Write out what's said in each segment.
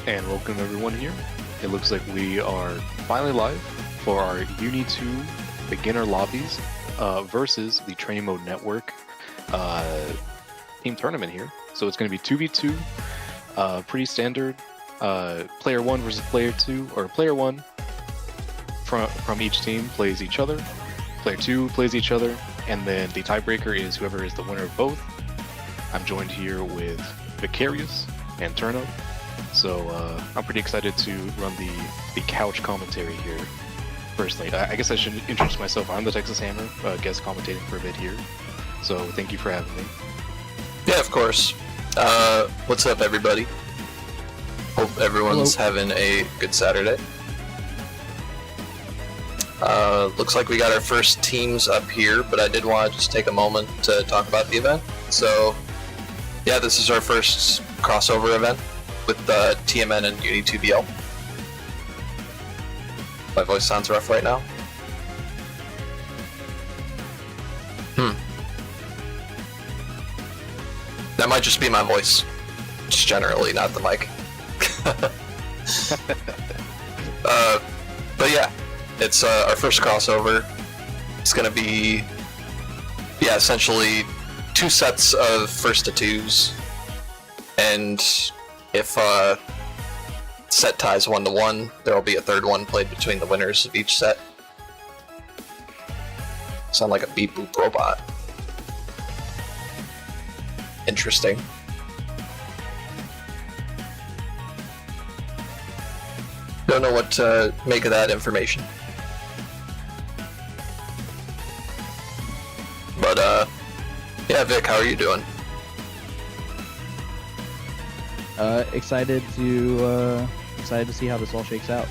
and welcome everyone here. It looks like we are finally live for our UNI2 beginner lobbies versus the Training Mode Network team tournament here. So it's going to be 2v2, pretty standard. Player 1 versus player 2, or player 1 from each team plays each other. Player 2 plays each other, and then the tiebreaker is whoever is the winner of both. I'm joined here with Vicarious and Turno. So I'm pretty excited to run the couch commentary here. Personally, I guess I should introduce myself. I'm the Texas Hammer, guest commentating for a bit here. So thank you for having me. Yeah, of course. What's up, everybody? Hope everyone's having a good Saturday. Looks like we got our first teams up here, but I did want to just take a moment to talk about the event. So, yeah, this is our first crossover event with TMN and UNI2BL. My voice sounds rough right now. That might just be my voice. Just generally, not the mic. But yeah, it's our first crossover. It's gonna be, yeah, essentially 2 sets of first to 2s, and if set ties 1-1, there will be a third one played between the winners of each set. Sound like a beep boop robot. Interesting. Don't know what to make of that information. But yeah, Vic, how are you doing? Excited to see how this all shakes out.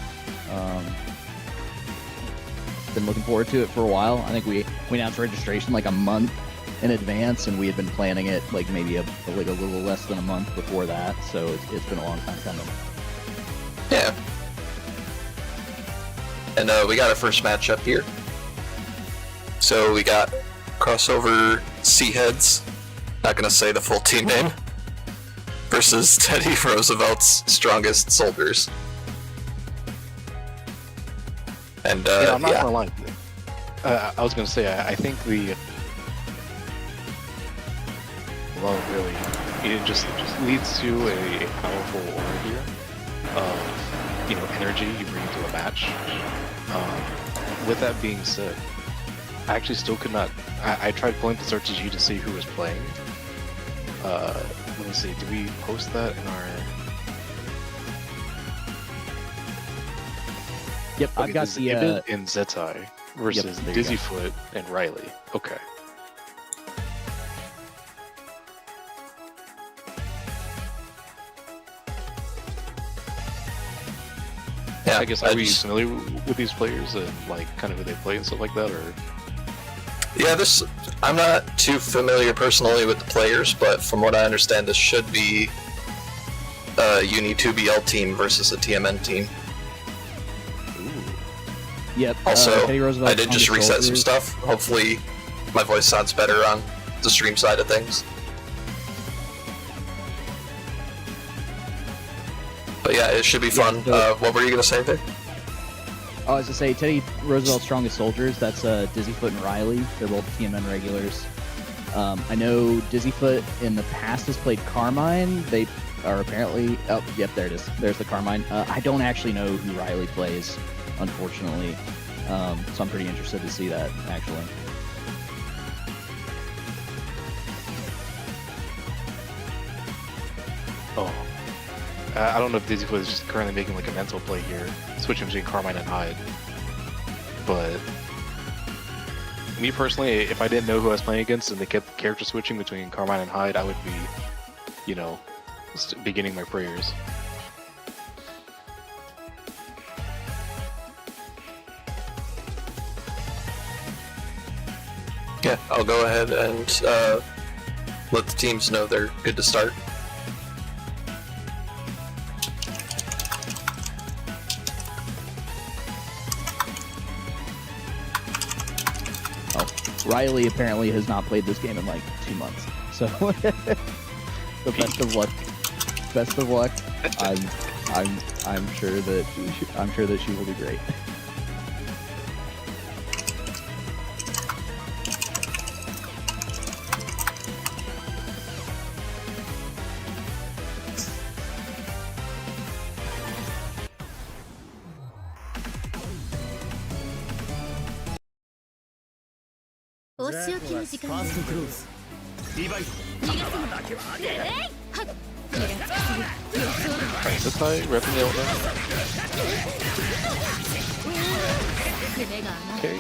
Been looking forward to it for a while. I think we announced registration like a month in advance, and we had been planning it like maybe a little less than a month before that. So it's been a long time coming. Yeah. And we got our first matchup here. So we got crossover Heads. Not gonna say the full team name. Versus Teddy Roosevelt's strongest soldiers. And yeah, I'm not gonna lie. I was gonna say I think the really it just leads to a powerful aura here of energy you bring into a match. With that being said, I actually still could not. I tried pulling the strategy to see who was playing. Let me see, did we post that in our... Yep, I've got the... in Zetai versus Dizzyfoot and Riley. Okay. Yeah, I guess, are we familiar with these players and like kind of who they play and stuff like that, or...? Yeah, I'm not too familiar personally with the players, but from what I understand, this should be a UNI2BL team versus a TMN team. Ooh. Yep. Also, I did just reset some stuff. Hopefully, my voice sounds better on the stream side of things. But yeah, it should be fun. What were you gonna say, Vic? I was to say, Teddy Roosevelt's strongest soldiers, that's Dizzyfoot and Riley. They're both TMN regulars. I know Dizzyfoot in the past has played Carmine. They are apparently... Oh, yep, there it is. There's the Carmine. I don't actually know who Riley plays, unfortunately. So I'm pretty interested to see that, actually. Oh. I don't know if Dizzyfoot is just currently making like a mental play here, switching between Carmine and Hyde. But me personally, if I didn't know who I was playing against and they kept character switching between Carmine and Hyde, I would be, just beginning my prayers. Yeah, I'll go ahead and let the teams know they're good to start. Riley apparently has not played this game in like 2 months, so best of luck. I'm I'm sure that she will do great. Alright, this guy repping the outlet. Okay.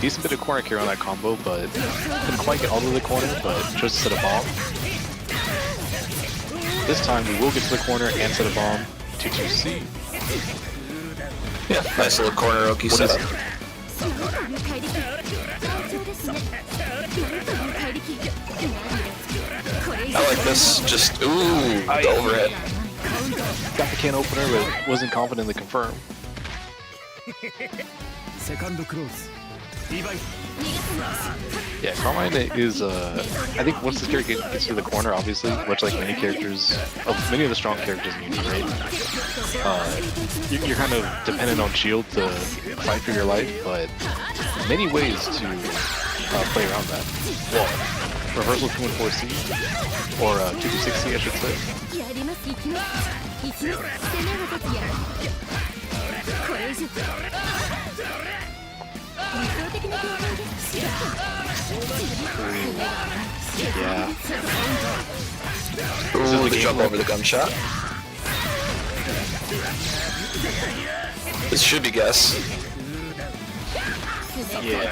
Decent bit of corner carry on that combo, but couldn't quite get all the way to the corner, but chose to set a bomb. This time we will get to the corner and set a bomb. 2-2-C. Yeah, nice little corner Oki setup. I like this. Just ooh, the overhead. Got the can opener, but wasn't confident to confirm. Yeah, Carmine is, I think once this character gets to the corner, obviously, much like many characters, many of the strong characters in Uni, right? You're kind of dependent on shield to fight for your life, but many ways to play around that. Well, reversal 2 and 4C, or 2-6C, I should say. Yeah. Ooh, the jump over the gunshot. This should be guess. Yeah.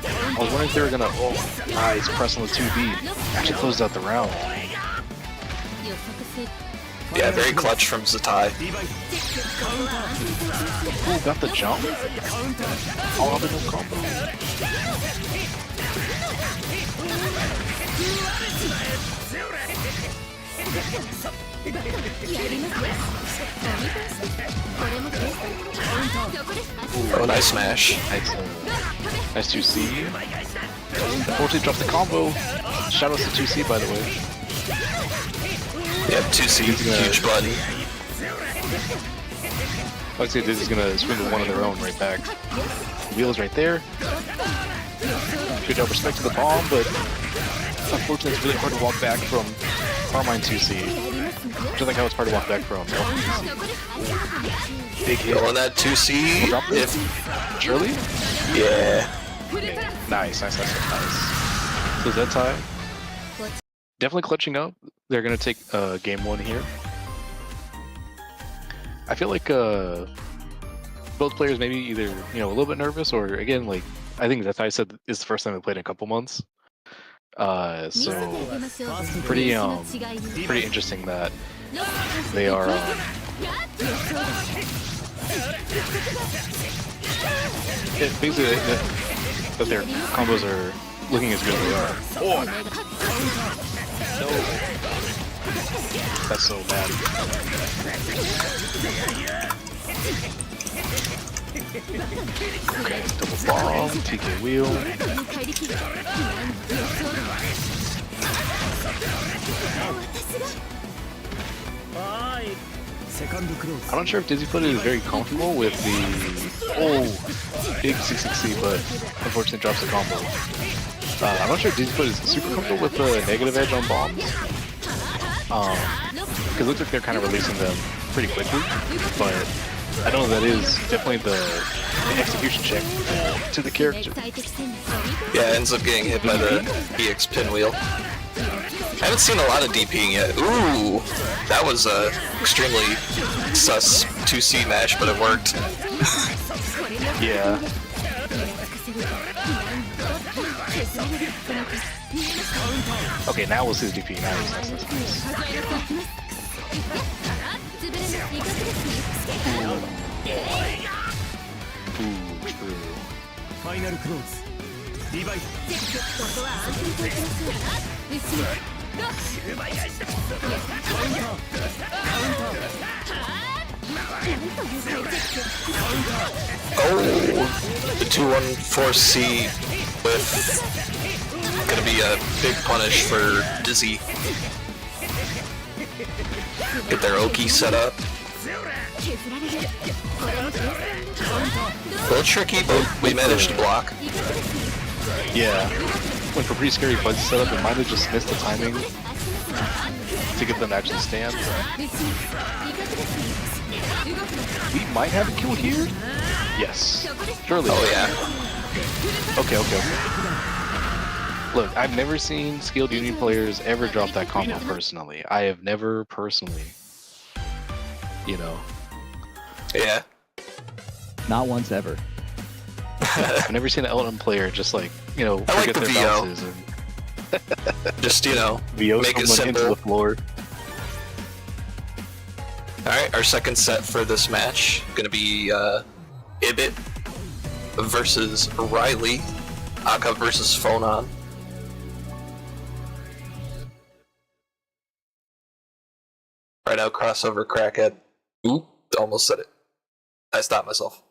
I was wondering if they were gonna. Oh, nice press on the 2B. Actually closed out the round. Yeah, very clutch from Zatai. Oh, got the jump. All of it no combo. Oh, nice smash. Nice 2C. Unfortunately dropped the combo. Shoutouts to 2C, by the way. Yeah, 2C, huge button. I'd say this is gonna swing to one of their own right back. Wheels right there. Good job respecting the bomb, but unfortunately it's really hard to walk back from Carmine 2C. Just like how it's hard to walk back from L2C. Big hit. On that 2C, if... Surely? Yeah. Nice. So Zetai definitely clutching up. They're gonna take game 1 here. I feel like both players maybe either a little bit nervous or again like I think Zetai said is the first time they played in a couple months. So pretty interesting that they are basically that their combos are looking as good as they are. Oh. No. That's so bad. Okay, double bomb, TK wheel. I'm not sure if Dizzyfoot is very comfortable with the big 660, but unfortunately drops the combo. I'm not sure if Dizzyfoot is super comfortable with the negative edge on bombs. Because it looks like they're kind of releasing them pretty quickly, but I know that is definitely the execution check to the character. Yeah, ends up getting hit by the EX pinwheel. I haven't seen a lot of DPing yet. Ooh, that was a extremely sus 2C match, but it worked. Yeah. Okay, now we'll see the DP. Nice. Ooh, true. Oh, the 2-1-4C with gonna be a big punish for Dizzy. get their Oki set up. A little tricky, but we managed to block. Yeah. Went for pretty scary fuzzy setup and might have just missed the timing to get them to actually stand. We might have a kill here? Yes. Surely. Oh yeah. Okay. Look, I've never seen skilled Union players ever drop that combo personally. I have never personally, you know. Yeah. Not once ever. I've never seen an LM player just like, you know, I like forget the their VO. bounces and Just, you know, VO make it someone into simple. the floor. Alright, our second set for this match gonna be Ibit versus Riley. Aka versus Phonon. Right now, crossover Crackhead. Oop, almost said it. I stopped myself.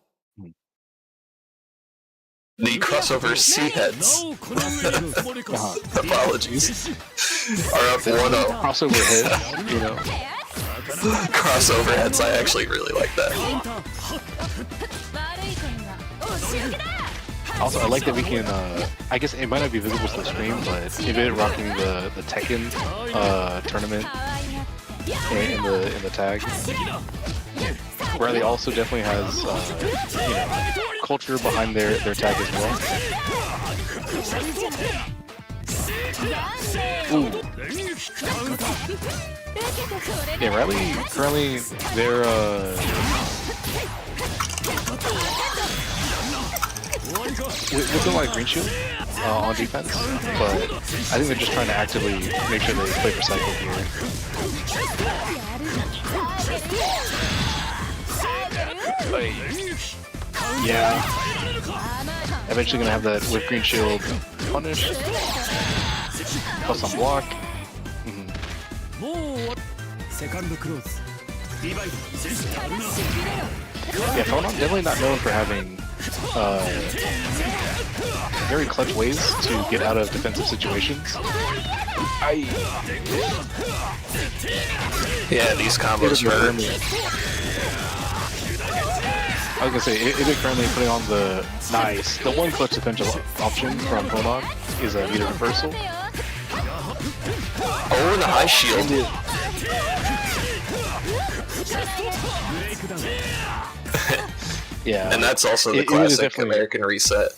The crossover C-heads. Apologies. Are up 1-0. Crossover hit, you know. Crossover heads, I actually really like that. Also, I like that we can, I guess it might not be visible to the stream, but if it rocking the Tekken tournament in the tag. Riley also definitely has, you know, culture behind their tag as well. Ooh. Yeah, Riley currently they're with the like green shield on defense, but I think they're just trying to actively make sure they play for cycle here. Yeah. Eventually gonna have that with green shield punish. Plus on block. Yeah, Phonon definitely not known for having very clutch ways to get out of defensive situations. Yeah, these combos hurt. I was gonna say, is it currently putting on the nice, the one clutch defensive option from Phonon is a meter reversal. Oh, and the high shield. Yeah. And that's also the It is classic definitely American reset.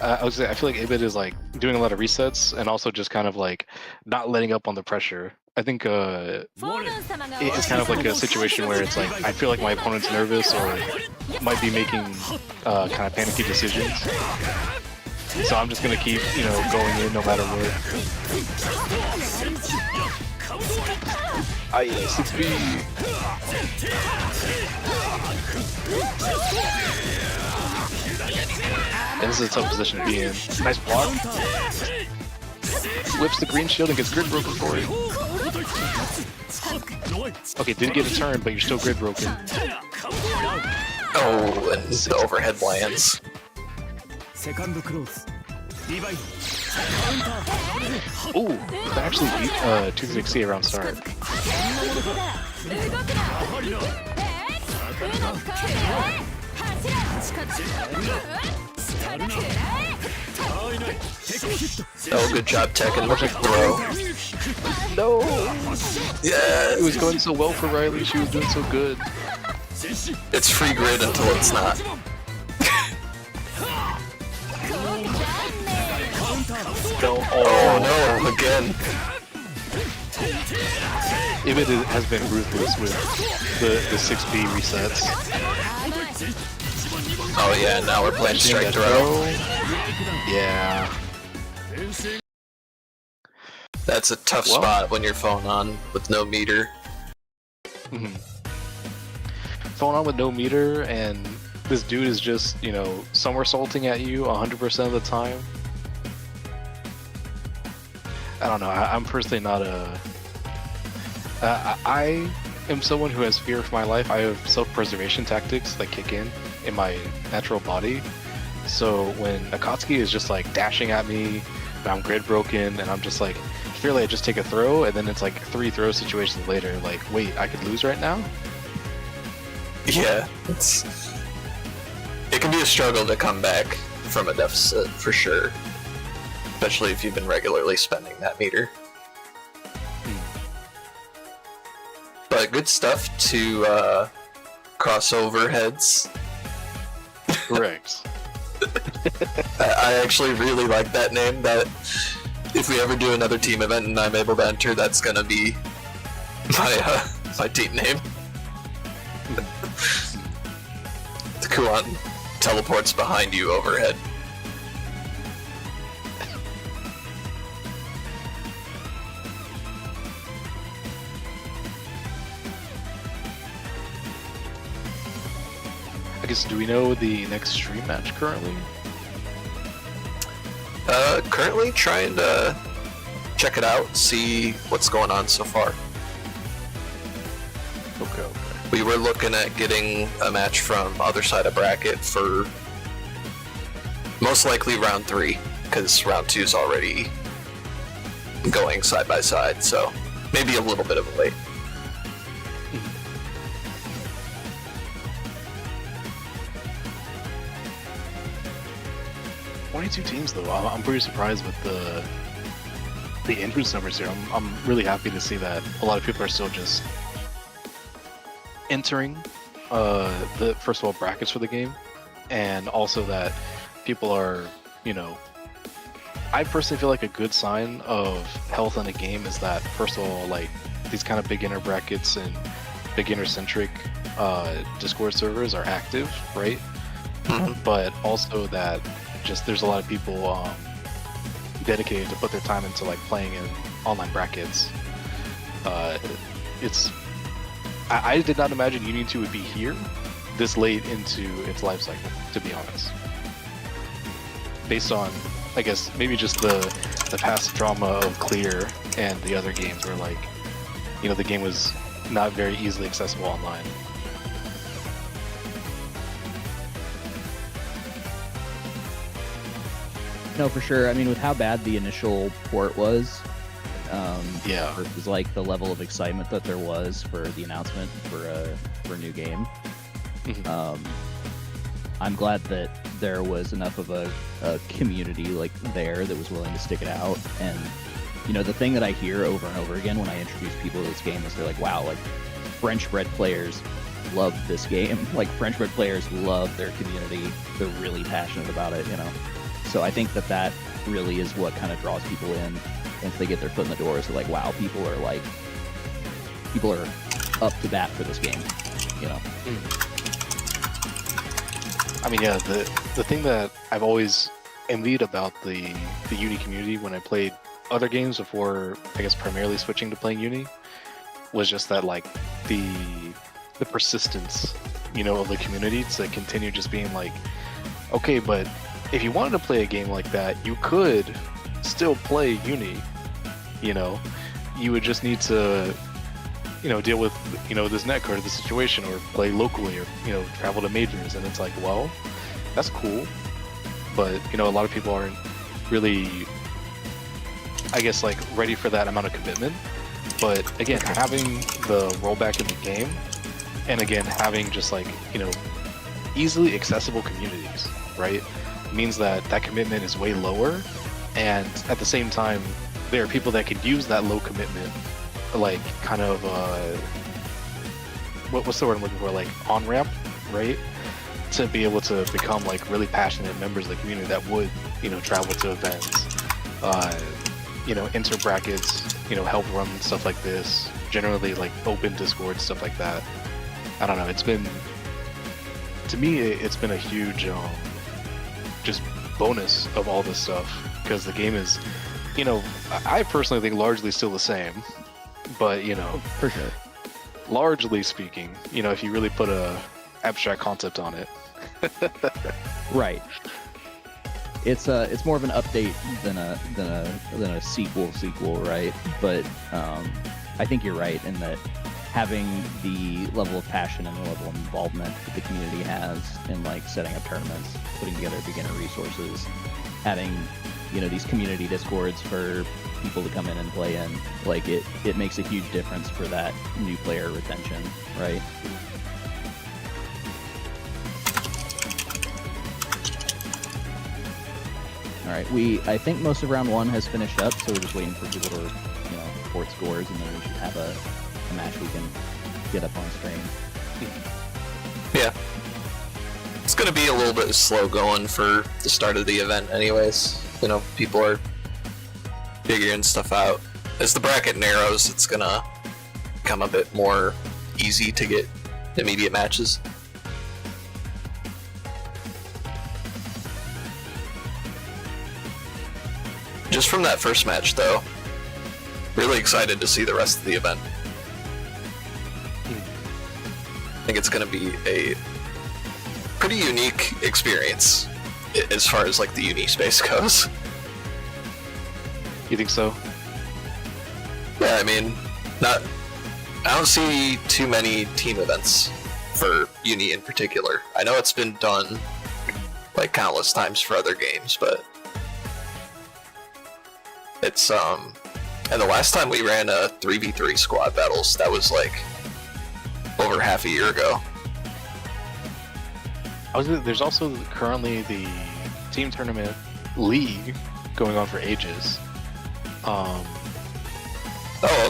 I would say I feel like Ibit is like doing a lot of resets and also just kind of like not letting up on the pressure. I think it's kind of like a situation where it's like I feel like my opponent's nervous or might be making kind of panicky decisions. So I'm just gonna keep, you know, going in no matter what. 6B. And this is a tough position to be in. Nice block. Whips the green shield and gets grid broken for it. Okay, didn't get a turn, but you're still grid broken. Oh, and the overhead lands. Ooh, that actually beat 260 around start. Oh, good job, Tekken. Look at throw. No! Yeah, It was going so well for Riley, she was doing so good. it's free grid until it's not. No, Oh no, again. Ibit has been ruthless with the 6B resets. Oh yeah, now we're playing strike That throw. Yeah. That's a tough Well. spot when you're phone on with no meter. Phone on with no meter, and this dude is just, you know, somersaulting at you 100% of the time. I don't know, I'm personally not a... I am someone who has fear for my life. I have self-preservation tactics that kick in my natural body. So when Akatsuki is just like dashing at me, and I'm grid broken, and I'm just like feel like I just take a throw, and then it's like 3 throw situations later, like, wait, I could lose right now? Yeah, it can be a struggle to come back from a deficit, for sure. Especially if you've been regularly spending that meter. But good stuff to cross over heads. Correct. I actually really like that name. That if we ever do another team event and I'm able to enter, that's gonna be my team name. The Kuan teleports behind you overhead. I guess, do we know the next stream match currently? Currently trying to check it out, see what's going on so far. Okay. We were looking at getting a match from other side of bracket for most likely round 3, because round 2 is already going side by side, so maybe a little bit of a wait. 22 teams though. I'm pretty surprised with the entrance numbers here. I'm really happy to see that a lot of people are still just entering the first of all brackets for the game, and also that people are, you know, I personally feel like a good sign of health in a game is that first of all, like, these kind of beginner brackets and beginner centric Discord servers are active, right? But also that just there's a lot of people dedicated to put their time into like playing in online brackets. I did not imagine UNI2 would be here this late into its life cycle, to be honest. Based on, I guess, maybe just the past drama of Clear and the other games where, like, you know, the game was not very easily accessible online. No, for sure. I mean, with how bad the initial port was, Yeah. versus like the level of excitement that there was for the announcement for a new game. I'm glad that there was enough of a community like there that was willing to stick it out. And you know, the thing that I hear over and over again when I introduce people to this game is they're like, "Wow, like French-bred players love this game. Like French-bred players love their community. They're really passionate about it." You know. So I think that really is what kind of draws people in once they get their foot in the door. Is like, wow, people are up to bat for this game, you know. I mean, yeah, the thing that I've always envied about the Uni community when I played other games before, I guess, primarily switching to playing Uni, was just that, like, the persistence, you know, of the community to continue just being like, okay, but if you wanted to play a game like that, you could still play Uni, you know. You would just need to, you know, deal with, you know, this netcode or the situation, or play locally, or, you know, travel to majors. And it's like, well, that's cool, but, you know, a lot of people aren't really, I guess, like, ready for that amount of commitment. But again, having the rollback in the game, and again, having just, like, you know, easily accessible communities, right, means that commitment is way lower, and at the same time there are people that can use that low commitment, like, kind of what's the word I'm looking for, like, on-ramp, right, to be able to become, like, really passionate members of the community that would, you know, travel to events, you know, enter brackets, you know, help run stuff like this, generally, like, open Discord, stuff like that. I don't know, it's been, to me, it's been a huge just bonus of all this stuff, because the game is, you know, I personally think largely still the same, but, you know, For sure. largely speaking, you know, if you really put a abstract concept on it. Right. It's more of an update than a sequel, right? But I think you're right in that having the level of passion and the level of involvement that the community has in, like, setting up tournaments, putting together beginner resources, having, you know, these community discords for people to come in and play in. Like it makes a huge difference for that new player retention, right? All right, I think most of round 1 has finished up, so we're just waiting for people to, report scores, and then we should have a match we can get up on screen. Yeah. It's gonna be a little bit slow going for the start of the event anyways. People are figuring stuff out. As the bracket narrows, it's gonna become a bit more easy to get immediate matches. Just from that first match, though, really excited to see the rest of the event. I think it's going to be a pretty unique experience as far as like the uni space goes. You think so? Yeah, I mean, I don't see too many team events for uni in particular. I know it's been done like countless times for other games, but it's and the last time we ran a 3v3 squad battles, that was like over half a year ago. There's also currently the team tournament league going on for ages. Oh,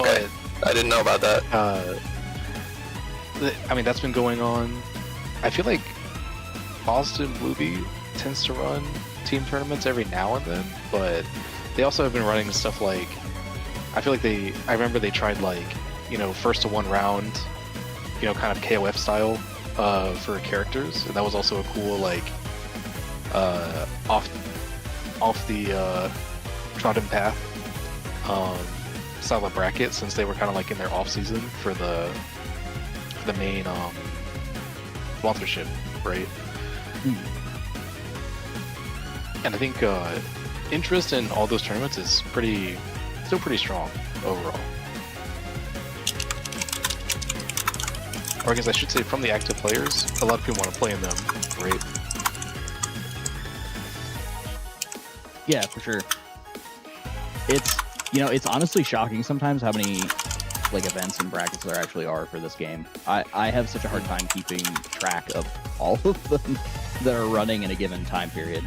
okay. I didn't know about that. I mean, that's been going on. I feel like Boston Bluebee tends to run team tournaments every now and then, but they also have been running stuff like, I feel like I remember they tried like, first to one round, kind of KOF style for characters, and that was also a cool like off the trodden path style of bracket, since they were kind of like in their off season for the main sponsorship, right? And I think interest in all those tournaments is still pretty strong overall. Or I guess I should say, from the active players, a lot of people want to play in them, right? Yeah, for sure. It's honestly shocking sometimes how many like events and brackets there actually are for this game. I have such a hard time keeping track of all of them that are running in a given time period.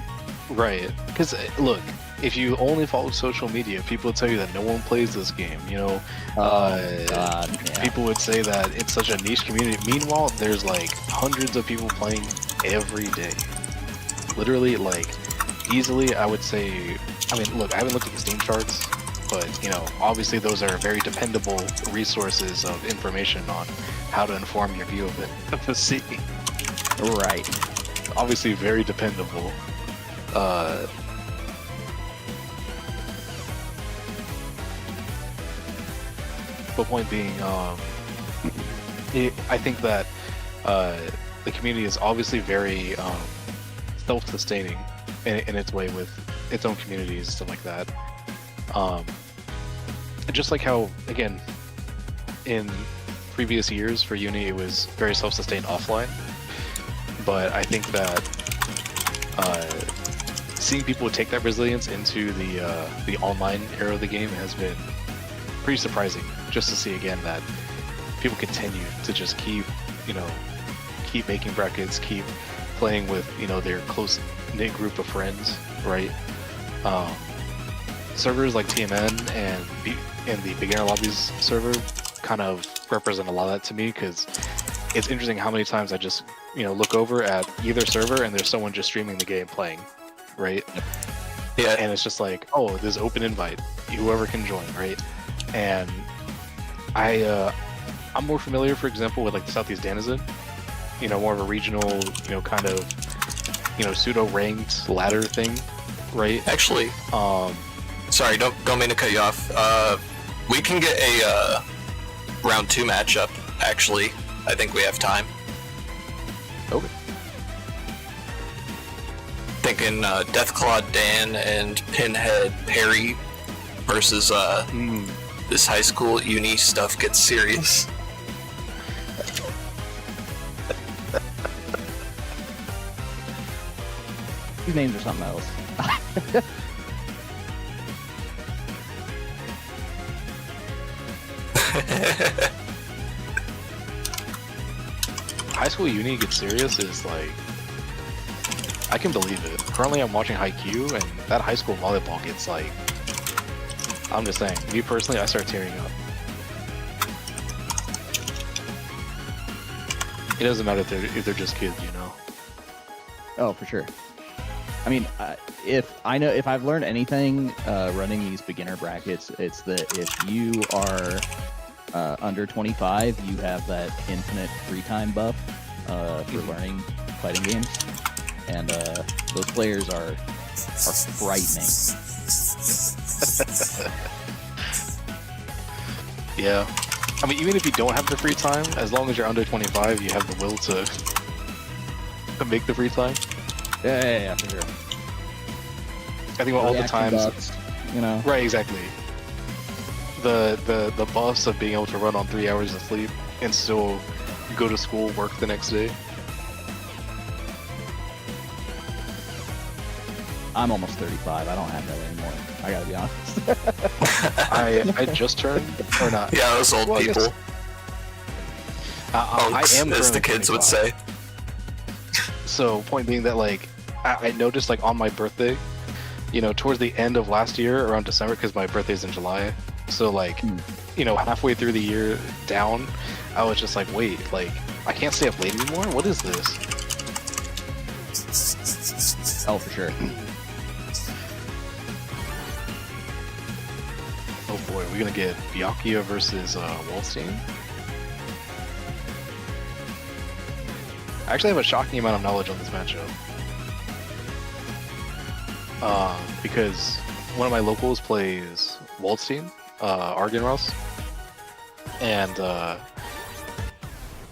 Right, because look, if you only follow social media, people would tell you that no one plays this game. People would say that it's such a niche community. Meanwhile, there's like hundreds of people playing every day. Literally, like, easily, I would say. I mean, look, I haven't looked at the Steam charts, but obviously those are very dependable resources of information on how to inform your view of the scene. Right. Obviously, very dependable. But point being, I think that the community is obviously very self-sustaining in its way with its own communities and stuff like that. Just like how, again, in previous years for Uni, it was very self-sustained offline. But I think that seeing people take that resilience into the online era of the game has been pretty surprising. Just to see again that people continue to just keep making brackets, keep playing with their close knit group of friends, right? Servers like TMN and the beginner lobbies server kind of represent a lot of that to me, because it's interesting how many times I just look over at either server and there's someone just streaming the game playing, right? Yeah. And it's just like, oh, there's open invite, whoever can join, right? And I'm more familiar, for example, with like the Southeast Danizen, more of a regional, kind of, pseudo ranked ladder thing, right? Actually, sorry, don't mean to cut you off. We can get a round 2 matchup. Actually, I think we have time. Okay. Thinking Deathclaw Dan and Pinhead Parry versus this high school uni stuff gets serious. These names are something else. High school uni gets serious is like, I can believe it. Currently I'm watching Haikyuu and that high school volleyball gets like, I'm just saying, me personally, I start tearing up. It doesn't matter if they're just kids, you know? Oh, for sure. I mean, if I've learned anything running these beginner brackets, it's that if you are under 25, you have that infinite free time buff for learning fighting games, and those players are frightening. Yeah. I mean, even if you don't have the free time, as long as you're under 25, you have the will to make the free time. Yeah, for sure. I think all the times, buffs, you know. right? Exactly. The buffs of being able to run on 3 hours of sleep and still go to school, work the next day. I'm almost 35. I don't have that anymore. I gotta be honest. I just turned, or not? Yeah, those old Well, I guess- people. I am as the currently kids would 25. say. So point being that like I noticed like on my birthday, you know, towards the end of last year around December, because my birthday's in July. So like, you know, halfway through the year down, I was just like, wait, like I can't stay up late anymore. What is this? Oh, for sure. Oh boy, we're gonna get BlockTuah versus Wolfstein. I actually have a shocking amount of knowledge on this matchup. Because one of my locals plays Waldstein, Argon Ross, and oh,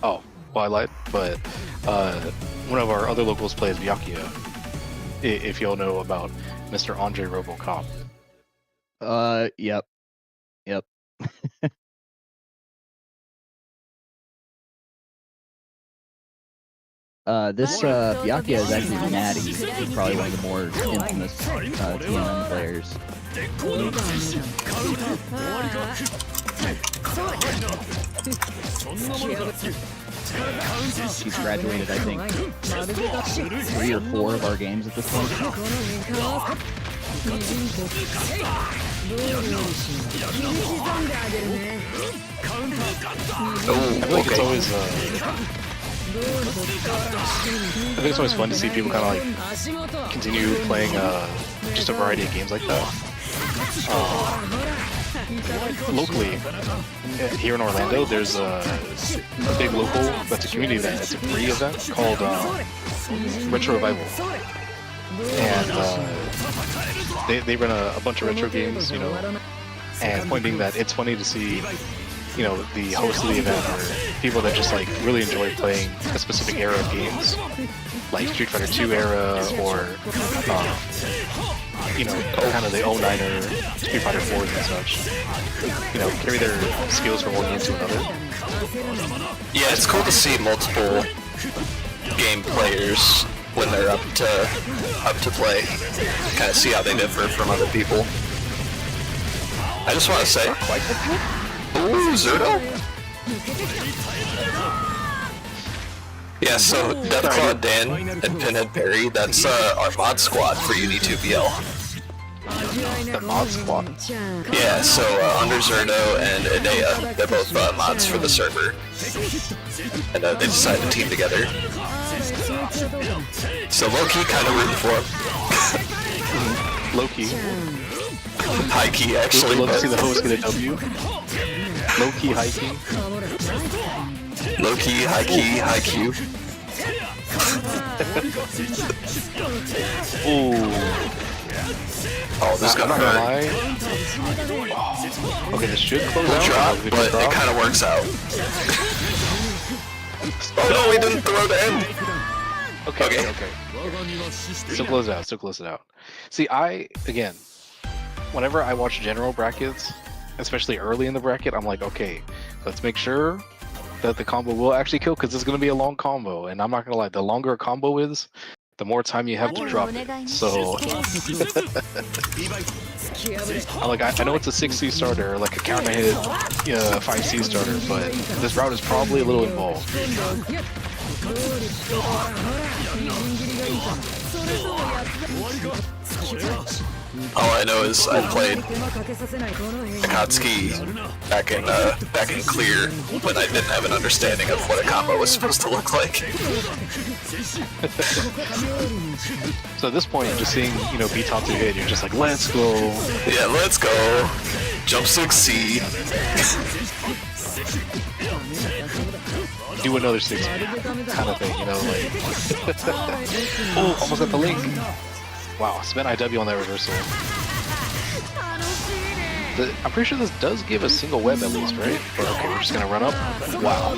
well, I lied, but one of our other locals plays BlockTuah. If y'all know about Mr. Andre RoboCop. Yep. This BlockTuah is actually Natty. He's probably one of the more infamous TMN players. He's graduated, I think, 3 or 4 of our games at this point. Oh, I feel like it's okay. always I think it's always fun to see people kind of like continue playing just a variety of games like that. Locally, here in Orlando, there's a big local that's a community event. It's a free event called Retro Revival, and they run a bunch of retro games, you know. And point being that it's funny to see, you know, the host of the event or people that just like really enjoy playing a specific era of games, like Street Fighter 2 era or you know, kind of the 09er Street Fighter 4s and such. You know, carry their skills from one game to another. Yeah, it's cool to see multiple game players when they're up to play. Kind of see how they differ from other people. I just want to say, ooh, Zerto? Yeah, so Deathclaw, Dan, and Pinhead Parry, that's our mod squad for UNI2BL. The mod squad. Yeah, so Under Zerto and Idea, they're both mods for the server. And they decided to team together. So low-key kind of rooting for him. Low-key. High-key, actually. We'd love to see the host get a W. Low-key, high-key. Low-key, high-key, high-Q. Ooh. Oh, this is I'm gonna not gonna hurt. lie. Okay, this should close We'll out. drop, We but drop. it kind of works out. Oh no, we didn't throw the end. Okay. Still close it out. See, again, whenever I watch general brackets, especially early in the bracket, I'm like, okay, let's make sure that the combo will actually kill, because it's going to be a long combo, and I'm not going to lie, the longer a combo is, the more time you have to drop it. So I know it's a 6C starter, like a counter hit 5C starter, but this route is probably a little involved. All I know is I played Akatsuki back in Clear when I didn't have an understanding of what a combo was supposed to look like. So at this point, just seeing B top 2 hit, you're just like, let's go. Yeah, let's go. Jump 6C. Do another 6 kind of thing, like. Oh, almost got the link. Wow, spent IW on that reversal. I'm pretty sure this does give a single web at least, right? But okay, we're just gonna run up. Wow.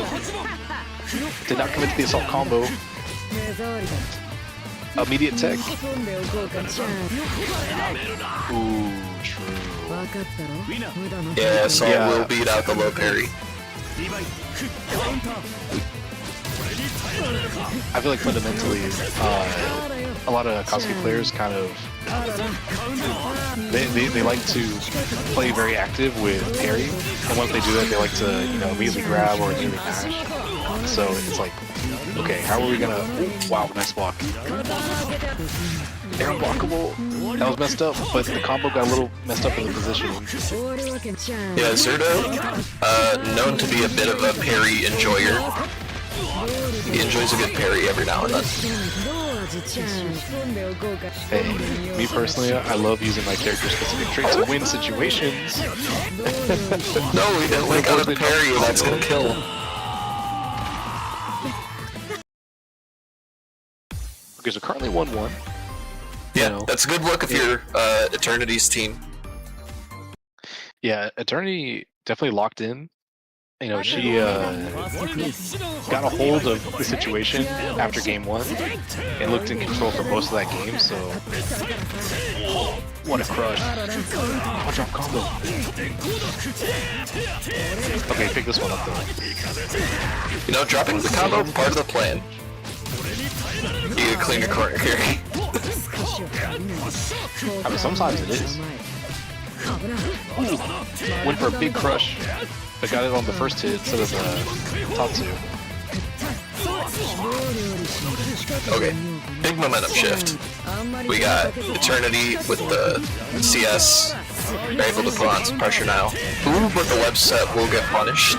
Did not commit to the assault combo. Immediate tech. Ooh, true. Yeah, so we'll beat out the low parry. I feel like fundamentally, a lot of Akatsuki players kind of they like to play very active with parry, and once they do that, they like to immediately grab or immediately mash. So it's like, okay, how are we gonna? Wow, nice block. Air unblockable. That was messed up, but the combo got a little messed up in the position. Yeah, Zerto, known to be a bit of a parry enjoyer. He enjoys a good parry every now and then. Hey, me personally, I love using my character-specific trait to win situations. No, we didn't link out of the parry, that's gonna kill. Okay, so currently 1-1. Yeah, that's a good look if you're Eternity's team. Yeah, Eternity definitely locked in. She got a hold of the situation after game 1 and looked in control for most of that game, so what a crush. One drop combo. Okay, pick this one up though. Dropping the combo, part of the plan. You can clean your corner carry. I mean, sometimes it is. Ooh, went for a big crush, but got it on the first hit instead of the top 2. Okay, big momentum shift. We got Eternity with the CS. They're able to put on some pressure now. Ooh, but the web set will get punished.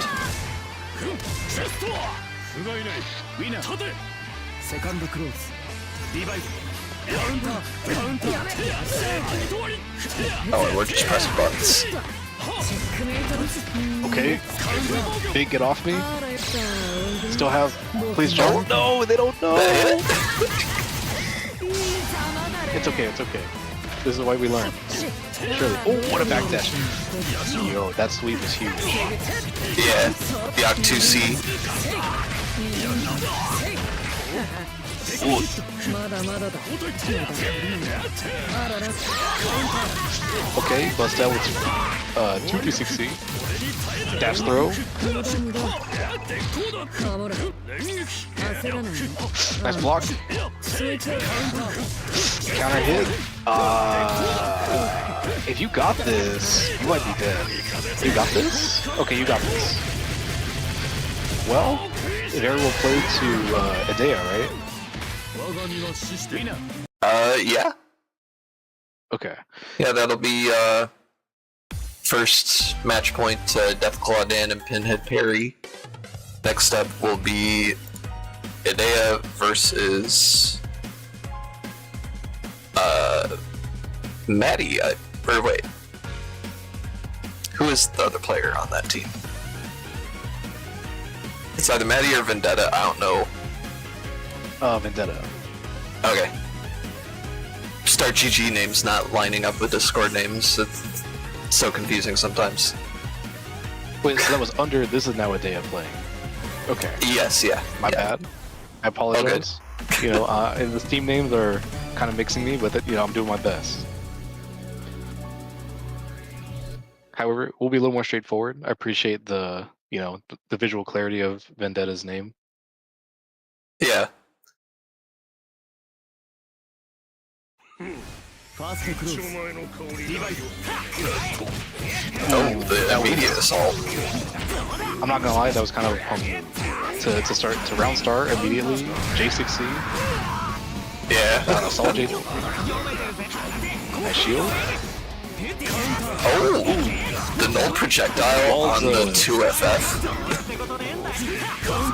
Oh, and we're just pressing buttons. Okay. Big get off me. Still have... Please jump. No, they don't know. It's okay, it's okay. This is why we learn. Surely. Oh, what a backdash. Yo, that sweep is huge. Yeah, the Oct2C. Okay, bust out with 2-2-6C. Dash throw. Nice block. Counter hit. If you got this, you might be dead. You got this? Okay, you got this. Well, it very well played to Idea, right? Yeah. Okay. Yeah, that'll be, first match point, Deathclaw Dan and Pinhead Parry. Next up will be Idea versus, Maddie, or wait. Who is the other player on that team? It's either Maddie or Vendetta, I don't know. Vendetta. Okay. Start GG names not lining up with Discord names. It's so confusing sometimes. Wait, so that was under. This is now Idea playing. Okay. Yes, yeah. My bad. I apologize. And the team names are kind of mixing me, but I'm doing my best. However, we'll be a little more straightforward. I appreciate the visual clarity of Vendetta's name. Yeah. Oh, the immediate assault. I'm not gonna lie, that was kind of a pump to start to round start immediately. J6C, Yeah. assault J. Nice shield. Oh, the null projectile on the 2FF.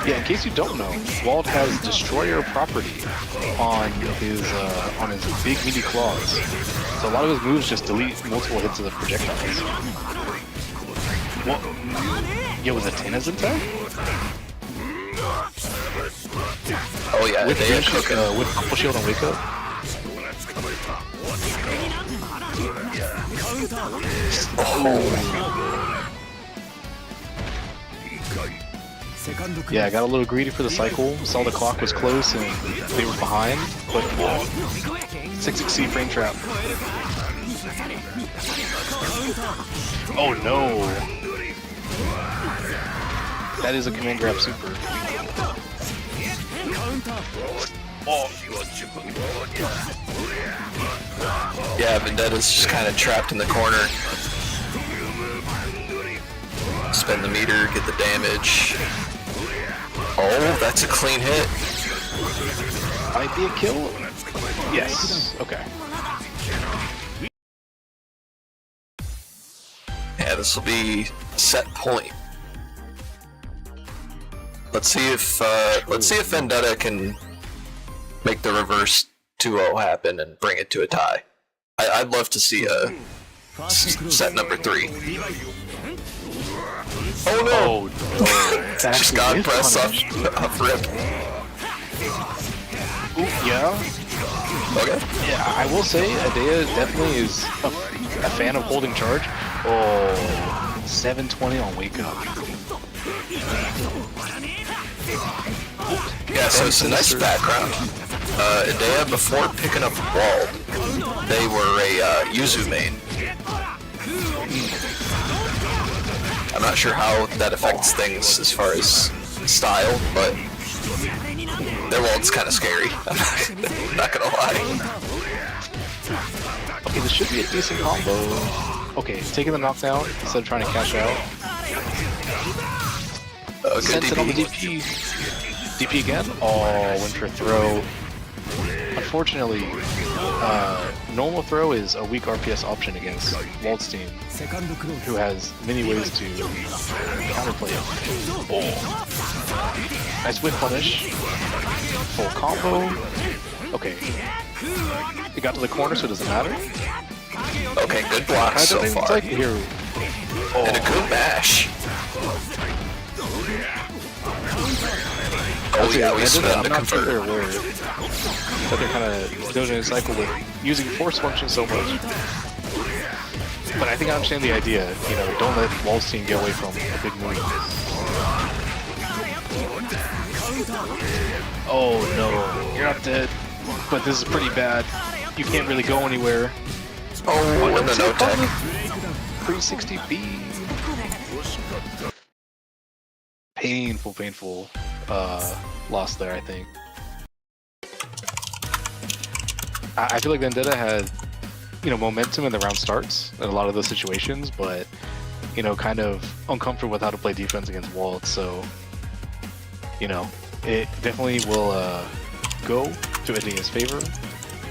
Yeah, in case you don't know, Wald has destroyer property on his big meaty claws. So a lot of his moves just delete multiple hits of the projectiles. What? Yeah, was it Tana's attack? Oh yeah, With they had cooking. with Couple Shield and Wake Up? Oh. Yeah, I got a little greedy for the cycle. Saw the clock was close and they were behind, but 6-6C frame trap. Oh no! That is a command grab super. Oh. Yeah, Vendetta's just kind of trapped in the corner. Spin the meter, get the damage. Oh, that's a clean hit. Might be a kill? Yes. Okay. Yeah, this will be set point. Let's see if Vendetta can make the reverse 2-0 happen and bring it to a tie. I'd love to see a set number 3. Oh no! Oh no! Just got press off rip. Ooh, yeah. Okay. Yeah, I will say Adea definitely is a fan of holding charge. Oh, 720 on wake up. Yeah, so it's a nice background. Adea, before picking up Wald, they were a Yuzu main. I'm not sure how that affects things as far as style, but their Wald's kind of scary. I'm not gonna lie. Okay, this should be a decent combo. Okay, taking the knockdown instead of trying to cash out. Good Sends it on the DP. DP. DP again? Oh, went for throw. Unfortunately, normal throw is a weak RPS option against Wald's team, who has many ways to counterplay it. Oh. Nice whip punish. Full combo. Okay. It got to the corner, so it doesn't matter. Okay, good block so far. Like here. Oh. And a good mash. Oh yeah, we spun I'm the not sure they're converter. aware that they're kind of doing a cycle with using force function so much. But I think I understand the idea. You know, don't let Wald's team get away from a big move. Oh no, you're not dead. But this is pretty bad. You can't really go anywhere. Oh, and the no tech. 360B. Painful loss there, I think. I feel like Vendetta had, you know, momentum in the round starts in a lot of those situations, but, you know, kind of uncomfortable with how to play defense against Wald, so, you know, it definitely will go to Adea's favor.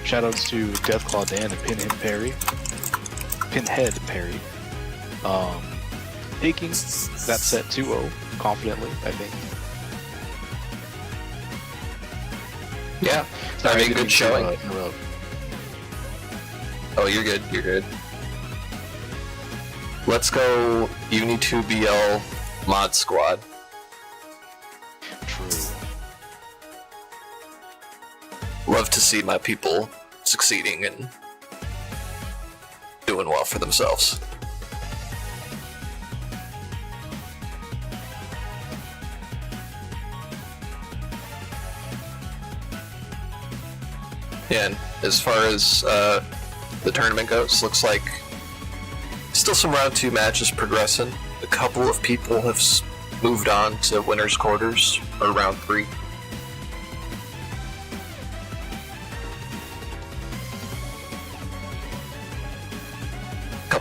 Shoutouts to Deathclaw Dan and Pinhead Parry. Taking that set 2-0 confidently, I think. Yeah, I mean, good showing. Oh, you're good, you're good. Let's go UNI2BL mod squad. True. Love to see my people succeeding and doing well for themselves. Yeah, and as far as the tournament goes, looks like still some round 2 matches progressing. A couple of people have moved on to winners quarters or round 3.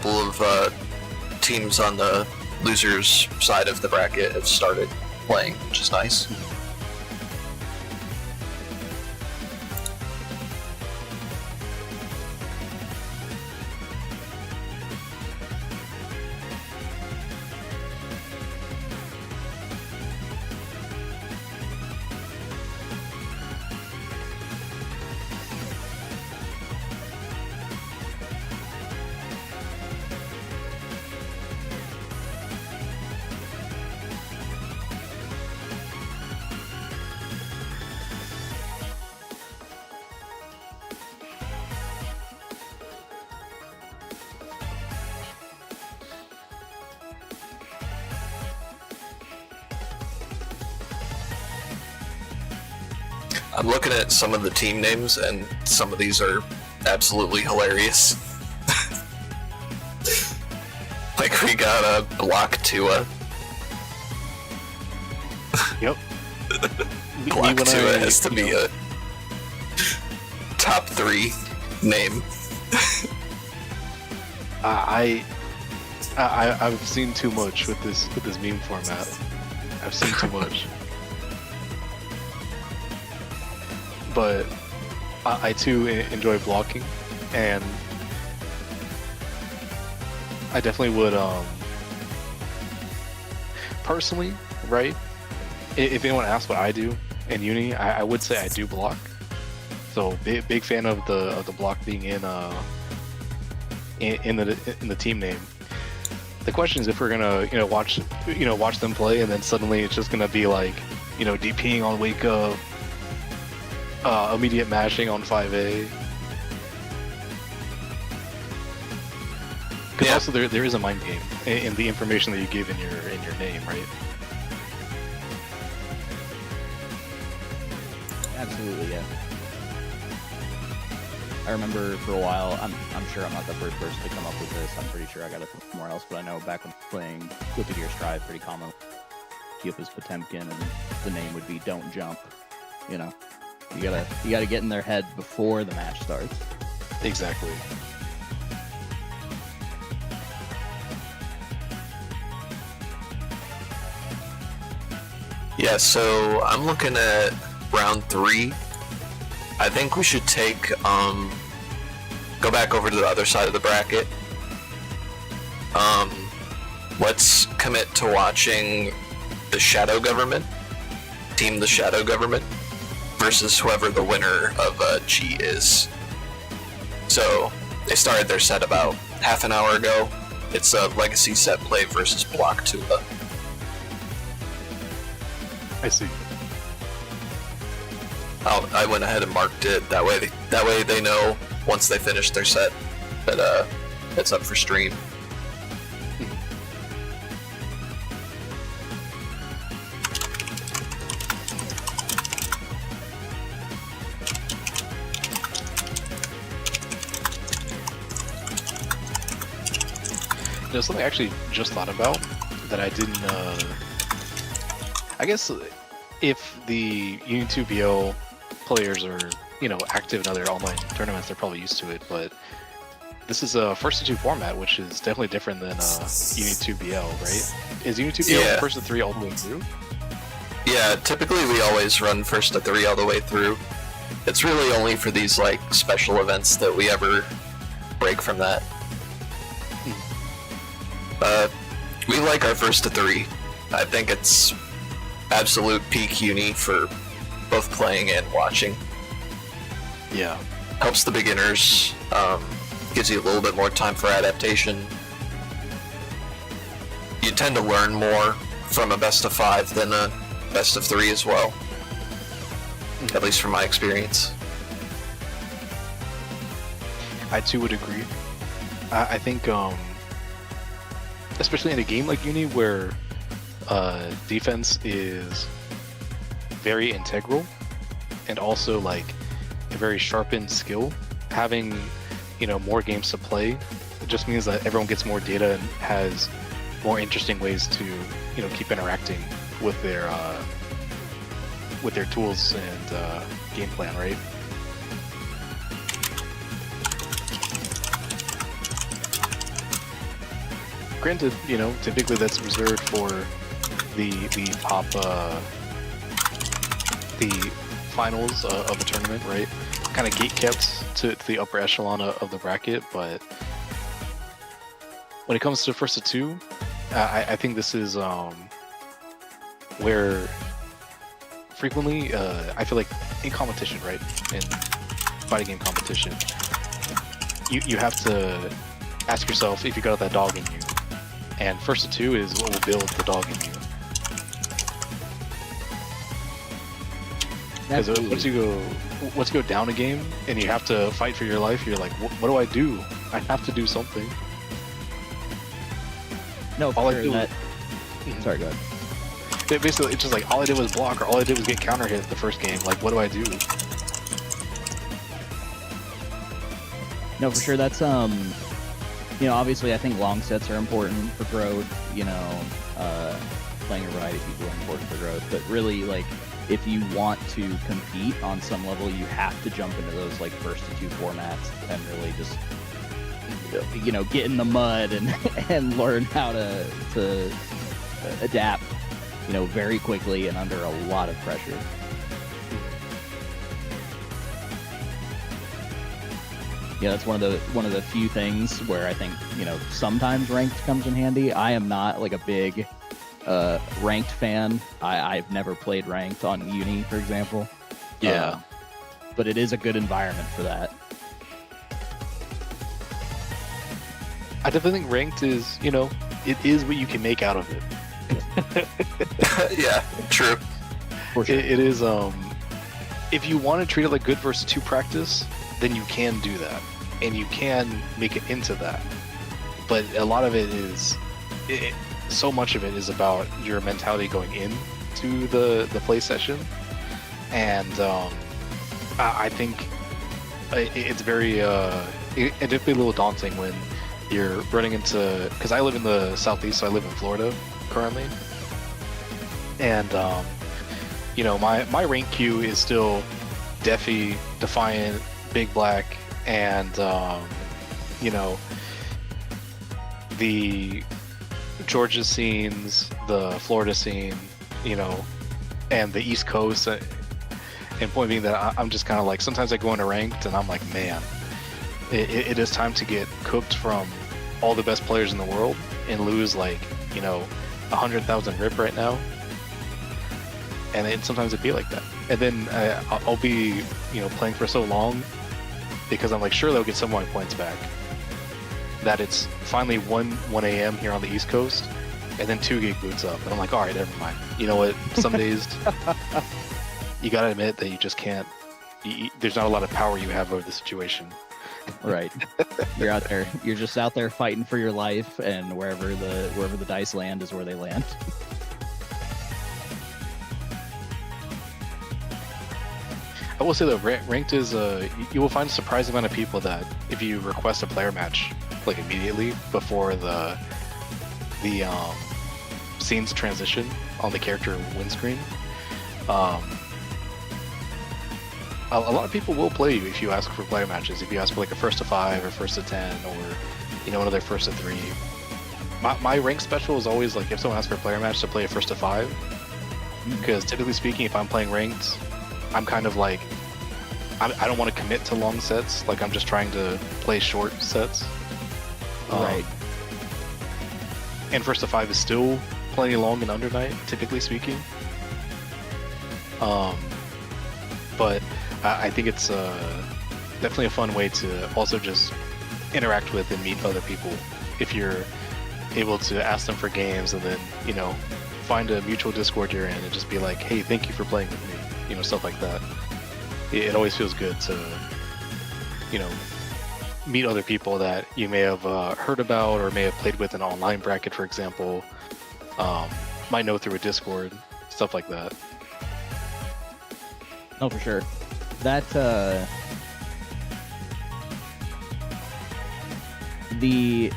couple of teams on the losers side of the bracket have started playing, which is nice. I'm looking at some of the team names, and some of these are absolutely hilarious. Like, we got a BlockTuah. Yep. BlockTuah has to be a top 3 name. I've seen too much with this meme format. I've seen too much. But I too enjoy blocking, and I definitely would personally, right? If anyone asks what I do in Uni, I would say I do block. So big fan of the block being in the team name. The question is if we're gonna watch them play, and then suddenly it's just gonna be like DPing on wake up. Immediate mashing on 5A. Because also there is a mind game in the information that you give in your name, right? Absolutely, yeah. I remember for a while, I'm sure I'm not the first person to come up with this. I'm pretty sure I got it from somewhere else, but I know back when playing Guilty Gear Strive, pretty common. Keep was Potemkin, and the name would be "Don't Jump." You gotta get in their head before the match starts. Exactly. Yeah, so I'm looking at round 3. I think we should go back over to the other side of the bracket. Let's commit to watching the Shadow Government, Team the Shadow Government, versus whoever the winner of G is. So they started their set about half an hour ago. It's a Legacy Setplay versus BlockTuah. I see. I went ahead and marked it that way. That way they know once they finish their set that it's up for stream. Something I actually just thought about that I didn't. I guess if the UNI2BL players are active in other online tournaments, they're probably used to it. But this is a first to 2 format, which is definitely different than UNI2BL, right? Is UNI2BL first to 3 all the way through? Yeah, typically we always run first to 3 all the way through. It's really only for these special events that we ever break from that. We like our first to 3. I think it's absolute peak Uni for both playing and watching. Yeah. Helps the beginners, gives you a little bit more time for adaptation. You tend to learn more from a best of 5 than a best of 3 as well. At least from my experience. I too would agree. I think especially in a game like Uni where defense is very integral and also a very sharpened skill, having more games to play, it just means that everyone gets more data and has more interesting ways to keep interacting with their tools and game plan, right? granted, you know, typically that's reserved for the top the finals of a tournament, right? Kind of gate kept to the upper echelon of the bracket, but when it comes to first to two, I think this is where frequently I feel like in competition, right, in fighting game competition, you have to ask yourself if you got that dog in you, and first to two is what will build the dog in you. Because once you go down a game and you have to fight for your life, you're like, what do I do? I have to do something. No, all sure, I do. that... Sorry, go ahead. Basically, it's just like all I did was block, or all I did was get counter hit the first game. Like, what do I do? No, for sure. That's you know, obviously, I think long sets are important for growth. You know, playing a variety of people are important for growth. But really, like, if you want to compete on some level, you have to jump into those like first to two formats and really just, you know, get in the mud and learn how to adapt, you know, very quickly and under a lot of pressure. Yeah, that's one of the few things where I think, you know, sometimes ranked comes in handy. I am not like a big ranked fan. I've never played ranked on Uni, for example. Yeah. But it is a good environment for that. I definitely think ranked is, you know, it is what you can make out of it. Yeah, true. For sure. It is, if you want to treat it like good versus two practice, then you can do that. And you can make it into that. But a lot of it is, so much of it is about your mentality going into the play session. And I think it's very, it could be a little daunting when you're running into, because I live in the Southeast, so I live in Florida currently. And, you know, my rank queue is still Deafy, Defiant, Big Black, and, you know, the Georgia scenes, the Florida scene, you know, and the East Coast. And point being that I'm just kind of like, sometimes I go into ranked and I'm like, man, it is time to get cooked from all the best players in the world and lose like, you know, 100,000 rip right now. And then sometimes it'd be like that. And then I'll be, you know, playing for so long because I'm like, sure, they'll get some of my points back. That it's finally 1 a.m. here on the East Coast, and then 2 gig boots up. And I'm like, all right, never mind. You know what? Some days you gotta admit that you just can't, there's not a lot of power you have over the situation. Right. You're out there. You're just out there fighting for your life, and wherever the dice land is where they land. I will say though, ranked is you will find a surprising amount of people that if you request a player match like immediately before the scenes transition on the character windscreen, a lot of people will play you if you ask for player matches. If you ask for like a first to 5 or first to 10 or, you know, another first to 3. My rank special is always like if someone asks for a player match to play a first to 5, because typically speaking, if I'm playing ranked, I'm kind of like, I don't want to commit to long sets. Like I'm just trying to play short sets. Right. And first to 5 is still plenty long and under night, typically speaking. But I think it's definitely a fun way to also just interact with and meet other people. If you're able to ask them for games and then, you know, find a mutual Discord you're in and just be like, hey, thank you for playing with me. You know, stuff like that. It always feels good to, you know, meet other people that you may have heard about or may have played with in an online bracket, for example. Might know through a Discord, stuff like that. Oh, for sure. That the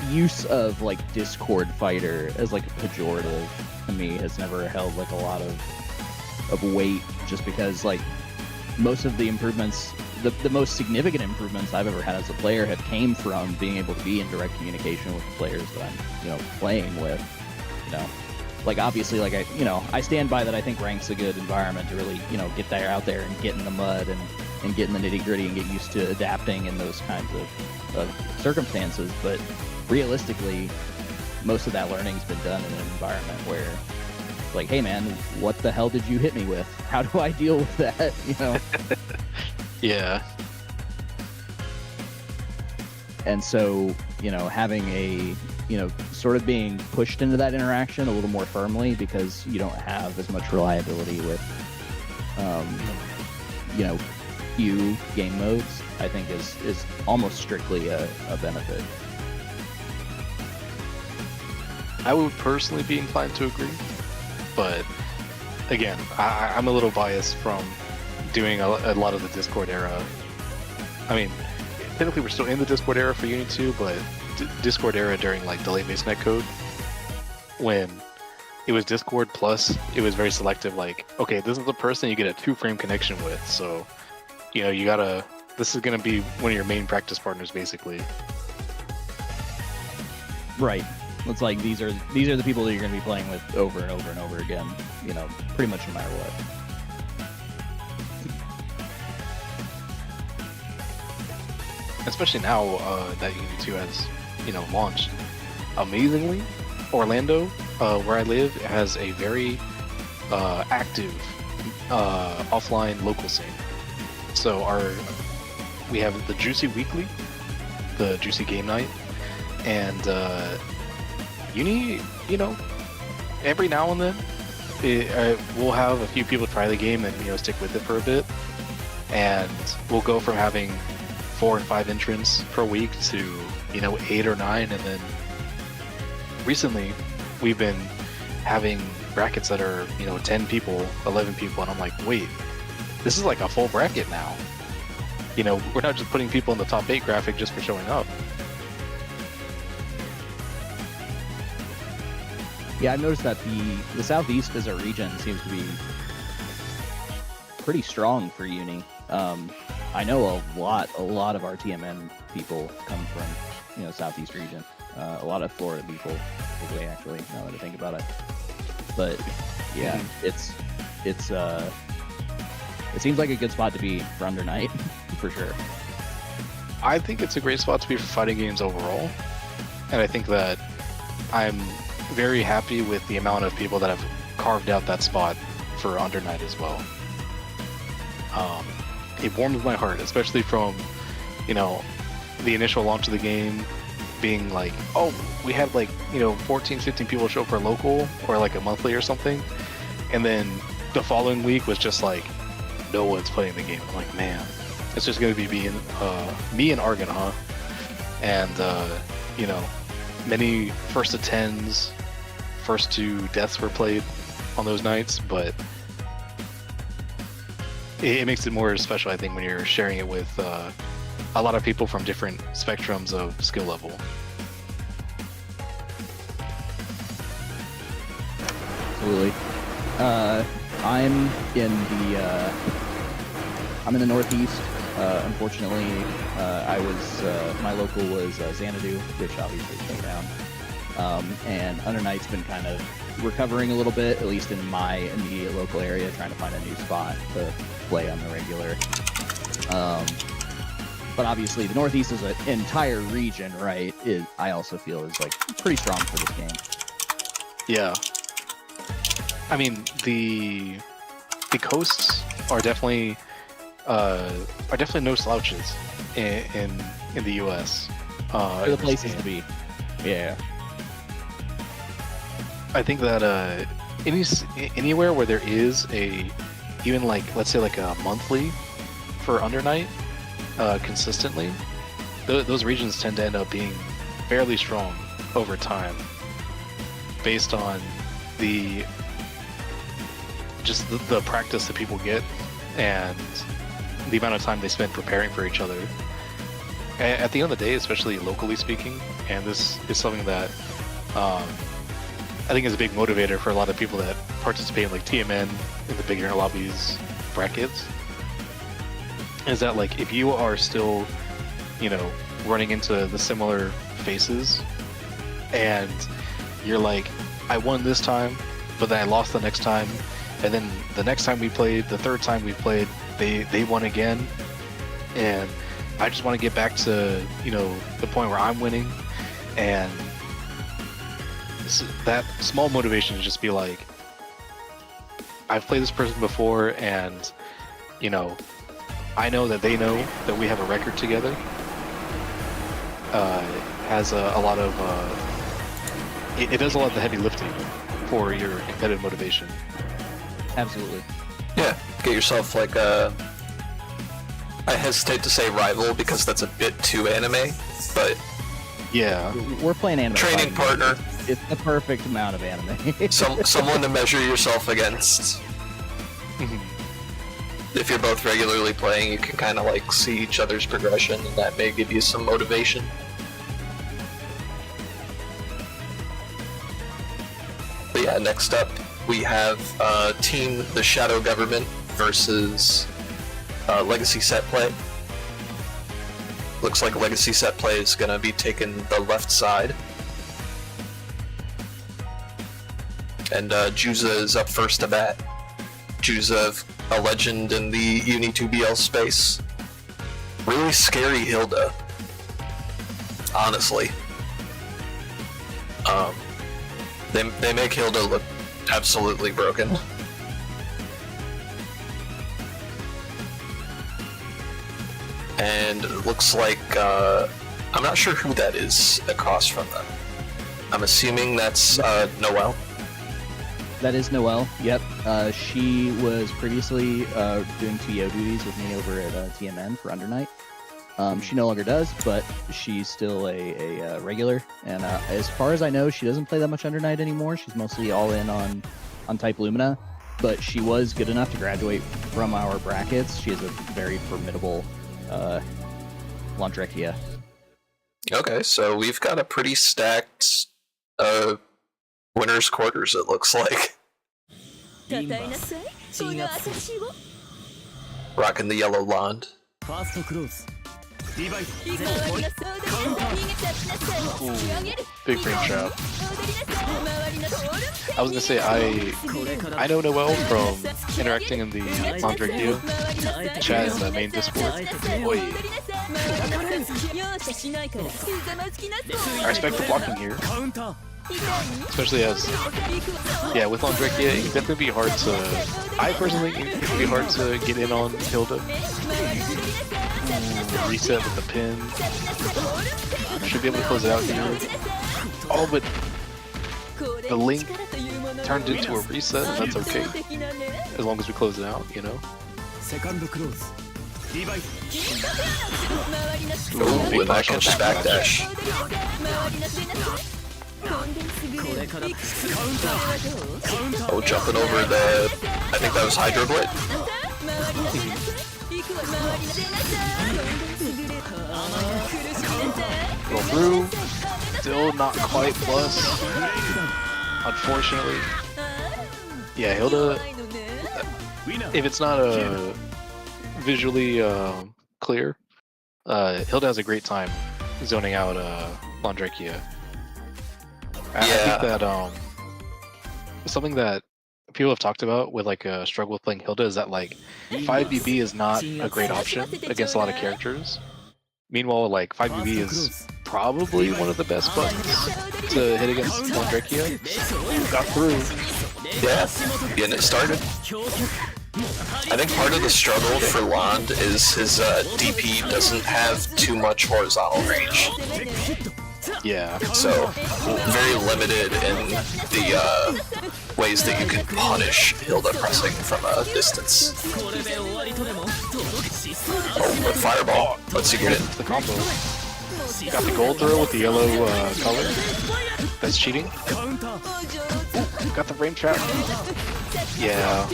use of like Discord fighter as like a pejorative to me has never held like a lot of weight, just because like most of the improvements the most significant improvements I've ever had as a player have came from being able to be in direct communication with the players that I'm, playing with. Like obviously, like I stand by that. I think rank's a good environment to really, get out there and get in the mud and get in the nitty gritty and get used to adapting in those kinds of circumstances. But realistically, most of that learning's been done in an environment where, like, hey man, what the hell did you hit me with? How do I deal with that? Yeah. And so, having a, sort of being pushed into that interaction a little more firmly because you don't have as much reliability with, few game modes, I think is almost strictly a benefit. I would personally be inclined to agree, but again, I'm a little biased from doing a lot of the Discord era. I mean, technically we're still in the Discord era for Uni2, but Discord era during like delay-based netcode, when it was Discord plus it was very selective, like, okay, this is the person you get a 2-frame connection with, so this is gonna be one of your main practice partners basically. Right. It's like these are the people that you're going to be playing with over and over and over again, pretty much no matter what. Especially now that Uni2 has, launched. Amazingly, Orlando, where I live, has a very active offline local scene. So we have the Juicy Weekly, the Juicy Game Night, and Uni, every now and then we'll have a few people try the game and stick with it for a bit, and we'll go from having 4 and 5 entrants per week to 8 or 9, and then recently we've been having brackets that are 10 people, 11 people, and I'm like, wait, this is like a full bracket now. We're not just putting people in the top 8 graphic just for showing up. Yeah, I've noticed that the Southeast as a region seems to be pretty strong for Uni. I know a lot of our TMN people come from, Southeast region. A lot of Florida people, actually, now that I think about it. But yeah, it seems like a good spot to be for Under Night, for sure. I think it's a great spot to be for fighting games overall, and I think that I'm very happy with the amount of people that have carved out that spot for Under Night as well. It warms my heart, especially from, the initial launch of the game being like, oh, we had like, 14, 15 people show up for local or like a monthly or something. And then the following week was just like, no one's playing the game. I'm like, man, it's just going to be me and Argon, huh? And, many first to 10s, first 2 deaths were played on those nights, but it makes it more special, I think, when you're sharing it with a lot of people from different spectrums of skill level. Absolutely. I'm in the Northeast. Unfortunately, my local was Xanadu, which obviously came down. And Under Night's been kind of recovering a little bit, at least in my immediate local area, trying to find a new spot to play on the regular. But obviously, the Northeast is an entire region, right? I also feel is like pretty strong for this game. Yeah. I mean, the coasts are definitely no slouches in the U.S. They're the places to be. Yeah. I think that anywhere where there is even like, let's say like a monthly for Under Night consistently, those regions tend to end up being fairly strong over time, based on the practice that people get and the amount of time they spend preparing for each other. At the end of the day, especially locally speaking, and this is something that I think is a big motivator for a lot of people that participate in like TMN in the beginner lobbies brackets. is that like if you are still, you know, running into the similar faces, and you're like, I won this time, but then I lost the next time, and then the next time we played, the third time we played, they won again, and I just want to get back to, you know, the point where I'm winning, and that small motivation to just be like, I've played this person before, and you know, I know that they know that we have a record together. Has a lot of it does a lot of the heavy lifting for your competitive motivation. Absolutely. Yeah, get yourself like a. I hesitate to say rival because that's a bit too anime, but Yeah, We're playing anime. training fighting. partner, It's the perfect amount of anime. someone to measure yourself against. If you're both regularly playing, you can kind of like see each other's progression, and that may give you some motivation. But yeah, next up we have Team the Shadow Government versus Legacy Setplay. Looks like Legacy Setplay is gonna be taking the left side. And Juza is up first to bat. Juza, a legend in the UNI2BL space. Really scary Hilda. Honestly. They make Hilda look absolutely broken. And it looks like, I'm not sure who that is across from them. I'm assuming that's Noelle. That is Noelle. Yep. She was previously doing TO duties with me over at TMN for Undernight. She no longer does, but she's still a regular. And as far as I know, she doesn't play that much Undernight anymore. She's mostly all in on Type Lumina. But she was good enough to graduate from our brackets. She has a very formidable Landrekia. Okay, so we've got a pretty stacked winner's quarters, it looks like. Rocking the yellow Lond. big frame trap. I was gonna say I know Noelle from interacting in the BlockTuah chat in the main Discord. Boy, I respect the blocking here, especially as with Landrekia, it can definitely be hard to. I personally think it can be hard to get in on Hilda. Reset with the pin. Should be able to close it out here. Oh, but the link turned into a reset, and that's okay. As long as we close it out, you know? Ooh, big backdash, backdash. Oh, jumping over the... I think that was Hydro Blade. Go through. Still not quite plus. Unfortunately. Yeah, Hilda... If it's not visually clear, Hilda has a great time zoning out Landrekia. I think that something that people have talked about with like a struggle with playing Hilda is that like 5BB is not a great option against a lot of characters. Meanwhile, like 5BB is probably one of the best buttons to hit against Landrekia. Got through. Yeah, getting it started. I think part of the struggle for Lond is his DP doesn't have too much horizontal range. Yeah. So, very limited in the ways that you can punish Hilda pressing from a distance. Oh, with Fireball. Let's see get it. The combo. Got the gold throw with the yellow color. That's cheating. Ooh, got the frame trap. Yeah.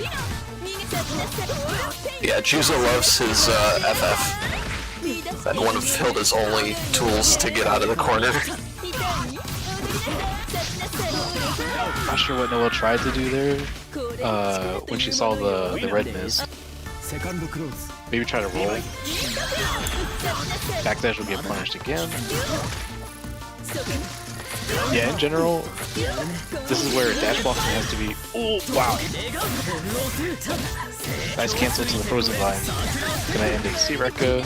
Yeah, Juza loves his FF. And one of Hilda's only tools to get out of the corner. Not sure what Noelle tried to do there when she saw the red mist. Maybe try to roll. Backdash will get punished again. Yeah, in general, this is where dash blocking has to be. Oh, wow. Nice cancel to the frozen line. Gonna end in C-Rekka.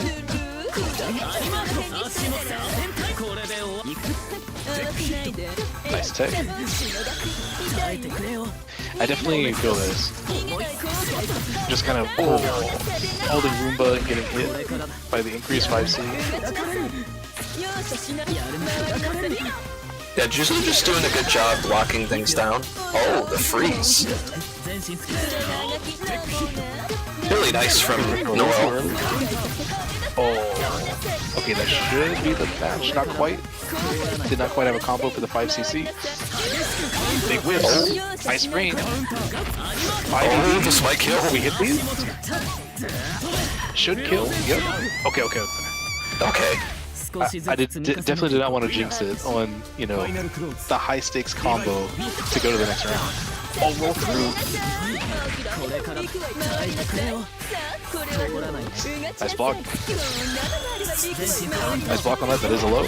Nice tech. I definitely feel this. Just kind of holding Roomba and getting hit by the increased 5C. Yeah, Juzo just doing a good job blocking things down. Oh, the freeze. Really nice from Noel. Oh, okay, that should be the match. Not quite. Did not quite have a combo for the 5cc. Big whiffs. Oh. Nice range. Oh, this might kill. We hit these? Should kill. Yep. Okay. Okay. I definitely did not want to jinx it on, you know, the high stakes combo to go to the next round. Oh, roll through. Nice block. Nice block on that. That is a low.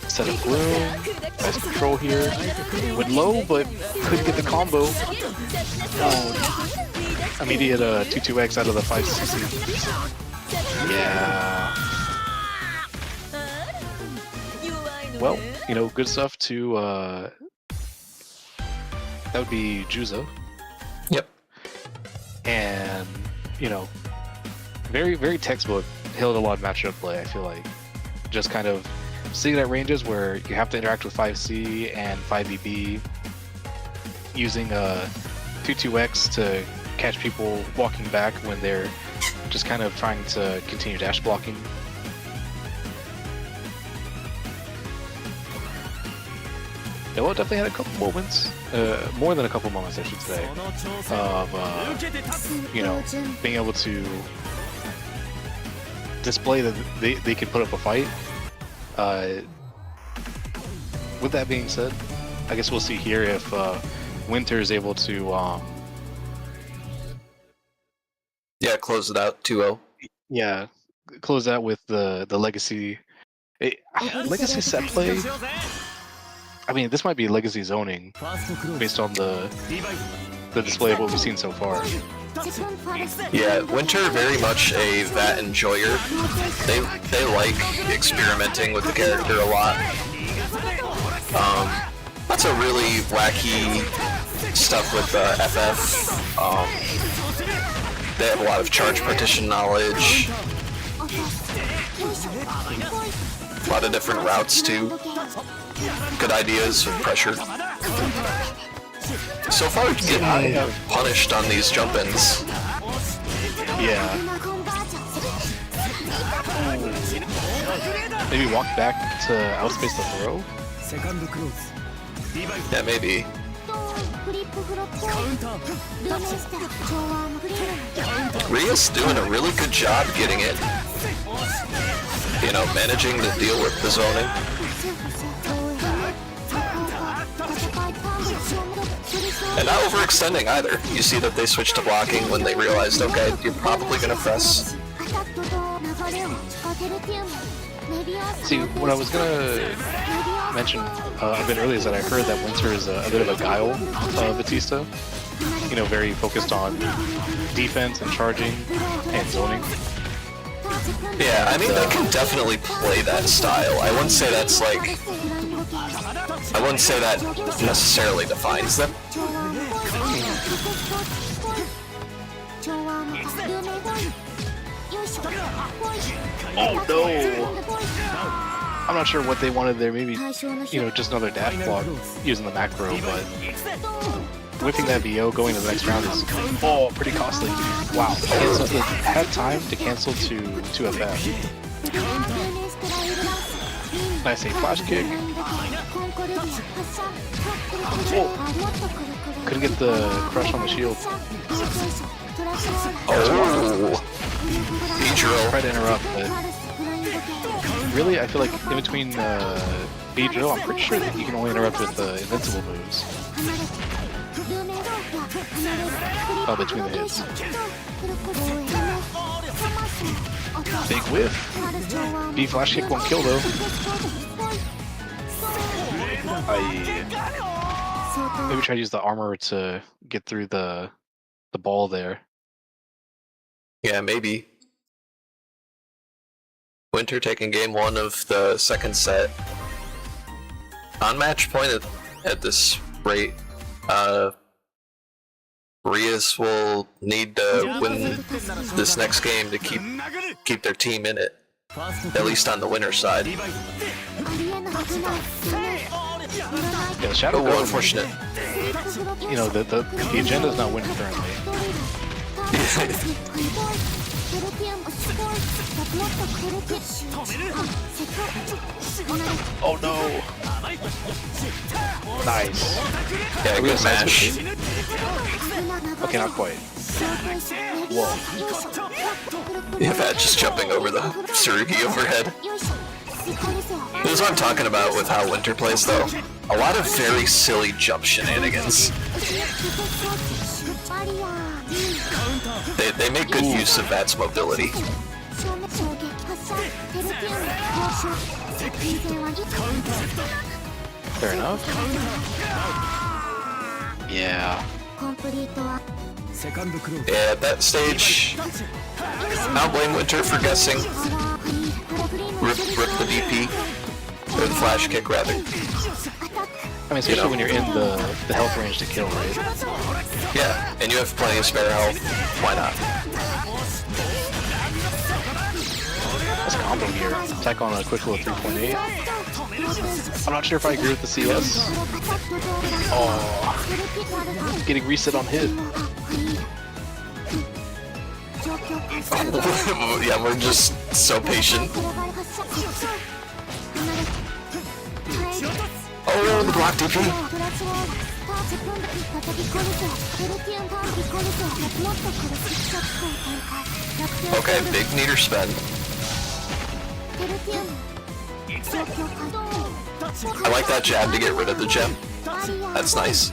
Set of bloom. Nice control here. Went low, but couldn't get the combo. Immediate 2-2x out of the 5cc. Yeah. Well, you know, good stuff to that would be Juzo. Yep. And, you know, very textbook, held a lot of matchup play, I feel like. Just kind of sitting at ranges where you have to interact with 5C and 5BB, using 2-2x to catch people walking back when they're just kind of trying to continue dash blocking. Yeah, well, definitely had a couple moments, more than a couple moments, I should say, of, you know, being able to display that they can put up a fight. With that being said, I guess we'll see here if Winter is able to, Yeah, close it out 2-0. yeah, close out with the legacy. Legacy set play. I mean, this might be legacy zoning based on the display of what we've seen so far. Yeah, Winter very much a that enjoyer. They like experimenting with the character a lot. Lots of really wacky stuff with FF. They have a lot of charge partition knowledge. A lot of different routes too. Good ideas of pressure. So far, getting punished on these jump-ins. Yeah. Maybe walk back to outspace the throw? Yeah, maybe. Ria's doing a really good job getting it. You know, managing to deal with the zoning. And not overextending either. You see that they switched to blocking when they realized, okay, you're probably gonna press. See, what I was gonna mention a bit earlier is that I heard that Winter is a bit of a guile Batista. You know, very focused on defense and charging and zoning. Yeah, I mean, they can definitely play that style. I wouldn't say that's like... I wouldn't say that necessarily defines them. Oh no! I'm not sure what they wanted there. Maybe, you know, just another dash block using the macro, but whipping that VO going to the next round is pretty costly. Wow. It had time to cancel to 2FF. Nice flash kick. Oh. Couldn't get the crush on the shield. Oh! B-drill. Try to interrupt, but really, I feel like in between B-drill, I'm pretty sure that you can only interrupt with the invincible moves. Oh, between the hits. Big whiff. B flash kick won't kill though. Maybe try to use the armor to get through the ball there. Yeah, maybe. Winter taking game 1 of the second set. On match point at this rate, Rias will need to win this next game to keep their team in it, at least on the winner side. Yeah, Shadow Oh, unfortunate. You know, the agenda's not winning currently. Oh no! Nice. Yeah, good smash. Okay, not quite. Whoa. Yeah, that just jumping over the Tsurugi overhead. This is what I'm talking about with how Winter plays, though. A lot of very silly jump shenanigans. They make good use of Vat's mobility. Fair enough. Yeah. Yeah, at that stage, I'll blame Winter for guessing. Rip the DP. Or the flash kick, rather. I mean, especially when you're in the health range to kill, right? Yeah, and you have plenty of spare health. Why not? Let's combo here. Attack on a quick little 3.8. I'm not sure if I agree with the CS. Oh. Getting reset on hit. Yeah, we're just so patient. Oh, the block DP! Okay, big meter spend. I like that jab to get rid of the gem. That's nice.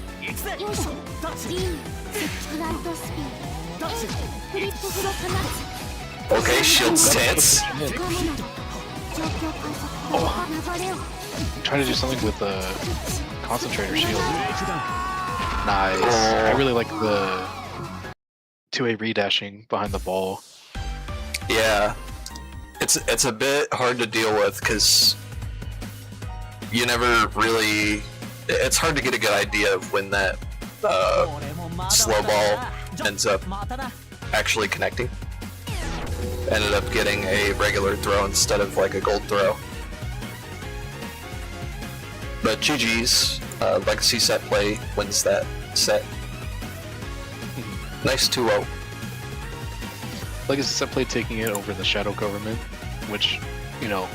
Okay, shield stance. Oh. I'm trying to do something with the concentrator shield. Nice. I really like the 2A redashing behind the ball. Yeah, it's a bit hard to deal with because you never really. It's hard to get a good idea of when that slow ball ends up actually connecting. Ended up getting a regular throw instead of like a gold throw. But GG's, Legacy Setplay wins that set. Nice 2-0. Legacy Setplay taking it over the Shadow Government, which, you know,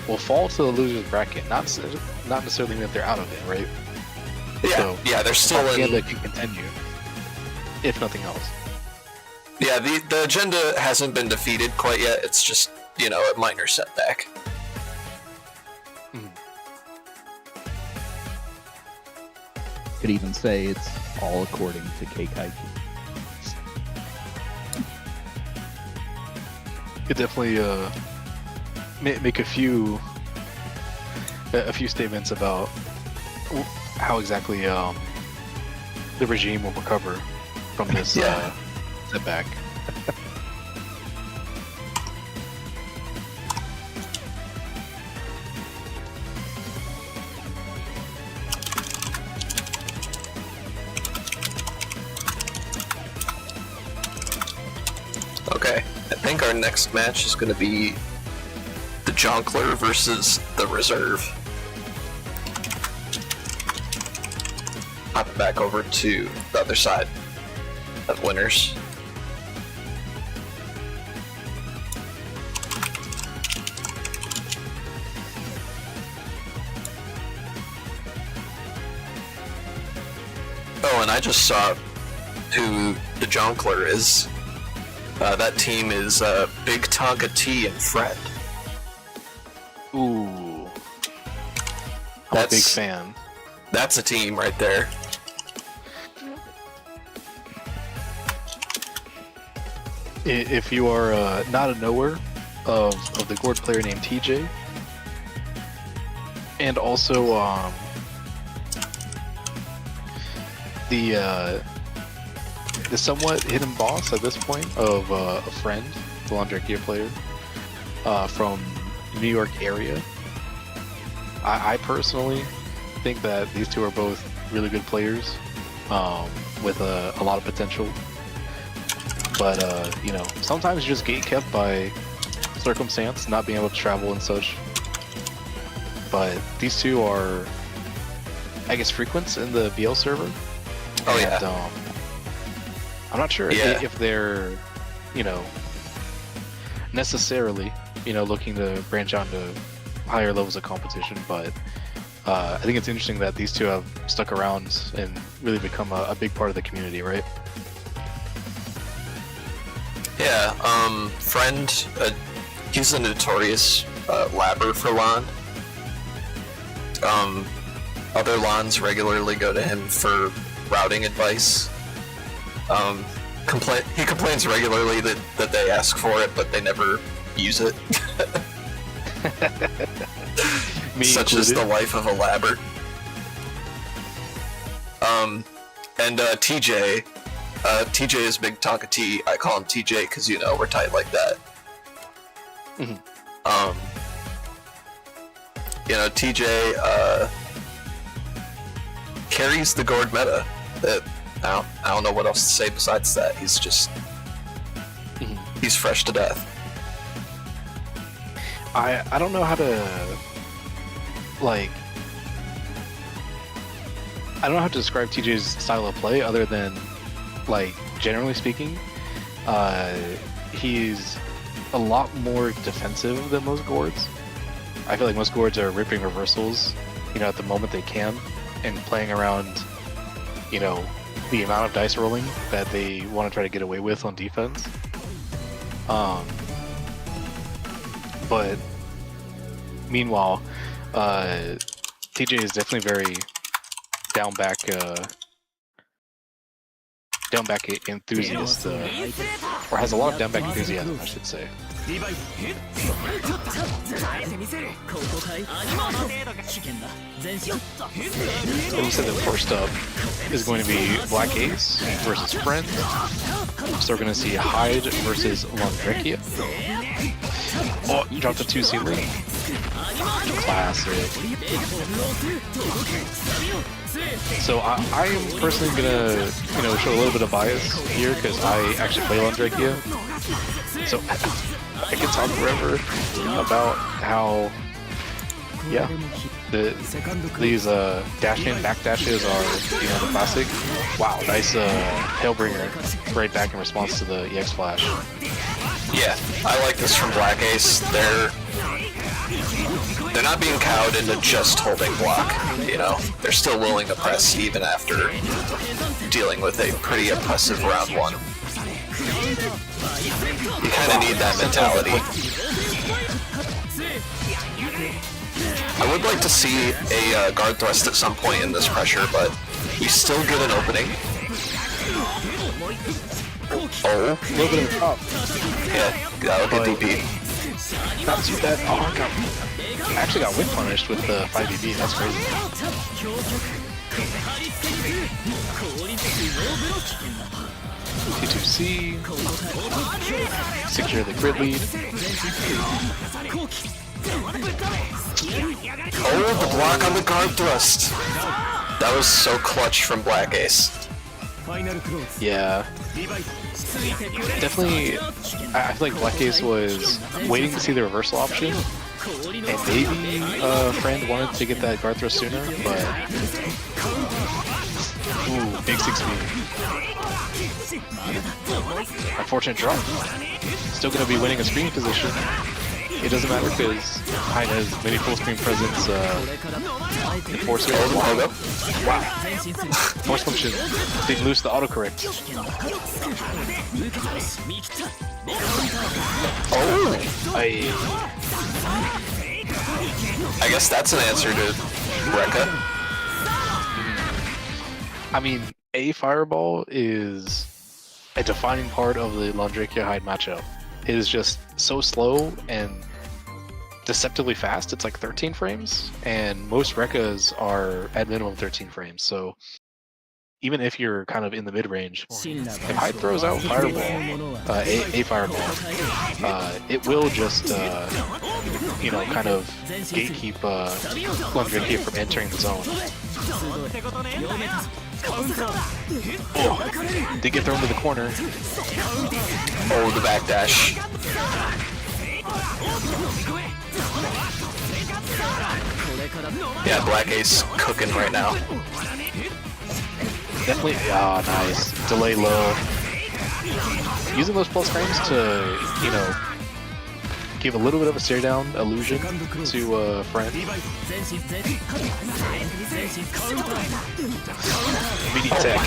will fall to the loser's bracket. Not necessarily mean that they're out of it, right? Yeah, So, yeah, they're still in. Propaganda can continue, if nothing else. Yeah, the agenda hasn't been defeated quite yet. It's just, you know, a minor setback. Could even say it's all according to Keikaiji. Could definitely make a few statements about how exactly the regime will recover from this setback. Okay, I think our next match is going to be the Jonkler versus the Reserve. Hop it back over to the other side of winners. Oh, and I just saw who the Jonkler is. That team is Big Tonka T and Fred. Ooh. I'm a big fan. That's a team right there. If you are not a knower of the Gourd player named TJ, and also the somewhat hidden boss at this point of a friend, the Landrekia player from New York area. I personally think that these two are both really good players with a lot of potential. But you know, sometimes you're just gatekept by circumstance, not being able to travel and such. But these two are, I guess, frequents in the BL server. Oh, and, yeah. I'm not sure if they're, you know, necessarily, you know, looking to branch out to higher levels of competition, but I think it's interesting that these two have stuck around and really become a big part of the community, right? Yeah, friend, he's a notorious labber for LAN. Other LANs regularly go to him for routing advice. He complains regularly that they ask for it, but they never use it. Such is the life of a labber. And TJ is Big Tonka T. I call him TJ because, you know, we're tight like that. Mm-hmm. You know, TJ carries the Gourd meta. That I don't know what else to say besides that. He's just he's fresh to death. I don't know how to like. I don't know how to describe TJ's style of play other than, like, generally speaking, he's a lot more defensive than most Gourds. I feel like most Gourds are ripping reversals, you know, at the moment they can, and playing around, you know, the amount of dice rolling that they want to try to get away with on defense. But meanwhile, TJ is definitely very down back enthusiast, or has a lot of down back enthusiasm, I should say. And we said that first up is going to be Black Ace versus Friend. So we're going to see Hyde versus Landrekia. Oh, dropped a 2 ceiling. Classic. So I am personally gonna, you know, show a little bit of bias here because I actually play Landrekia. So I can talk forever about how, yeah, these dash in back dashes are, you know, the classic. Wow, nice Hellbringer right back in response to the EX flash. Yeah, I like this from Black Ace. They're not being cowed into just holding block, you know. They're still willing to press even after dealing with a pretty oppressive round one. You kind of need that mentality. I would like to see a guard thrust at some point in this pressure, but we still get an opening. Oh, a little bit of a top. Yeah, that'll get DP. Not too bad. Oh, I actually got whip punished with the 5BB. That's crazy. T2C. Secure the grid lead. Oh, the block on the guard thrust. That was so clutch from Black Ace. Yeah. Definitely, I feel like Black Ace was waiting to see the reversal option, and maybe Friend wanted to get that guard thrust sooner, but ooh, big 6B. Unfortunate drop. Still going to be winning a screen position. It doesn't matter because Hyde has many full screen presence in Force here. Wow. Force function didn't lose the autocorrect. Oh! I guess that's an answer to Rekka. I mean, a fireball is a defining part of the Landrekia Hyde matchup. It is just so slow and deceptively fast. It's like 13 frames, and most Rekkas are at minimum 13 frames. So even if you're kind of in the mid range, if Hyde throws out Fireball, a Fireball, it will just you know, kind of gatekeep Landrekia from entering the zone. Oh, did get thrown to the corner. Oh, the backdash. Yeah, Black Ace cooking right now. Definitely, nice. Delay low. Using those plus frames to, you know, give a little bit of a stare down illusion to friend. Midi tech.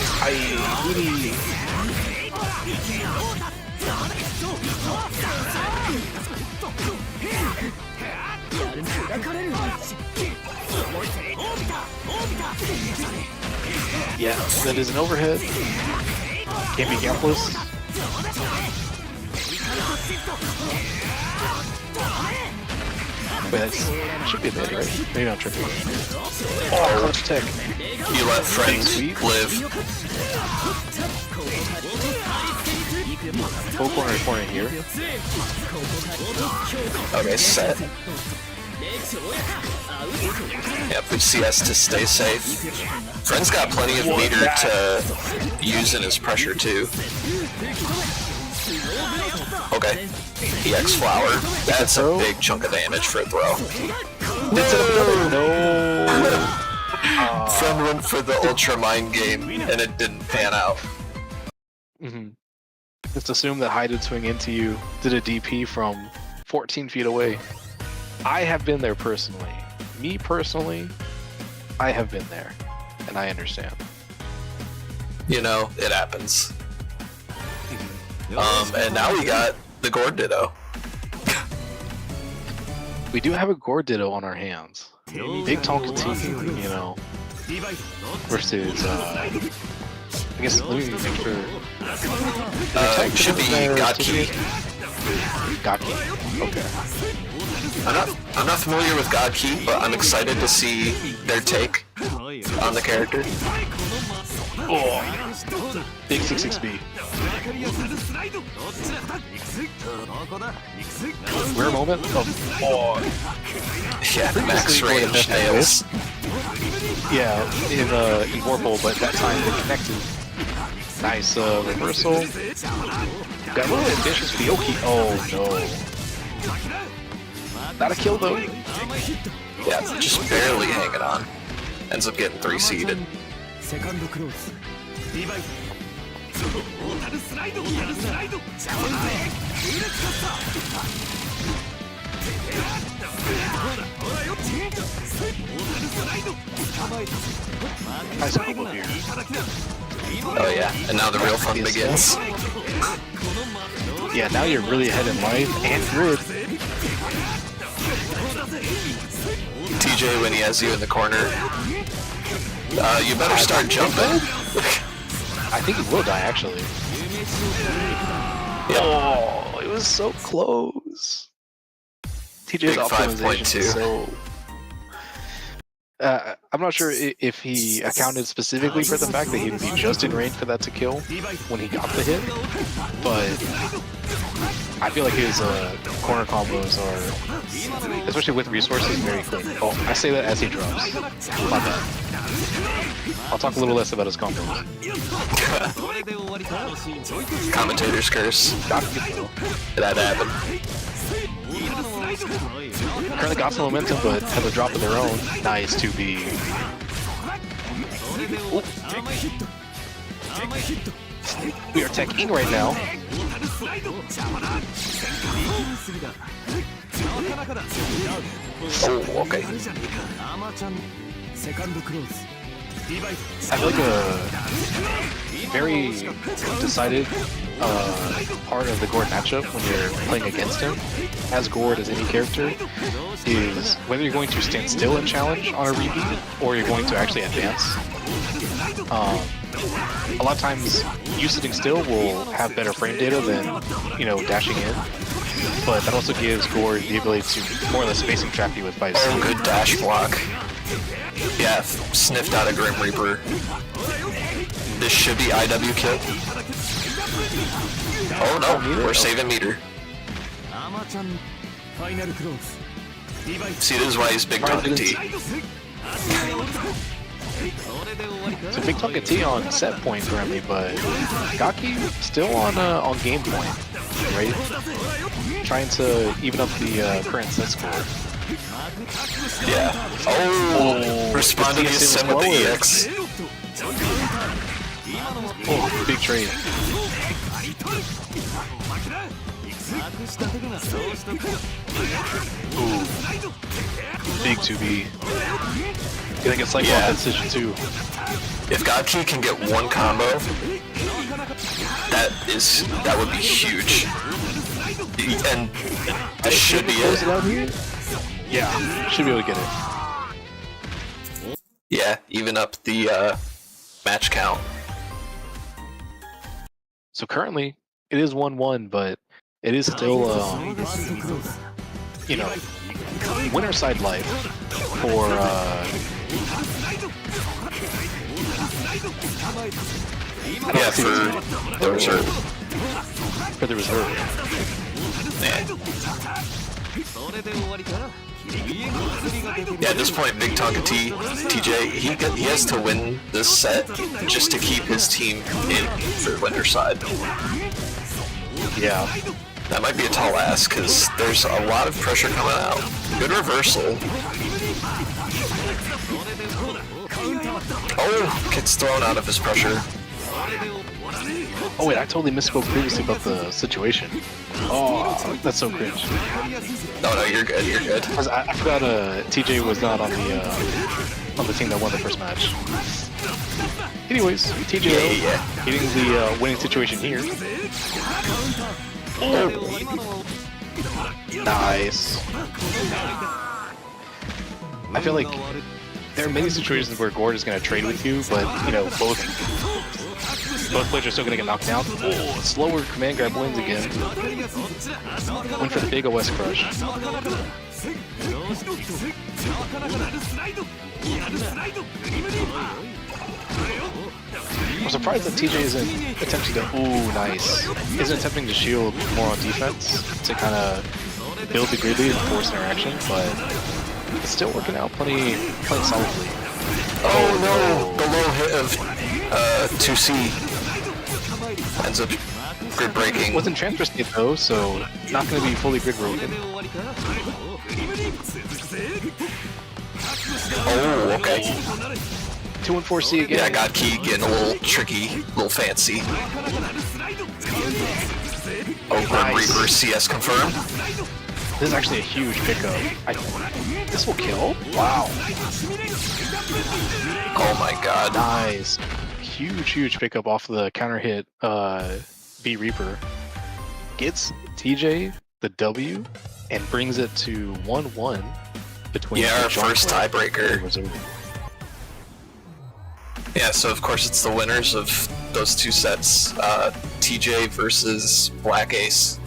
Yeah, that is an overhead. Can't be gapless. Wait, that should be a mid, right? Maybe not tripping. Oh, clutch tech. You let friends live. Full corner here. Okay, set. Yep, CS to stay safe. Friend's got plenty of meter to use in his pressure too. Okay. EX Flower. That's a big chunk of damage for a throw. No. Friend went for the Ultra Mind game and it didn't pan out. Just assume that Hyde would swing into you, did a DP from 14 feet away. I have been there personally. Me personally, I have been there, and I understand. You know, it happens. And now we got the Gore Ditto. We do have a Gore Ditto on our hands. Big Tonka team, you know, versus, I guess, let me make sure. It should be Godkey. Godkey, okay. I'm not familiar with Godkey, but I'm excited to see their take on the character. Oh, big 6-6B. Rare moment of yeah, max range nails. Yeah, in Vorpal, but that time they connected. Nice reversal. Got a little ambitious Fioki. Oh no. Not a kill though. Yeah, just barely hanging on. Ends up getting 3-seeded. Nice combo here. Oh yeah, and now the real fun begins. Yeah, now you're really ahead in life and grid. TJ, when he has you in the corner, you better start jumping. I think he will die actually. Yep. Oh, it was so close. TJ's optimization is so... I'm not sure if he accounted specifically for the fact that he'd be just in range for that to kill when he got the hit, but I feel like his corner combos are, especially with resources, very clean. Oh, I say that as he drops. My bad. I'll talk a little less about his combos. Commentator's curse. That happened. Currently got some momentum, but has a drop of their own. Nice 2B. We are teching right now. Oh, okay. I feel like a very decided part of the Gord matchup when you're playing against him, as Gord as any character, is whether you're going to stand still and challenge on a rebeat, or you're going to actually advance. A lot of times, you sitting still will have better frame data than, dashing in, but that also gives Gord the ability to more or less spacing trap you with 5C. Oh, good dash block. Yeah, sniffed out a Grim Reaper. This should be IW kill. Oh no, we're saving meter. See, this is why he's Big Tongue T. So Big Tongue T on set point currently, but Gaki still on game point, right? Trying to even up the current set score. Yeah. Oh, responding is sim with the EX. Oh, big trade. Ooh. Big 2B. I think it's like that decision too. If Godkey can get one combo, that would be huge. And this should be Close it it. out here? Yeah, should be able to get it. Yeah, even up the match count. So currently, it is 1-1, but it is still, winner side life for, Yeah, for the reserve. For the reserve. Yeah, at this point, Big Tonga TJ, he has to win this set just to keep his team in for winner side. Yeah. That might be a tall ask, because there's a lot of pressure coming out. Good reversal. Oh, gets thrown out of his pressure. Oh wait, I totally misspoke previously about the situation. Oh, that's so cringe. No, you're good, you're good. I forgot TJ was not on the team that won the first match. Anyways, TJ getting the winning situation here. Oh. Nice. I feel like there are many situations where Gord is going to trade with you, but both players are still going to get knocked down. Oh, slower command grab wins again. Went for the big OS crush. I'm surprised that TJ isn't attempting to. Ooh, nice. Isn't attempting to shield more on defense to kind of build the grid lead and force interaction, but it's still working out plenty solidly. Oh no! The low hit of 2C ends up grid breaking. Wasn't transfer state though, so not going to be fully grid broken. Oh, okay. 2 and 4C again. Yeah, God Key getting a little tricky, a little fancy. Oh, Grim Reaper CS confirmed. This is actually a huge pickup. This will kill? Wow. Oh my god. Nice. Huge pickup off the counter hit B Reaper. Gets TJ the W and brings it to 1-1 between our first tiebreaker. Yeah, so of course it's the winners of those two sets, TJ versus Black Ace.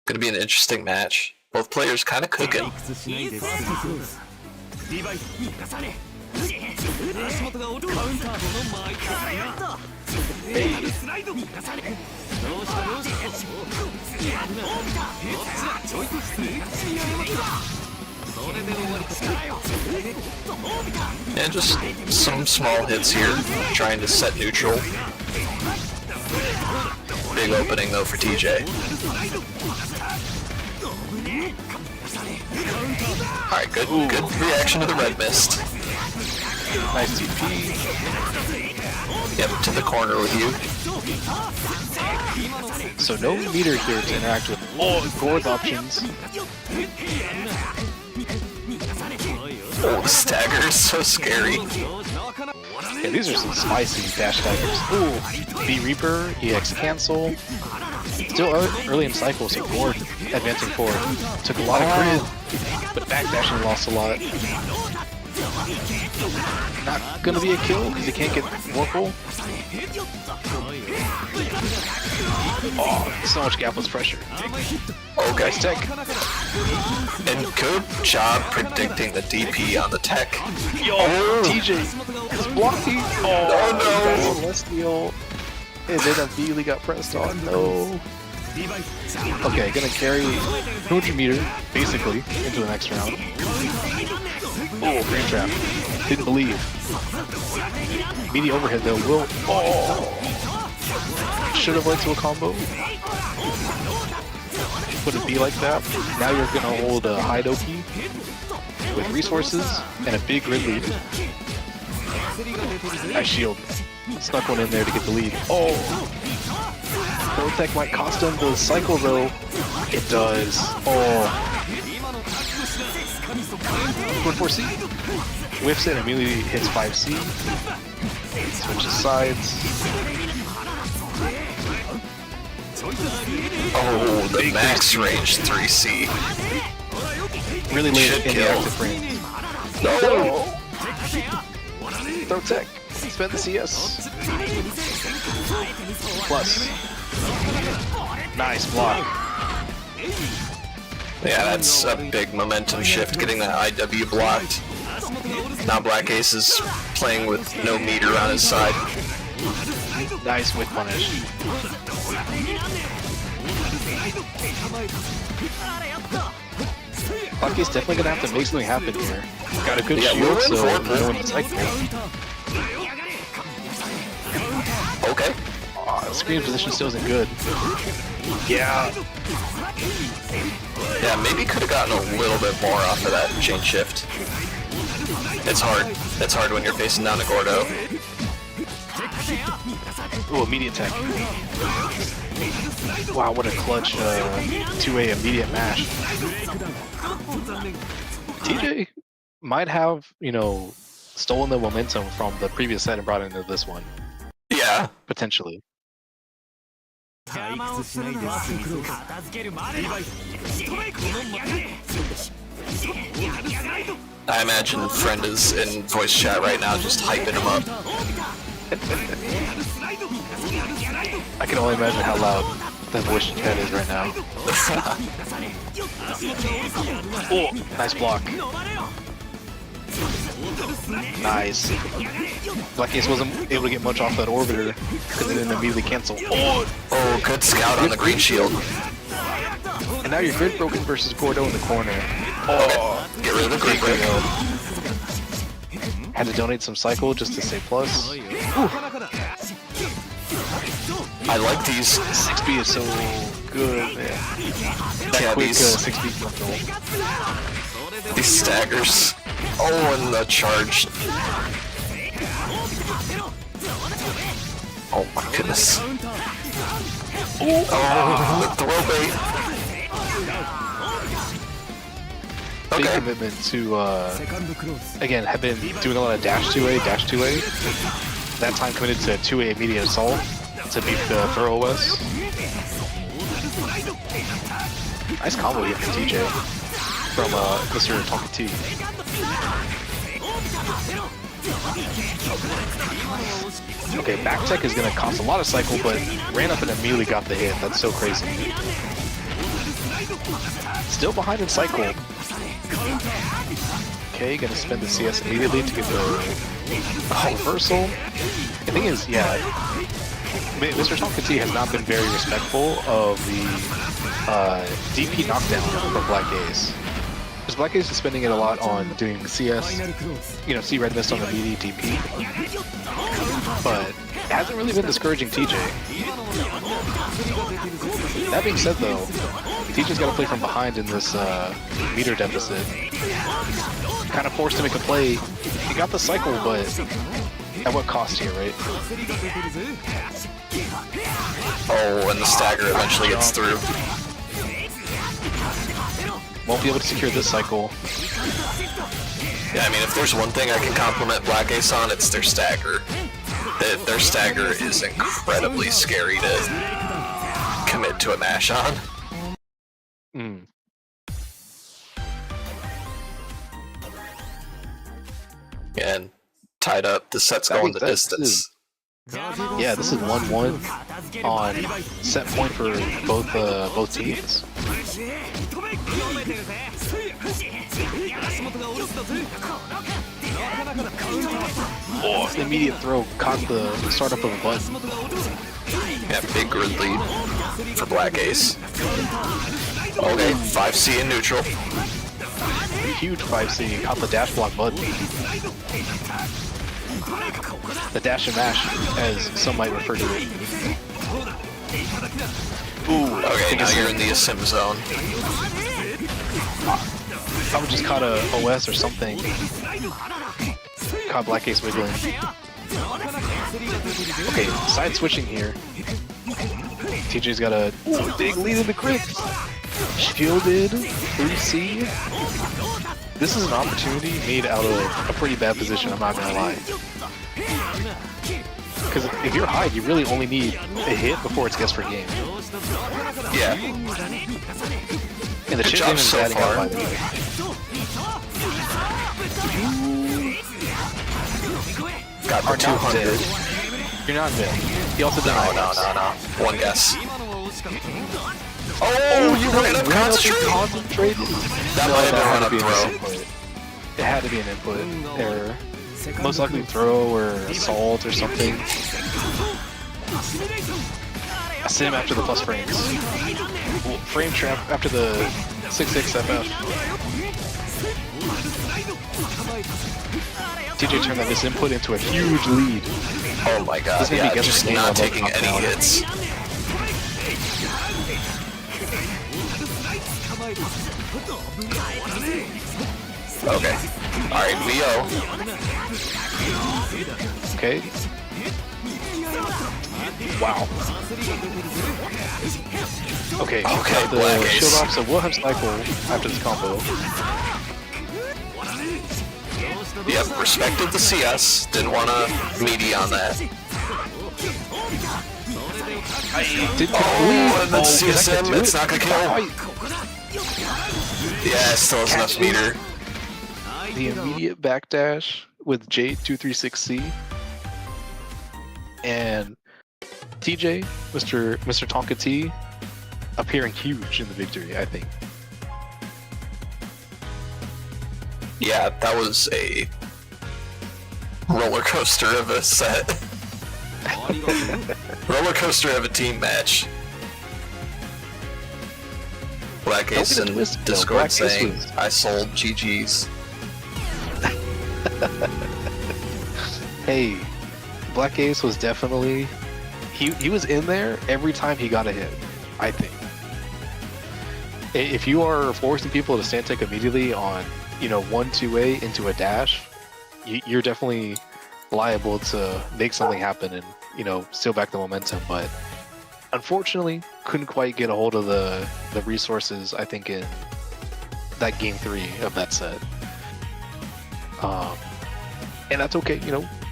Gonna be an interesting match. Both players kind of cooking. And just some small hits here, trying to set neutral. Big opening though for TJ. Alright, good reaction to the red mist. Nice TP. Yep, to the corner with you. So no meter here to interact with all Gord's options. Oh, the stagger is so scary. Yeah, these are some spicy dash daggers. Ooh, B Reaper, EX cancel. Still early in cycle, so Gord advancing forward. Took a lot of grid, but backdashing lost a lot. Not gonna be a kill because he can't get Warple. Oh, so much gapless pressure. Okay. Nice tech. And good job predicting the DP on the tech. Yo, TJ is blocking. Oh no! Celestial. And then immediately got pressed on. No. Okay, gonna carry 200 meter, basically, into the next round. Oh, frame trap. Didn't believe. Media overhead though will. Oh! Should have led to a combo. Would it be like that? Now you're gonna hold a high Doki with resources and a big grid lead. Nice shield. Snuck one in there to get the lead. Oh! Protect might cost him the cycle though. It does. Oh. Good 4C. Whiffs it and immediately hits 5C. Switches sides. Oh, the big max range 3C. Really late Should in kill. the active frame. No! Throw tech. Spend the CS. Plus. Nice block. Yeah, that's a big momentum shift, getting that IW blocked. Now Black Ace is playing with no meter on his side. Nice whip punish. Bucky's definitely gonna have to make something happen here. Got a good Yeah, shield, moving so forward. no one's cycle. Okay. The screen position still isn't good. Yeah. Yeah, maybe could have gotten a little bit more off of that chain shift. It's hard. It's hard when you're facing down a Gordo. Ooh, immediate tech. Wow, what a clutch 2A immediate mash. TJ might have, you know, stolen the momentum from the previous set and brought it into this one. Yeah. Potentially. I imagine Friend is in voice chat right now just hyping him up. I can only imagine how loud that voice chat is right now. Oh, nice block. Nice. Black Ace wasn't able to get much off that orbiter because it didn't immediately cancel. Oh, Good scout on the green shield. and now you're grid broken versus Gordo in the corner. Oh, get rid of the green break. Had to donate some cycle just to say plus. I like these. 6B is so good, man. That Yeah, quick these- 6B control. These staggers. Oh, and the charge. Oh my goodness. Oh, the throw bait. Big Okay. commitment to, again, have been doing a lot of dash 2A. That time committed to 2A immediate assault to beat the Fur OS. Nice combo here from TJ. From Mr. Talking T. Okay, back tech is going to cost a lot of cycle, but ran up and immediately got the hit. That's so crazy. Still behind in cycle. Okay, gonna spend the CS immediately to get the reversal. The thing is, yeah, Mr. Tonka T has not been very respectful of the DP knockdown from Black Ace. Because Black Ace is spending it a lot on doing CS, you know, see red mist on the meaty DP. But it hasn't really been discouraging TJ. That being said though, TJ's got to play from behind in this meter deficit. Kind of forced to make a play. He got the cycle, but at what cost here, right? Oh, and the stagger eventually gets through. Won't be able to secure this cycle. Yeah, I mean, if there's one thing I can compliment Black Ace on, it's their stagger. Their stagger is incredibly scary to commit to a mash on. Mm. And tied up, the set's That going being the said, distance. Yeah, this is 1-1 on set point for both teams. Oh, immediate throw caught the startup of a button. Yeah, big grid lead for Black Ace. Okay, 5C in neutral. Huge 5C, caught the dash block button. The dash and mash, as some might refer to it. Ooh, Okay, now you're in the sim zone. I would just caught a OS or something. Caught Black Ace wiggling. Okay, side switching here. TJ's got a big lead in the grid. Shielded 3C. This is an opportunity made out of a pretty bad position, I'm not gonna lie. Because if you're high, you really only need a hit before it's guess for game. Yeah. And the Good shit job game is so adding far. up, by the way. Got the Are not 200. dead. You're not dead. He also denied us. No. One guess. Oh, you ran up concentrated? That might have been run up throw. It had to be an input error. Most likely throw or assault or something. I sim after the plus frames. Well, frame trap after the 6-6 FF. TJ turned that misinput into a huge lead. Oh my god, This may be yeah, guess just game not on taking top any now. hits. Okay. Alright, VO. Okay. Wow. Okay, got the Black Ace. shield off, so we'll have cycle after this combo. Yep, respected the CS. Didn't want to meaty on that. Did Oh, and then CSM, it's it? not gonna kill. Yeah, it still has enough meter. The immediate backdash with J236C and TJ, Mr. Tonka T, appearing huge in the victory, I think. Yeah, that was a roller coaster of a set. Roller coaster of a team match. Black Ace Don't get it in twisted, though. Discord Black Ace saying, was- I sold GG's. Hey, Black Ace was definitely he was in there every time he got a hit, I think. If you are forcing people to stand take immediately on, 1-2A into a dash, you're definitely liable to make something happen and, steal back the momentum, but unfortunately couldn't quite get a hold of the resources, I think, in that game 3 of that set. And that's okay,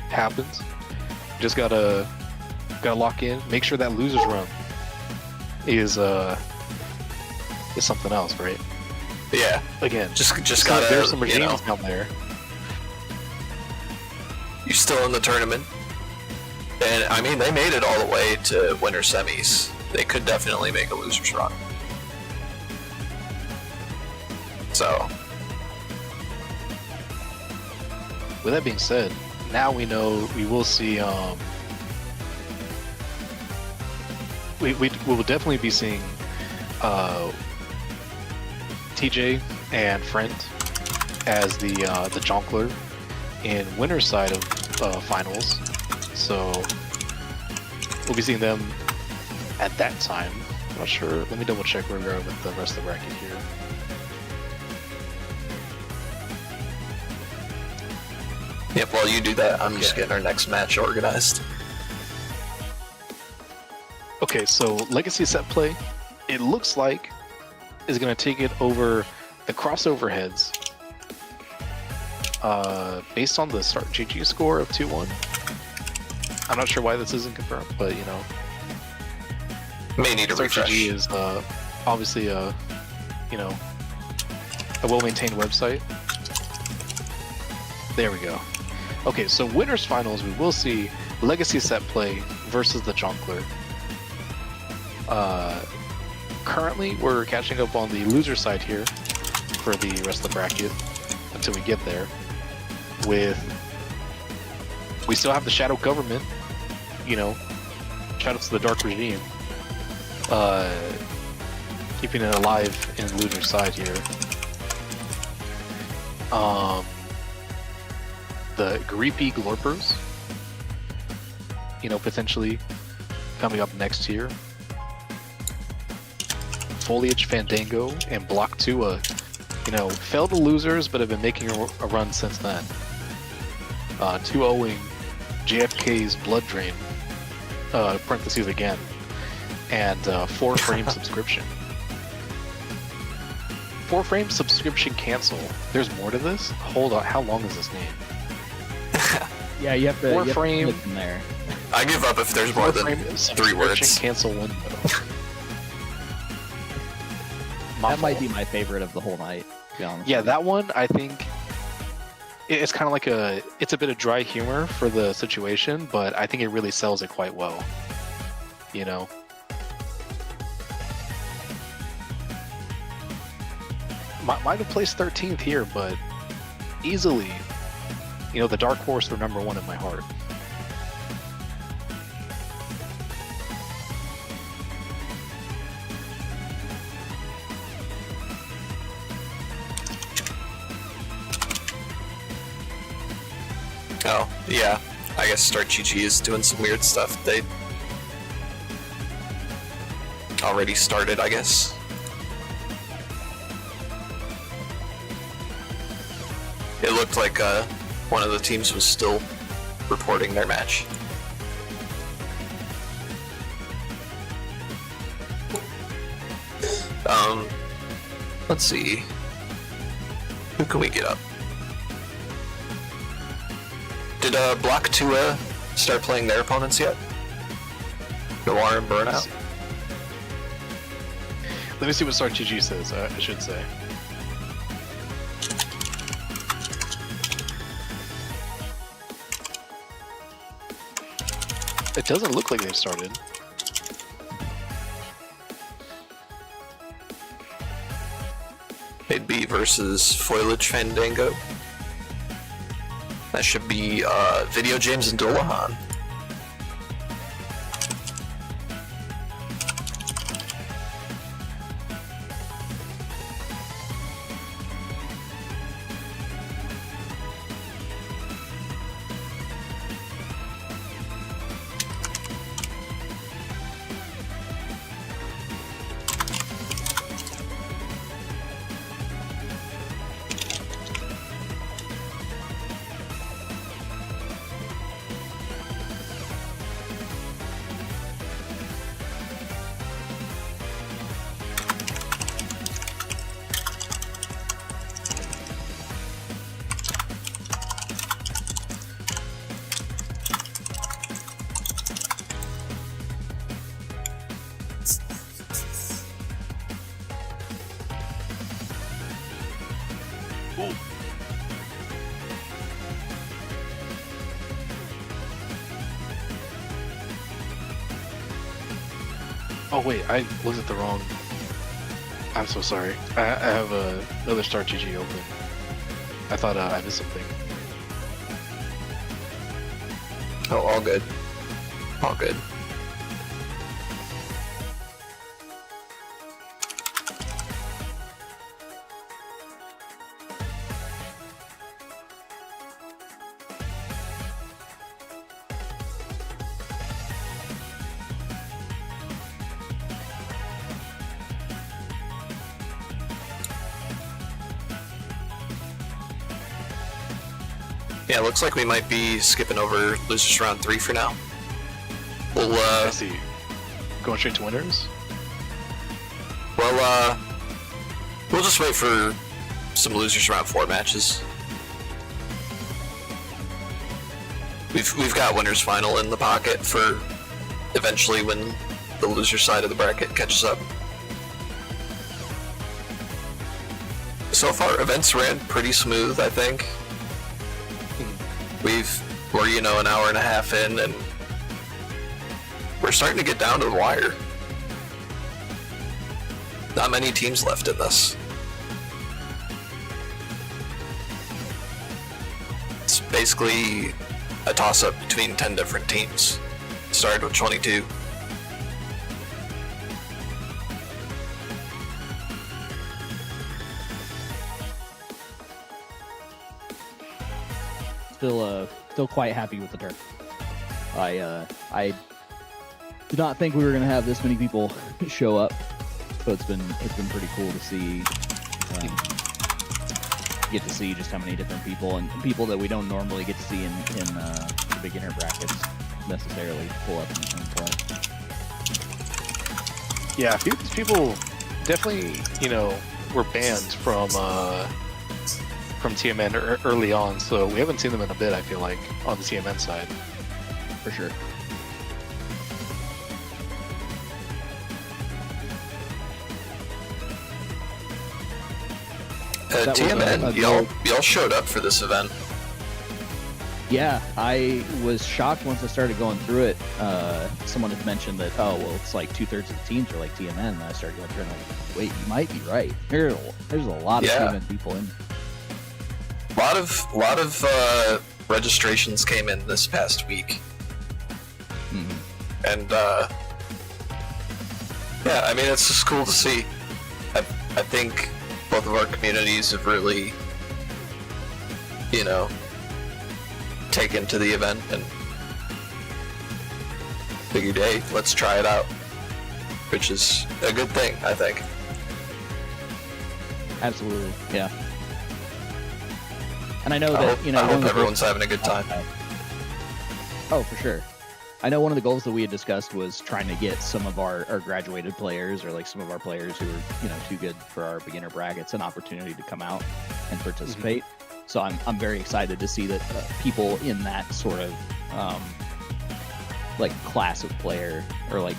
happens. Just gotta lock in, make sure that loser's run is something else, right? Yeah, Again, just so gotta, there's some regimes down there. You're still in the tournament. And, I mean, they made it all the way to winter semis. They could definitely make a loser's run. So, With that being said, now we know we will see. We will definitely be seeing TJ and Friend as the Jonkler in winner's side of finals. So we'll be seeing them at that time. I'm not sure. Let me double check where we are with the rest of the bracket here. yep, while you do that, I'm just getting our next match organized. Okay, so Legacy Setplay, it looks like, is going to take it over the crossover heads based on the start GG score of 2-1. I'm not sure why this isn't confirmed, but you know, May need a start refresh. GG is obviously a well-maintained website. There we go. Okay, so winners finals, we will see Legacy Setplay versus the Jonkler. Currently, we're catching up on the loser side here for the rest of the bracket until we get there. We still have the Shadow Government, you know, shout out to the Dark Regime, keeping it alive in loser side here. The Greepy Glorpers, you know, potentially coming up next here. Foliage Fandango and BlockTuah, you know, fell to losers but have been making a run since then. 2-0ing JFK's Blood Drain, parentheses again, and 4-frame subscription. 4-frame subscription cancel. There's more to this? Hold on, how long is this game? Yeah, you have to. 4-frame. Click in there. I give up if there's more than 4-frame 3 words. subscription cancel window. That might be my favorite of the whole night. To be honest. Yeah, that one, I think, it's kind of like it's a bit of dry humor for the situation, but I think it really sells it quite well. You know? Might have placed 13th here, but easily, you know, the Dark Horse, they're number 1 in my heart. Oh, yeah. I guess Start GG is doing some weird stuff. They already started, I guess. It looked like one of the teams was still reporting their match. Let's see. Who can we get up? Did BlockTuah start playing their opponents yet? Noir and Burnout? Let me see what Start GG says, I should say. It doesn't look like they've started. They'd be versus Foliage Fandango. That should be Video James and Dullahan. Oh wait, I looked at the wrong. I'm so sorry. I have another Start GG open. I thought I missed something. Oh, all good. All good. Yeah, looks like we might be skipping over losers round 3 for now. We'll I see. Going straight to winners? well, we'll just wait for some losers round 4 matches. we've got winners final in the pocket for eventually when the loser side of the bracket catches up. So far, events ran pretty smooth, I think. We're an hour and a half in, and we're starting to get down to the wire. Not many teams left in this. It's basically a toss-up between 10 different teams. Started with 22. Still quite happy with the turn. I did not think we were going to have this many people show up, so it's been pretty cool to see. Get to see just how many different people and people that we don't normally get to see in the beginner brackets necessarily pull up and play. Yeah, a few of these people definitely, were banned from TMN early on, so we haven't seen them in a bit, I feel like, on the TMN side. For sure. TMN, y'all showed up for this event. Yeah, I was shocked once I started going through it. Someone had mentioned that, it's like 2/3 of the teams are like TMN, and I started going through and I'm like, wait, you might be right. There's a lot of TMN people in. A lot of registrations came in this past week. And yeah, I mean, it's just cool to see. I think both of our communities have really, taken to the event and figured, hey, let's try it out, which is a good thing, I think. Absolutely, yeah. And I know that, I hope everyone's having a good time. Oh, for sure. I know one of the goals that we had discussed was trying to get some of our graduated players, or like some of our players who are, too good for our beginner brackets, an opportunity to come out and participate. So I'm very excited to see that people in that sort of like class of player or like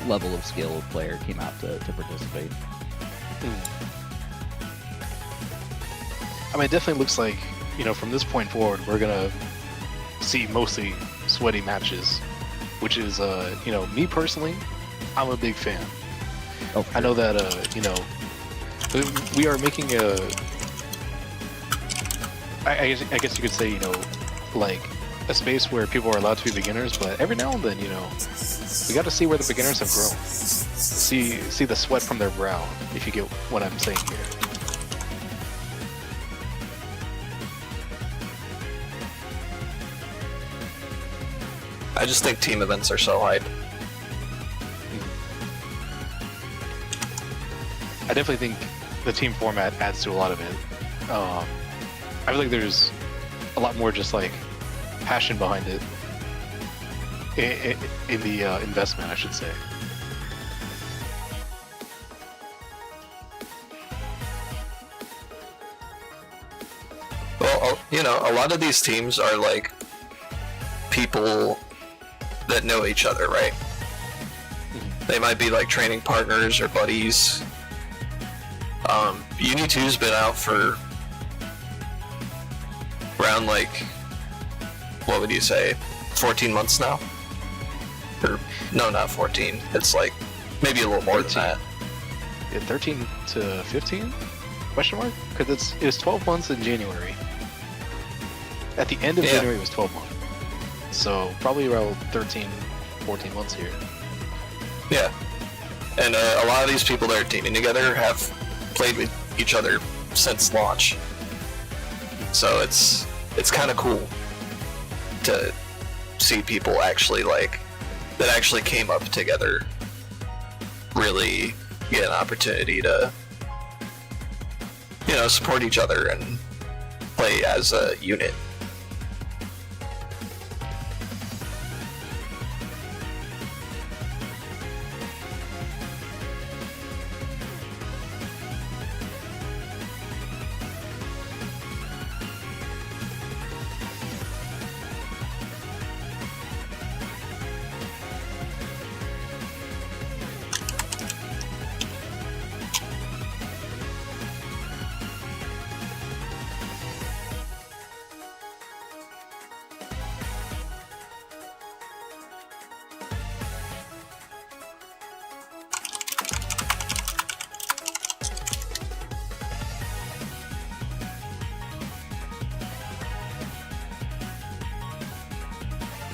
level of skill of player came out to participate. I mean, it definitely looks like, from this point forward, we're gonna see mostly sweaty matches, which is, me personally, I'm a big fan. Oh, sure. I know that, we are making I guess you could say, like a space where people are allowed to be beginners, but every now and then, we got to see where the beginners have grown. See the sweat from their brow, if you get what I'm saying here. I just think team events are so hype. I definitely think the team format adds to a lot of it. I feel like there's a lot more just like passion behind it in the investment, I should say. Well, a lot of these teams are like people that know each other, right? They might be like training partners or buddies. UNI2's been out for around like, what would you say, 14 months now? Or no, not 14. It's like maybe a little more 13. than that. Yeah, 13 to 15? Question mark? Because it was 12 months in January. At the end of January, it was 12 months. So probably around 13, 14 months here. Yeah. And a lot of these people that are teaming together have played with each other since launch. So it's kind of cool to see people actually that actually came up together really get an opportunity to support each other and play as a unit.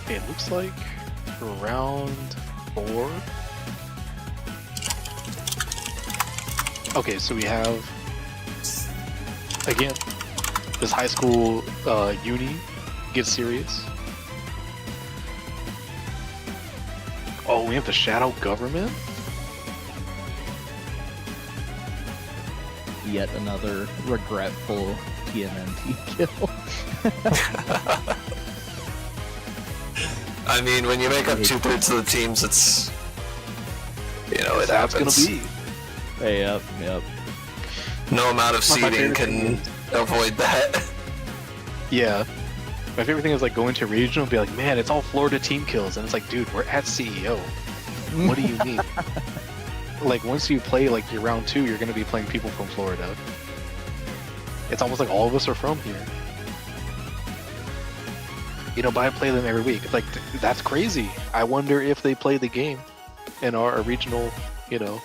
It looks like round 4. Okay, so we have again this high school uni gets serious. Oh, we have the shadow government. Yet another regretful TMN kill. I mean, when you make up 2/3 of the teams, it's, you know, it That's happens. gonna be. Hey, yep. No amount of My seeding favorite thing can avoid that. Yeah. My favorite thing is like going to regional and be like, man, it's all Florida team kills, and it's like, dude, we're at CEO. What do you mean? Like once you play like your round 2, you're gonna be playing people from Florida. It's almost like all of us are from here. You know, but I play them every week. It's like that's crazy. I wonder if they play the game in our regional, you know.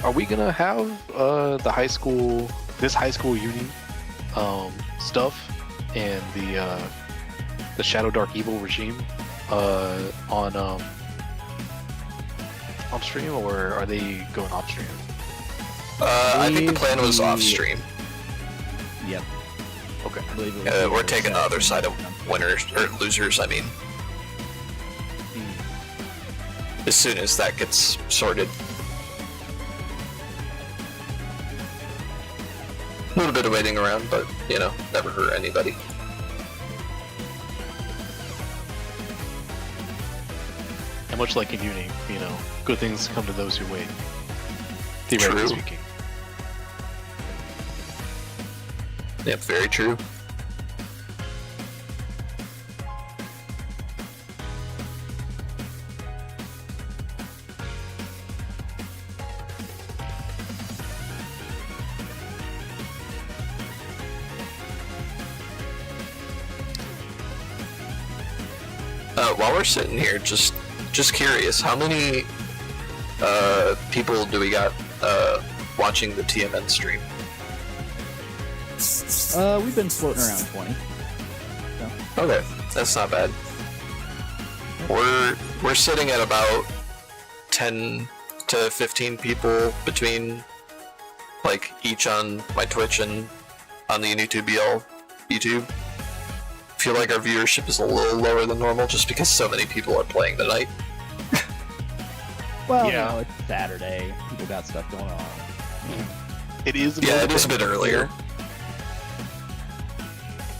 Are we gonna have the high school, this high school uni stuff and the Shadow Dark Evil regime on stream, or are they going off stream? I think the plan was off stream. Yep. Okay. I believe it was We're taking the other side of winners, or losers, I mean. As soon as that gets sorted. A little bit of waiting around, but, you know, never hurt anybody. And much like in uni, you know, good things come to those who wait. Theoretically True. speaking. Yep, very true. While we're sitting here, just curious, how many people do we got watching the TMN stream? We've been floating around 20. Okay, that's not bad. We're sitting at about 10 to 15 people between, like, each on my Twitch and on the UNI2BL YouTube. I feel like our viewership is a little lower than normal just because so many people are playing tonight. Well, Yeah. you know, it's Saturday. People got stuff going on. It is. Yeah, it is a bit earlier.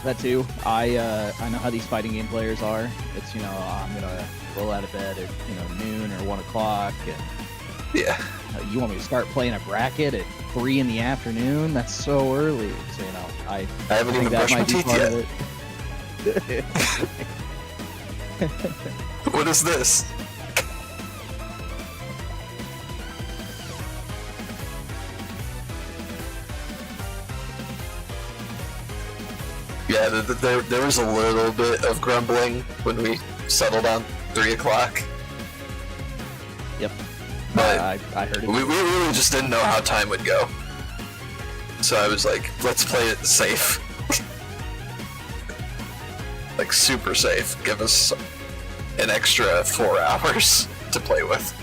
That too. I know how these fighting game players are. It's, you know, I'm gonna roll out of bed at, you know, noon or 1 o'clock, and Yeah. you want me to start playing a bracket at 3 in the afternoon? That's so early. So, you know, I haven't think even that brushed my might be teeth part yet. of it. What is this? Yeah, there was a little bit of grumbling when we settled on 3 o'clock. Yep. But I heard it. we really just didn't know how time would go. So I was like, let's play it safe. Like, super safe. Give us an extra 4 hours to play with.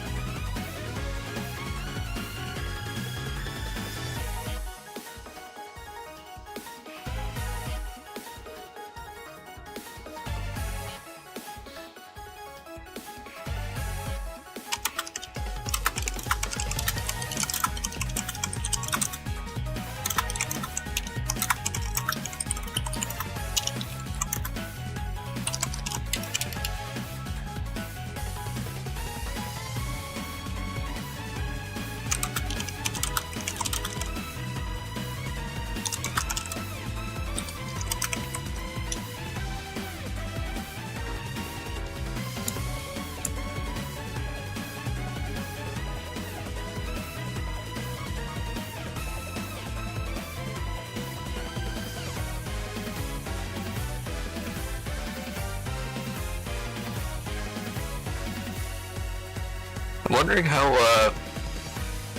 I'm wondering how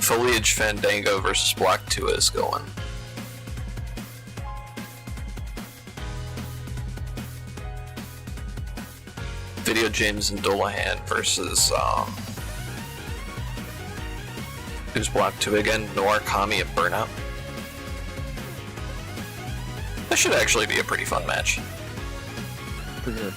Foliage Fandango versus BlockTuah is going. Video James and Dolahan versus who's BlockTuah again? Noir, Kami, and Burnout. That should actually be a pretty fun match. For sure.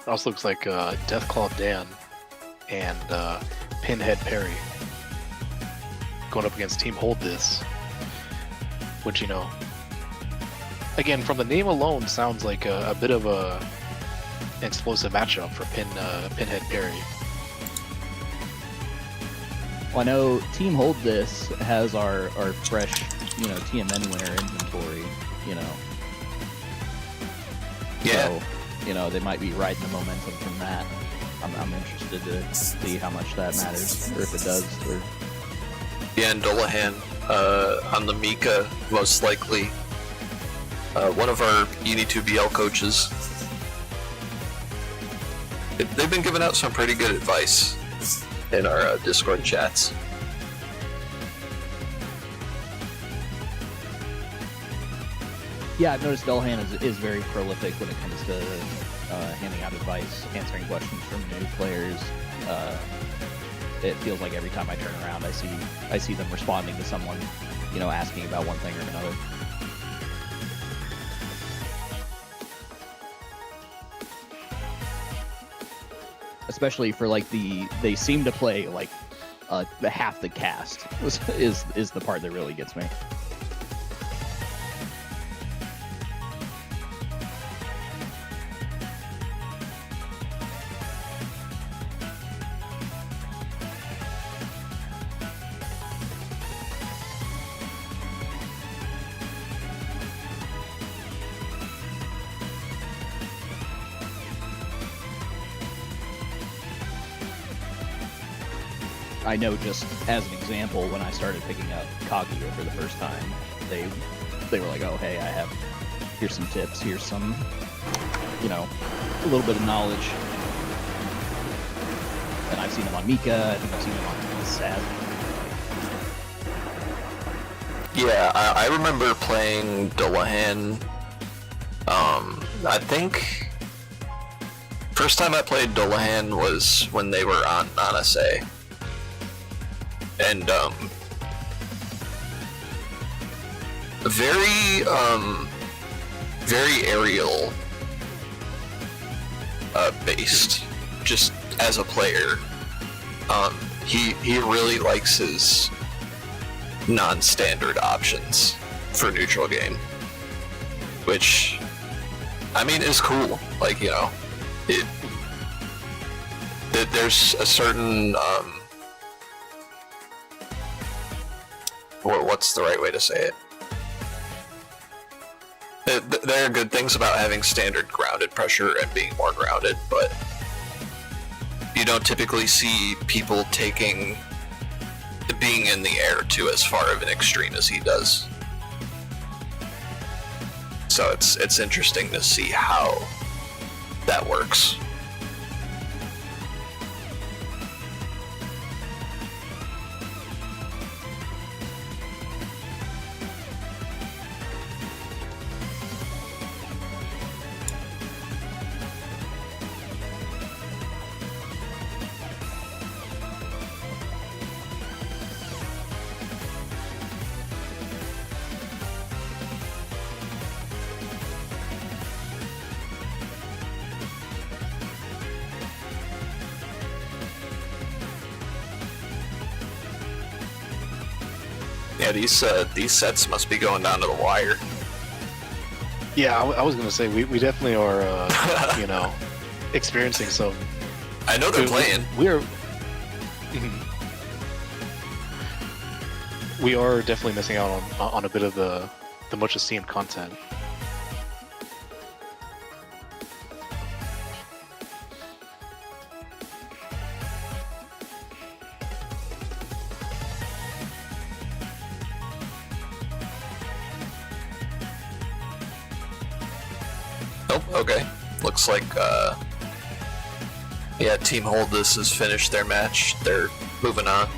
Also looks like Deathclaw Dan and Pinhead Parry going up against Team Hold This, which, you know, again, from the name alone, sounds like a bit of a explosive matchup for Pinhead Parry. Well, I know Team Hold This has our fresh, you know, TMN winner inventory, you know. Yeah. So, you know, they might be riding the momentum from that. I'm interested to see how much that matters, or if it does. Or... Yeah, and Dolahan on the Mika, most likely. One of our UNI2BL coaches. They've been giving out some pretty good advice in our Discord chats. Yeah, I've noticed Dolahan is very prolific when it comes to handing out advice, answering questions from new players. It feels like every time I turn around, I see them responding to someone, you know, asking about one thing or another. Especially for like they seem to play like the half the cast is the part that really gets me. I know, just as an example, when I started picking up Kaguya for the first time, they were like, oh, hey, here's some tips, here's some, you know, a little bit of knowledge. And I've seen them on Mika, I think I've seen them on Sad. Yeah, I remember playing Dolahan. I think first time I played Dolahan was when they were on Nanase. And very aerial based, just as a player. He really likes his non-standard options for neutral game, which I mean is cool. Like, you know, there's a certain what's the right way to say it? There are good things about having standard grounded pressure and being more grounded, but you don't typically see people taking being in the air to as far of an extreme as he does. So it's interesting to see how that works. Yeah, these sets must be going down to the wire. Yeah, I was gonna say we definitely are, you know, experiencing some. I know they're playing. We are definitely missing out on a bit of the much esteemed content. Nope, okay. Looks like, yeah, Team Hold This has finished their match. They're moving on.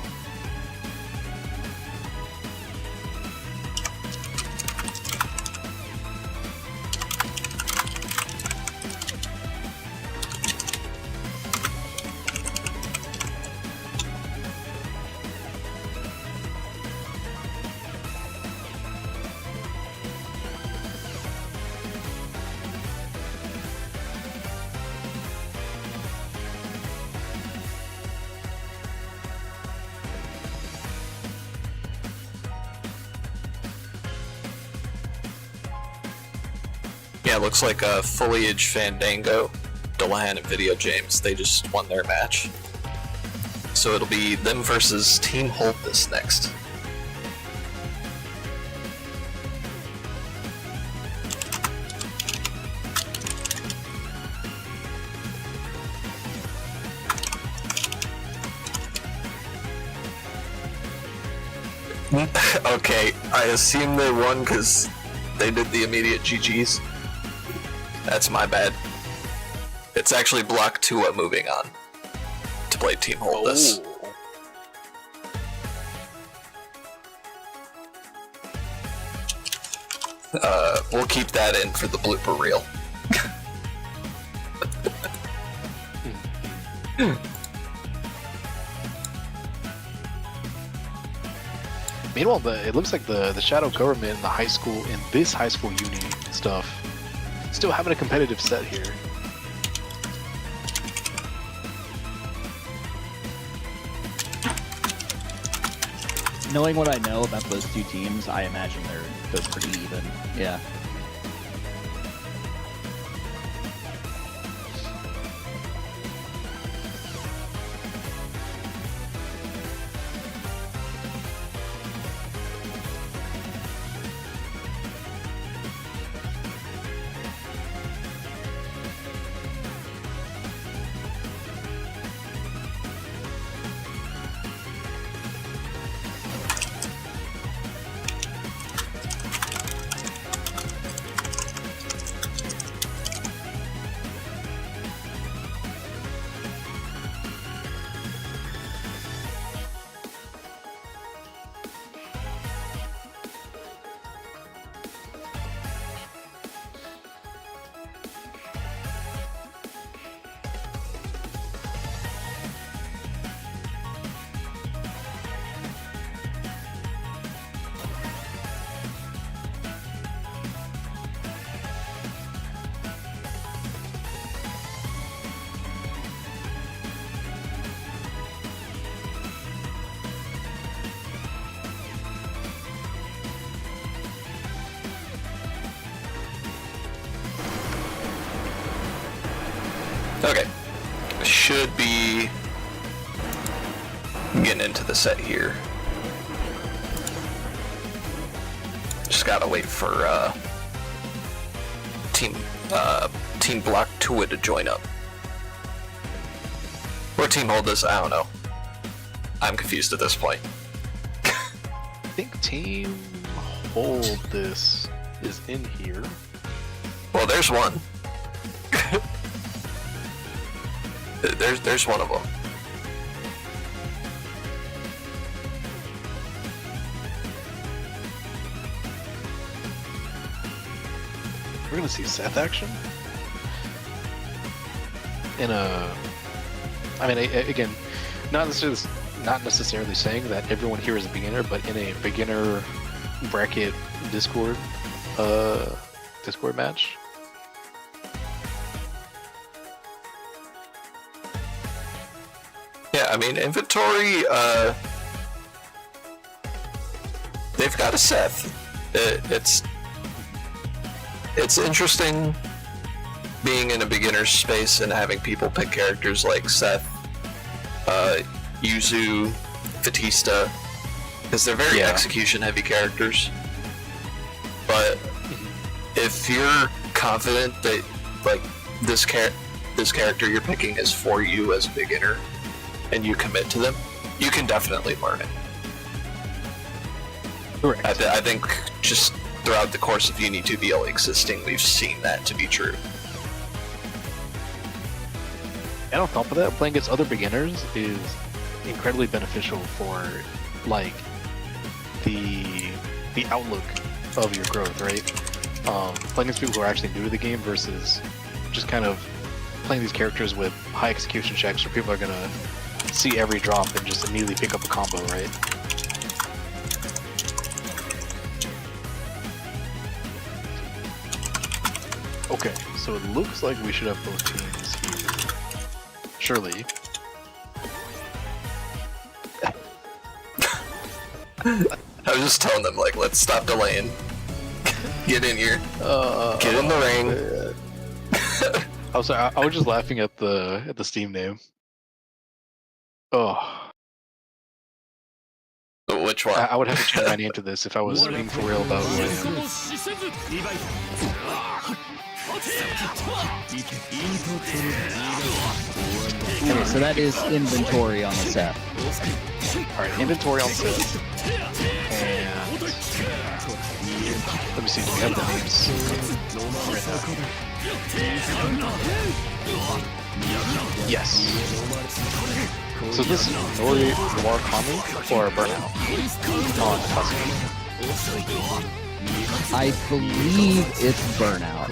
Yeah, looks like Foliage, Fandango, Delahan, and Video James, they just won their match. So it'll be them versus Team Hold This next. Okay, I assume they won because they did the immediate GGs. That's my bad. It's actually BlockTuah moving on to play Team Hold This. We'll keep that in for the blooper reel. Meanwhile, it looks like the shadow government and the high school and this high school uni stuff still having a competitive set here. Knowing what I know about those two teams, I imagine they're pretty even. Yeah. Okay. Should be getting into the set here. Just gotta wait for Team BlockTuah to join up. Or Team Hold This, I don't know. I'm confused at this point. I think Team Hold This is in here. Well, there's one. There's one of them. We're gonna see Seth action in a. I mean, again, not necessarily saying that everyone here is a beginner, but in a beginner bracket Discord match. Yeah, I mean, inventory, they've got a Seth. It's interesting being in a beginner space and having people pick characters like Seth, Yuzu, Fatista, because they're very execution-heavy characters. But if you're confident that, like, this character you're picking is for you as a beginner, and you commit to them, you can definitely learn it. Correct. I think just throughout the course of UNI2BL existing, we've seen that to be true. And on top of that, playing against other beginners is incredibly beneficial for like the outlook of your growth, right? Playing against people who are actually new to the game versus just kind of playing these characters with high execution checks where people are gonna see every drop and just immediately pick up a combo, right? Okay, so it looks like we should have both teams here. Surely. I was just telling them, like, let's stop delaying. Get in here. Get in the ring. I was just laughing at the Steam name. Oh. Which one? I would have to change my name to this if I was being for real about who I am. Okay, so that is inventory on the set. Alright, inventory on set. And let me see, do we have the names? Yes. So this is Noir Kami or Burnout on Cosmic. I believe it's Burnout.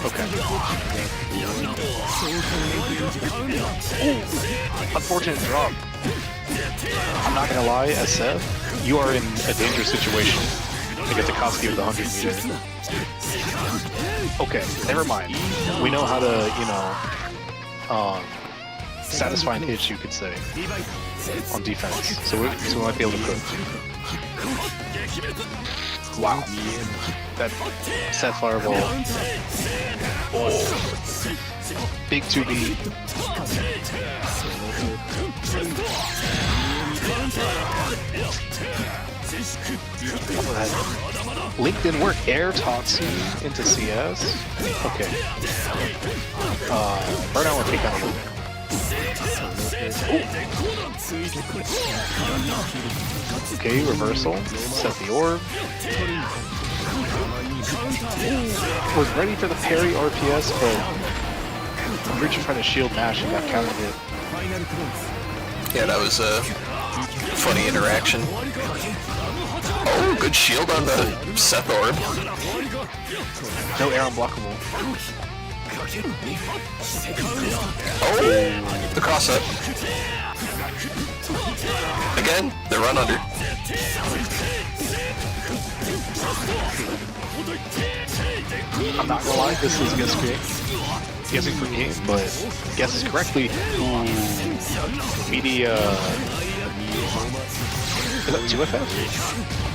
Okay. Unfortunate drop. I'm not gonna lie, as Seth, you are in a dangerous situation against Akatsuki with the 100 meter. Okay, never mind. We know how to, satisfying hits, you could say, on defense. So we might be able to cook. Wow. That set fireball. Oh. Big 2B. Link didn't work. Air Tatsu into CS. Okay. Burnout will take down a little bit. Okay, reversal. Set the orb. Was ready for the parry RPS, but I'm reaching for the shield mash and got counter hit. Yeah, that was a funny interaction. Oh, good shield on the Seth orb. No air unblockable. Oh, the cross up. Again, they run under. I'm not gonna lie, this is guessing for game, but guesses correctly. Ooh, media. Is that 2FF?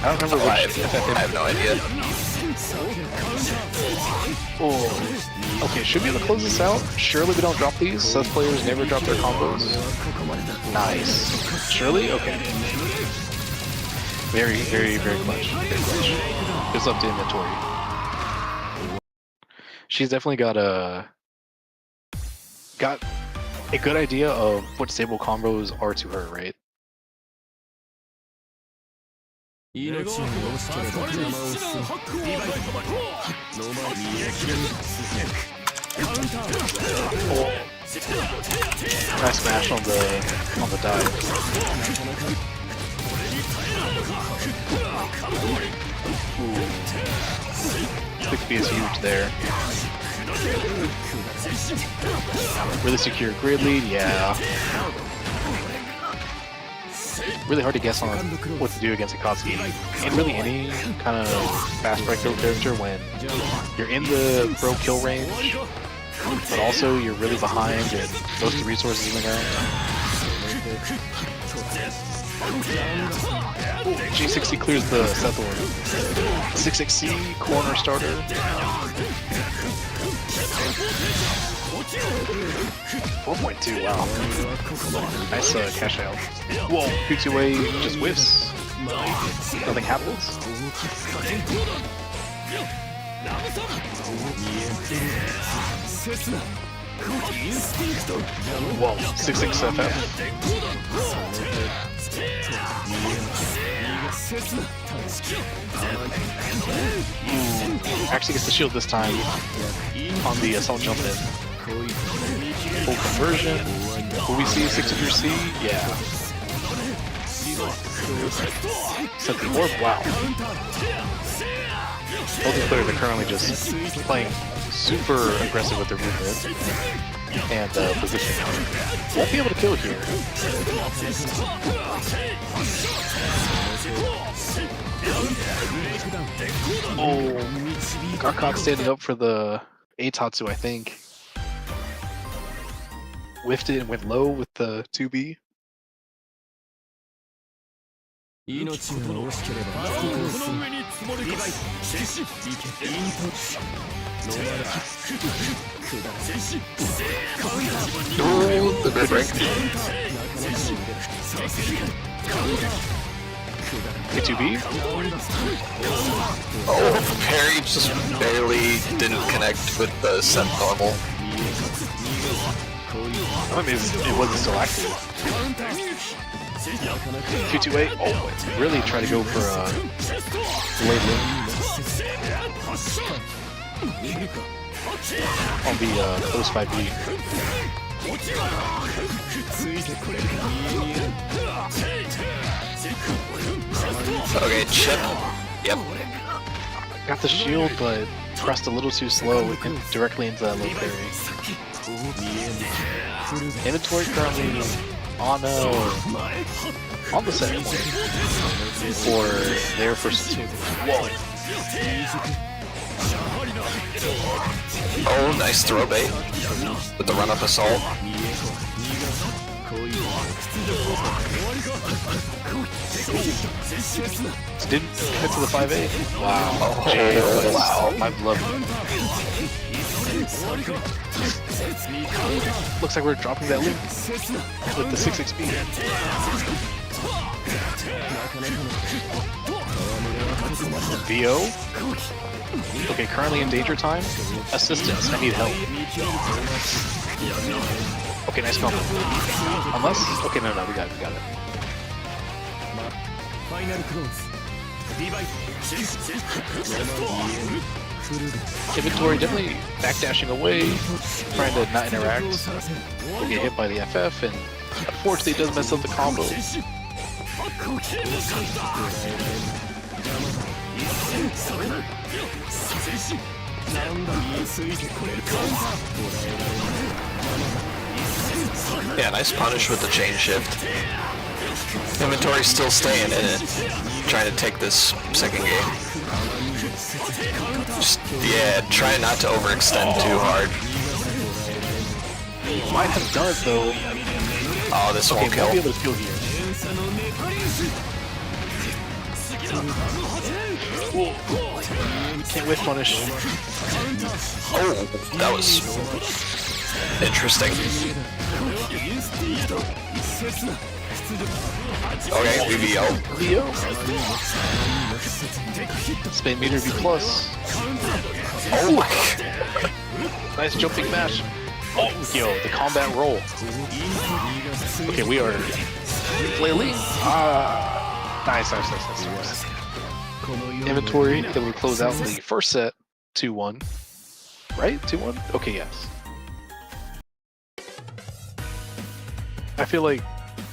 I don't remember which FF. I have no idea. Oh, okay, should be able to close this out. Surely we don't drop these. Such players never drop their combos. Nice. Surely? Okay. Very, very, very clutch. Very clutch. Just up to inventory. She's definitely got a good idea of what stable combos are to her, right? Oh. Nice smash on the dive. Ooh. 6B is huge there. Really secure grid lead, yeah. Really hard to guess on what to do against Akatsuki. And really any kind of fast break throw character when you're in the pro kill range, but also you're really behind and most of the resources in the ground. G60 clears the Seth orb. 6XC corner starter. 4.2, wow. Nice cash out. Whoa, pukes away, just whiffs. Nothing happens. Whoa, 6-6 FF. Actually gets the shield this time on the assault jump in. full conversion. Will we see a 63C? Yeah. Set the orb. Wow. Both the players are currently just playing super aggressive with their movement and positioning. Won't be able to kill here. Oh, Garkok standing up for the Eitatsu, I think. Whiffed it and went low with the 2B. Ooh, the grip break. K2B? Oh, Parry just barely didn't connect with the set normal. I mean, it wasn't still active. Q2A, oh, really try to go for late on the close 5B. Okay, chip. Yep. Got the shield, but pressed a little too slow and directly into that low parry. Inventory currently on the set point for their first two. Whoa. Oh, nice throw bait with the run-up assault. Didn't get to the 5A. Wow. Oh, wow. I love it. Looks like we're dropping that loop with the 6XP. VO. Okay, currently in danger time. Assistance. I need help. Okay, nice combo. Unless. Okay, no, we got it. Inventory definitely backdashing away, trying to not interact. We'll get hit by the FF, and unfortunately it does mess up the combo. Yeah, nice punish with the chain shift. Inventory's still staying in it, trying to take this second game. Just, yeah, try not to overextend too hard. Might have done it though. Oh, this won't kill. Might be able to kill here. Can't whiff punish. Oh, that was interesting. Okay, VVO. VO. Spin meter V plus. Oh my. Nice jumping mash. Oh, yo, the combat roll. Okay, we are flailing. Nice. Inventory, then we close out the first set 2-1. Right? 2-1? Okay, yes. I feel like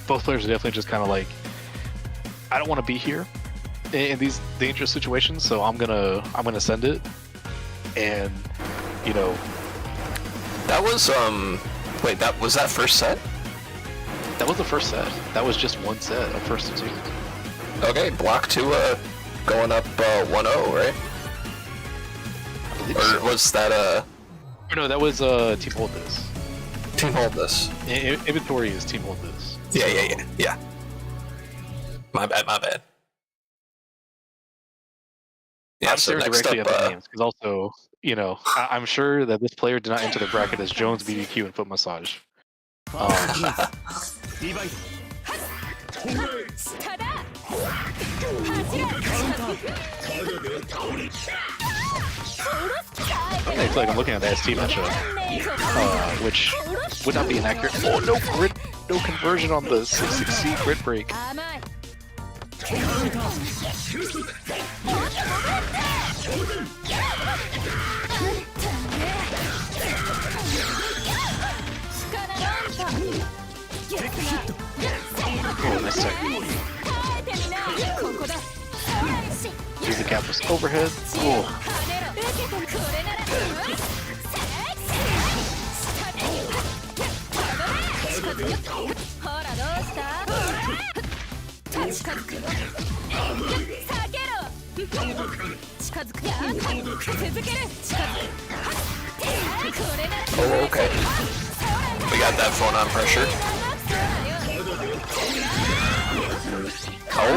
both players are definitely just kind of like, I don't want to be here in these dangerous situations, so I'm gonna send it. And you know, that was wait, was that first set? That was the first set. That was just one set of first to two. Okay, BlockTuah going up 1-0, right? I believe Or so. was that No, that was Team Hold This. Team Hold This? Inventory is Team Hold This. Yeah. My bad. Yeah, I'm so staring next directly up, at the names because also, you know, I'm sure that this player did not enter the bracket as Jones, BBQ, and Foot Massage. I feel like I'm looking at the ST matchup, which would not be inaccurate. Oh, no grid, no conversion on the 6-6C grid break. Oh, nice tech. Use the capless overhead. Oh. Oh, okay. We got that phone on pressure. Oh!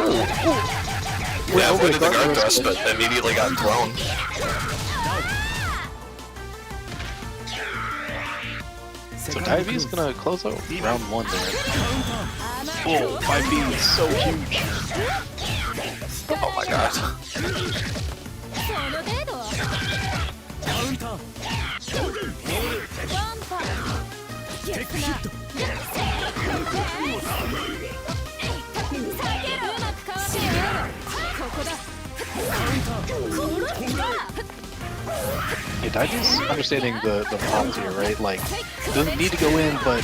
Yeah, avoided the guard thrust, but immediately got thrown. So Diabe's gonna close out round 1 there. Oh, 5B is so huge. Oh my god. Yeah, Daiji's understanding the prompt here, right? Like, doesn't need to go in, but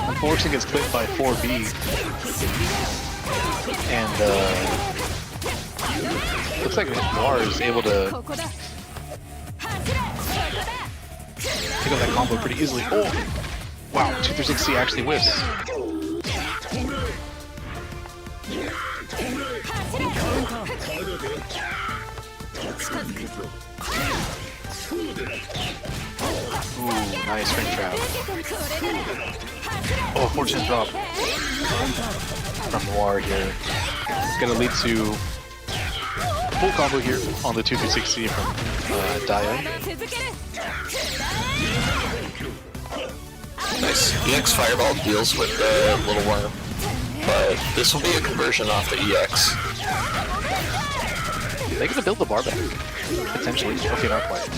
unfortunately gets clipped by 4B. And, looks like Noir is able to pick up that combo pretty easily. Oh! Wow, 236C actually whiffs. Ooh, nice ring trap. Oh, fortune drop from Noir here. It's gonna lead to full combo here on the 236C from Daya. Nice. EX Fireball deals with the little worm, but this will be a conversion off the EX. They're gonna build the bar back. Potentially. Okay, not quite.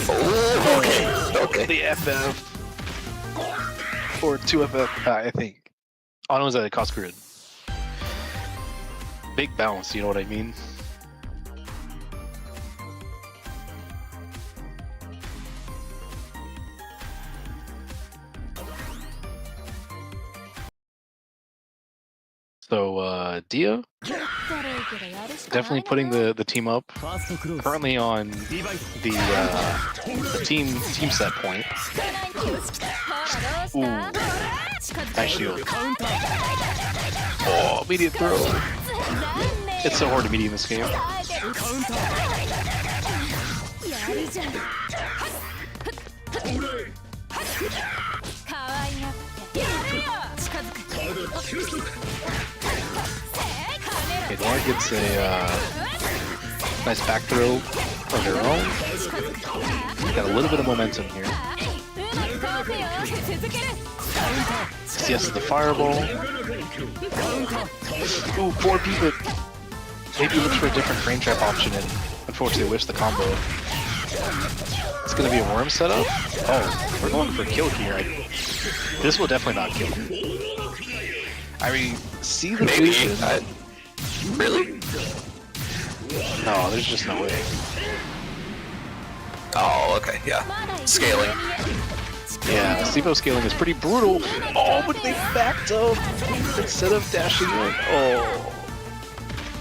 Oh, okay. The FF. Or 2FF, I think. Oh, no, it was a cost grid. Big bounce, you know what I mean? So, Dia, definitely putting the team up. Currently on the team set point. Ooh, nice shield. Oh, immediate throw. It's so hard to meet in this game. Okay, Noir gets a nice back throw of their own. Got a little bit of momentum here. CS is the fireball. Ooh, 4P, but maybe looks for a different frame trap option and unfortunately whiffs the combo. It's gonna be a worm setup. Oh, we're going for a kill here. This will definitely not kill. I mean, see the vision. Really? No, there's just no way. Oh, okay, yeah. Scaling. Yeah, Stevo scaling is pretty brutal. Oh, but they backed up instead of dashing in. Oh,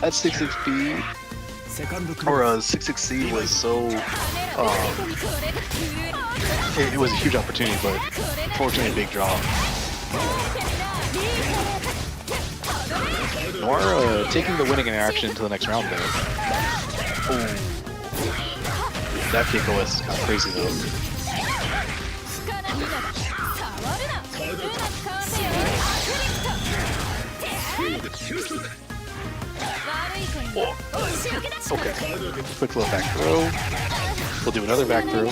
that 66B or 66C was so. It was a huge opportunity, but unfortunately a big drop. Noir taking the winning interaction to the next round there. Ooh. That kick was kind of crazy though. Oh. Okay, quick little back throw. We'll do another back throw.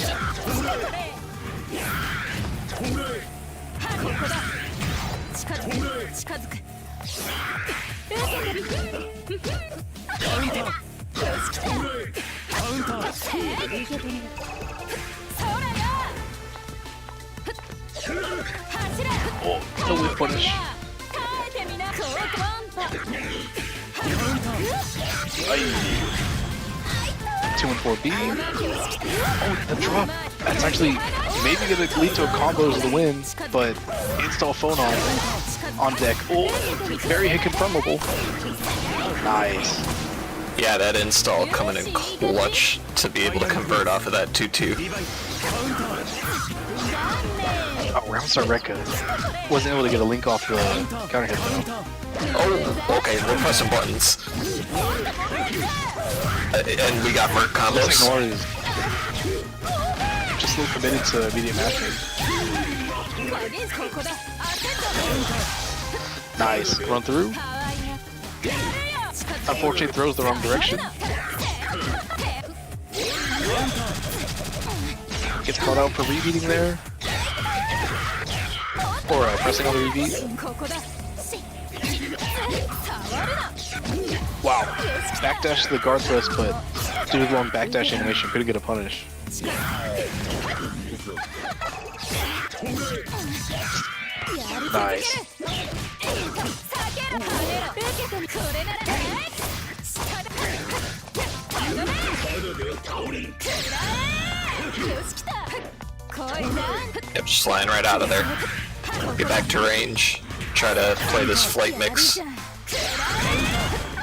Oh, no whip punish. Aye. 2 and 4B. Oh, the drop. That's actually maybe gonna lead to a combo to the win, but install phone on deck. Oh, very hit confirmable. Nice. Yeah, that install coming in clutch to be able to convert off of that 2-2. Oh, Roundstar Rekka wasn't able to get a link off the counter hit though. Oh, okay, we're pressing buttons. And we got Merc Looks like combos. Noir is just a little committed to immediate matching. Nice. Run through. Unfortunately throws the wrong direction. Gets caught out for rebeating there. Or pressing on the rebeat. Wow. Backdash to the guard thrust, but due to the long backdash animation, couldn't get a punish. Nice. Yep, just flying right out of there. Get back to range. Try to play this flight mix.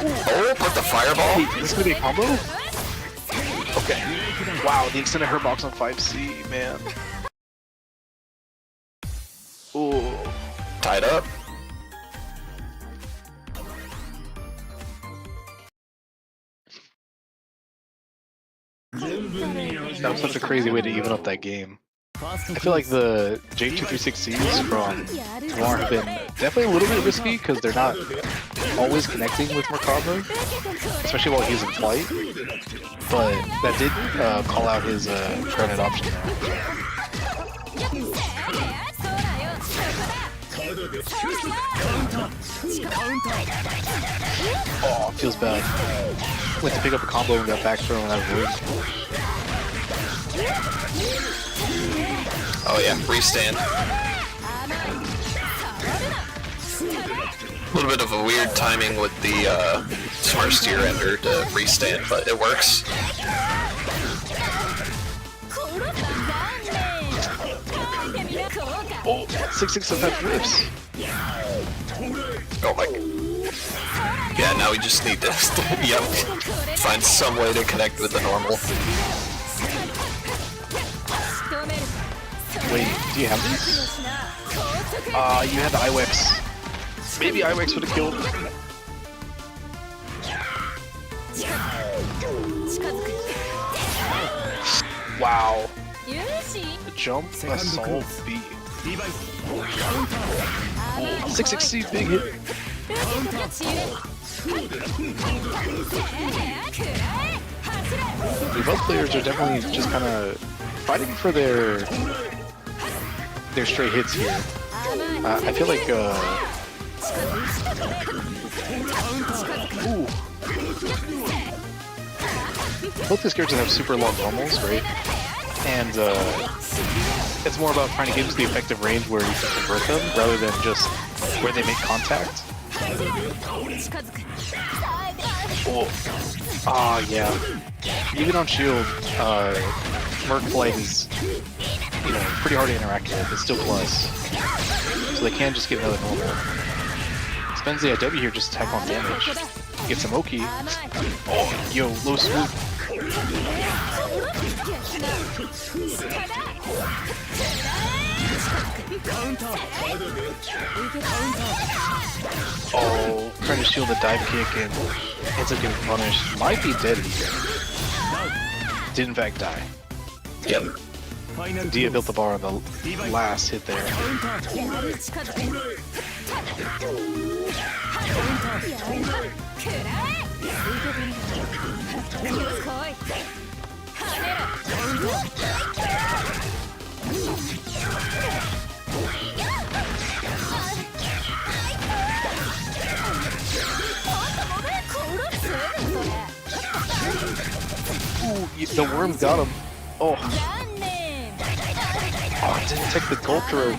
Oh, put the fireball. Hey, is this gonna be a combo? Okay. Wow, the extended hurt box on 5C, man. Ooh. Tied up. That was such a crazy way to even up that game. I feel like the J236Cs from Noir have been definitely a little bit risky because they're not always connecting with Merkaba, especially while he's in flight. But that did call out his granite option there. Oh, feels bad. Went to pick up a combo and got back thrown out of the room. Oh yeah, restand. A little bit of a weird timing with the smart steer ender to restand, but it works. Oh, 6-6 of that rips. Oh my. Yeah, now we just need to yep, find some way to connect with the normal. Wait, do you have these? You had the IWEX. Maybe IWEX would have killed. Wow. The jump, assault, B. 660 big hit. Both players are definitely just kind of fighting for their straight hits here. I feel like ooh. Both these characters have super long normals, right? And it's more about trying to get into the effective range where you can convert them rather than just where they make contact. Oh, yeah. Even on shield, Merc Flight is, pretty hard to interact with. It's still plus, so they can just get another normal. Spends the IW here, just attack on damage. Get some Oki. Oh, yo, low swoop. Oh, trying to shield the dive kick and ends up getting punished. Might be dead here. Did in fact die. Yep. Dia built the bar on the last hit there. Ooh, the worm got him. Oh. Oh, it didn't take the gold throw.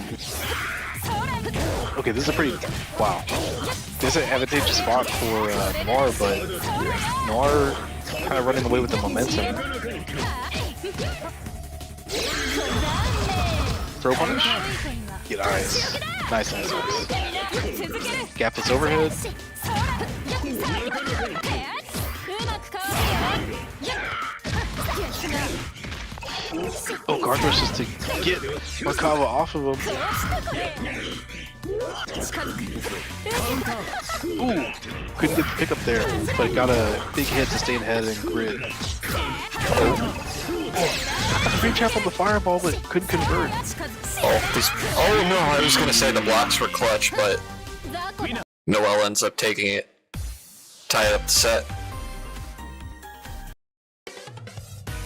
Okay, this is a pretty... Wow. This is an advantageous spot for Noir, but Noir kind of running away with the momentum. throw punish. Get eyes. Nice, nice, nice. Gapless overhead. Oh, guard rush just to get Merkava off of him. Ooh, couldn't get the pickup there, but got a big hit to stay ahead and grid. Oh, free trap on the fireball, but couldn't convert. Oh no, I was gonna say the blocks were clutch, but Noel ends up taking it. Tie up the set.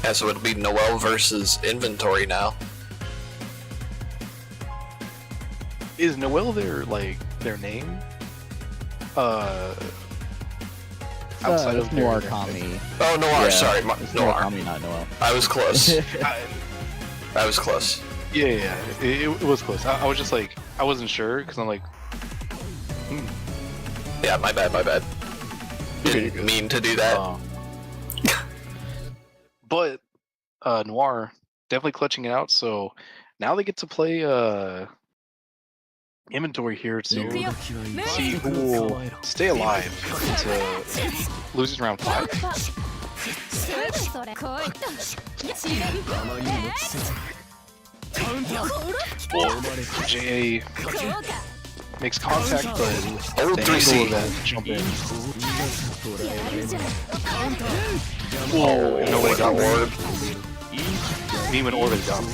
Yeah, so it'll be Noel versus Inventory now. Is Noel their name? Outside of Noir their Kami. Oh, Noir, Yeah, sorry, it's Noir. Kami, not Noel. I was close. I was close. Yeah, it was close. I was just like, I wasn't sure, because I'm like, Yeah, my bad. Didn't mean to do that. But Noir definitely clutching it out, so now they get to play Inventory here to see who will stay alive into losing round 5. JA makes contact, but Oh, the 3C. angle of that jump in. Whoa, and nobody got orb. Me when orb is gone.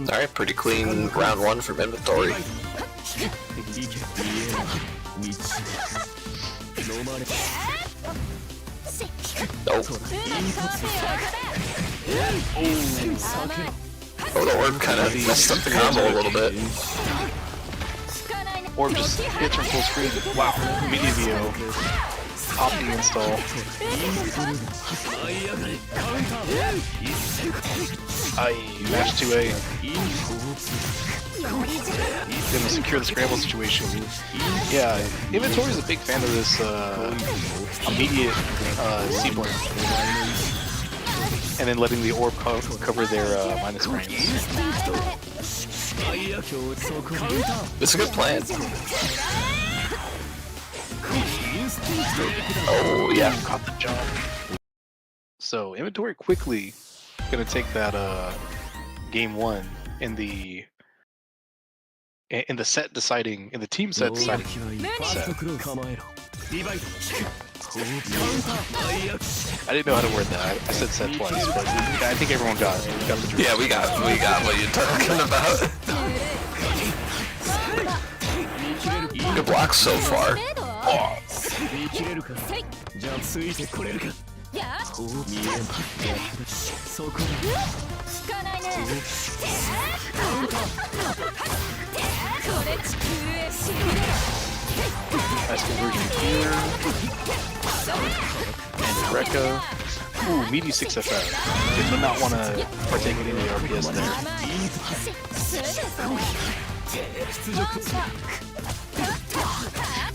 Alright, pretty clean round 1 from Inventory. Nope. Oh, the orb kind of messed up the combo a little bit. Orb just hits from full screen. Wow, media VO. Opti install. Match 2A. Gonna secure the scramble situation. Yeah, Inventory is a big fan of this immediate C-blend. And then letting the orb cover their minus frames. It's a good plan. Oh, yeah. Caught the jump. So Inventory quickly gonna take that game 1 in the set deciding, in the team set deciding set. I didn't know how to word that. I said set twice, but I think everyone got the drift. Yeah, we got what you're talking about. Good blocks so far. Oh. Nice conversion here. And Rekka. Ooh, meaty 6FF. Did not want to partake in any RPS there.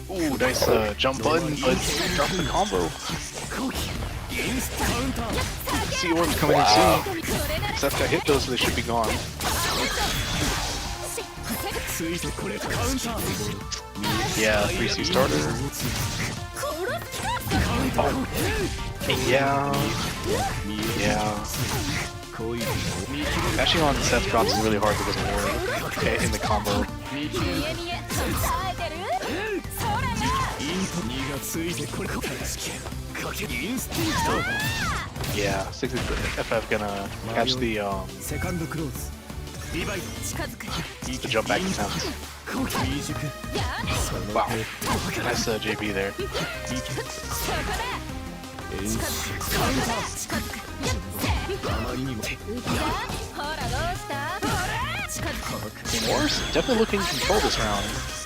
Ooh, nice jump button, but drop the combo. See orbs coming in soon. Seth got hit though, so they should be gone. Yeah, 3C starter. Oh. Yeah. Mashing on Seth drops is really hard because of orb in the combo. Yeah, 6FF gonna catch the jump back attempt. Wow, nice JB there. Morris definitely looking to control this round.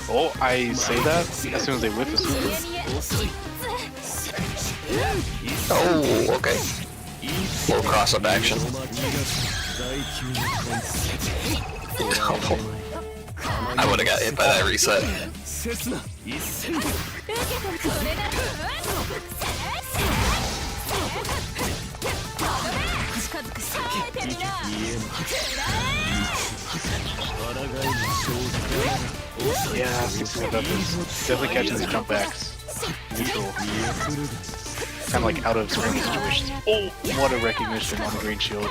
Oh, I say that as soon as they whiff the super. Oh, okay. Little cross-up action. I would have got hit by that reset. Yeah, definitely catching these jump backs. Neutral. Kind of like out of scramble situations. Oh, what a recognition on the green shield.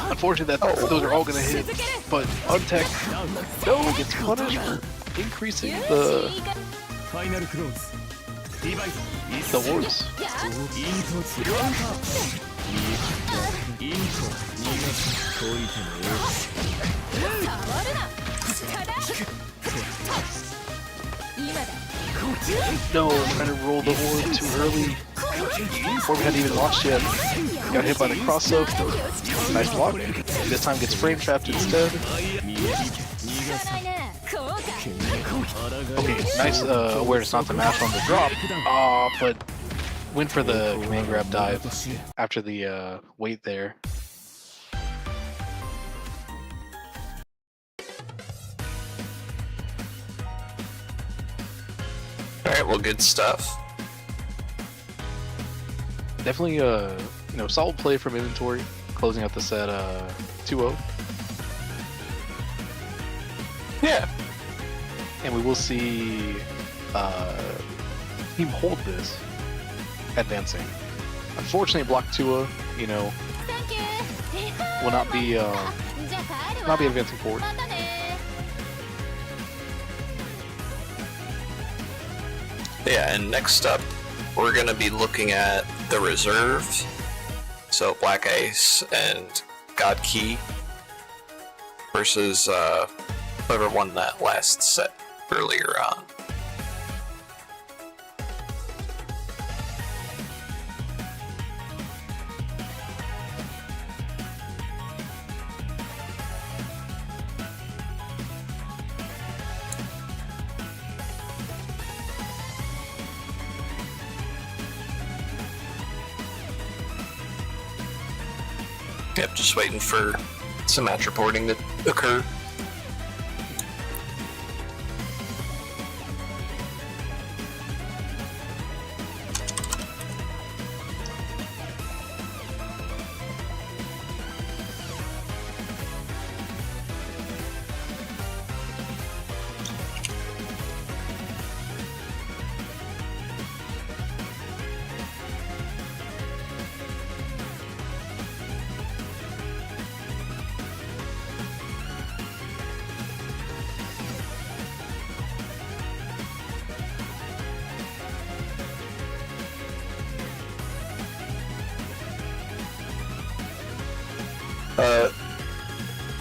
Unfortunately, those are all gonna hit, but Untech, no, gets punished for increasing the wards. No, trying to roll the orb too early. Orb hadn't even launched yet. Got hit by the cross up. Nice block. This time gets frame trapped instead. Okay, nice awareness not to mash on the drop. But went for the command grab dive after the wait there. Alright, well, good stuff. Definitely solid play from inventory, closing out the set 2-0. Yeah. And we will see Team hold this, advancing. Unfortunately, BlockTuah, will not be advancing forward. Yeah, and next up, we're going to be looking at the reserve. So Black Ice and God Key versus whoever won that last set earlier on. Yep, just waiting for some match reporting to occur.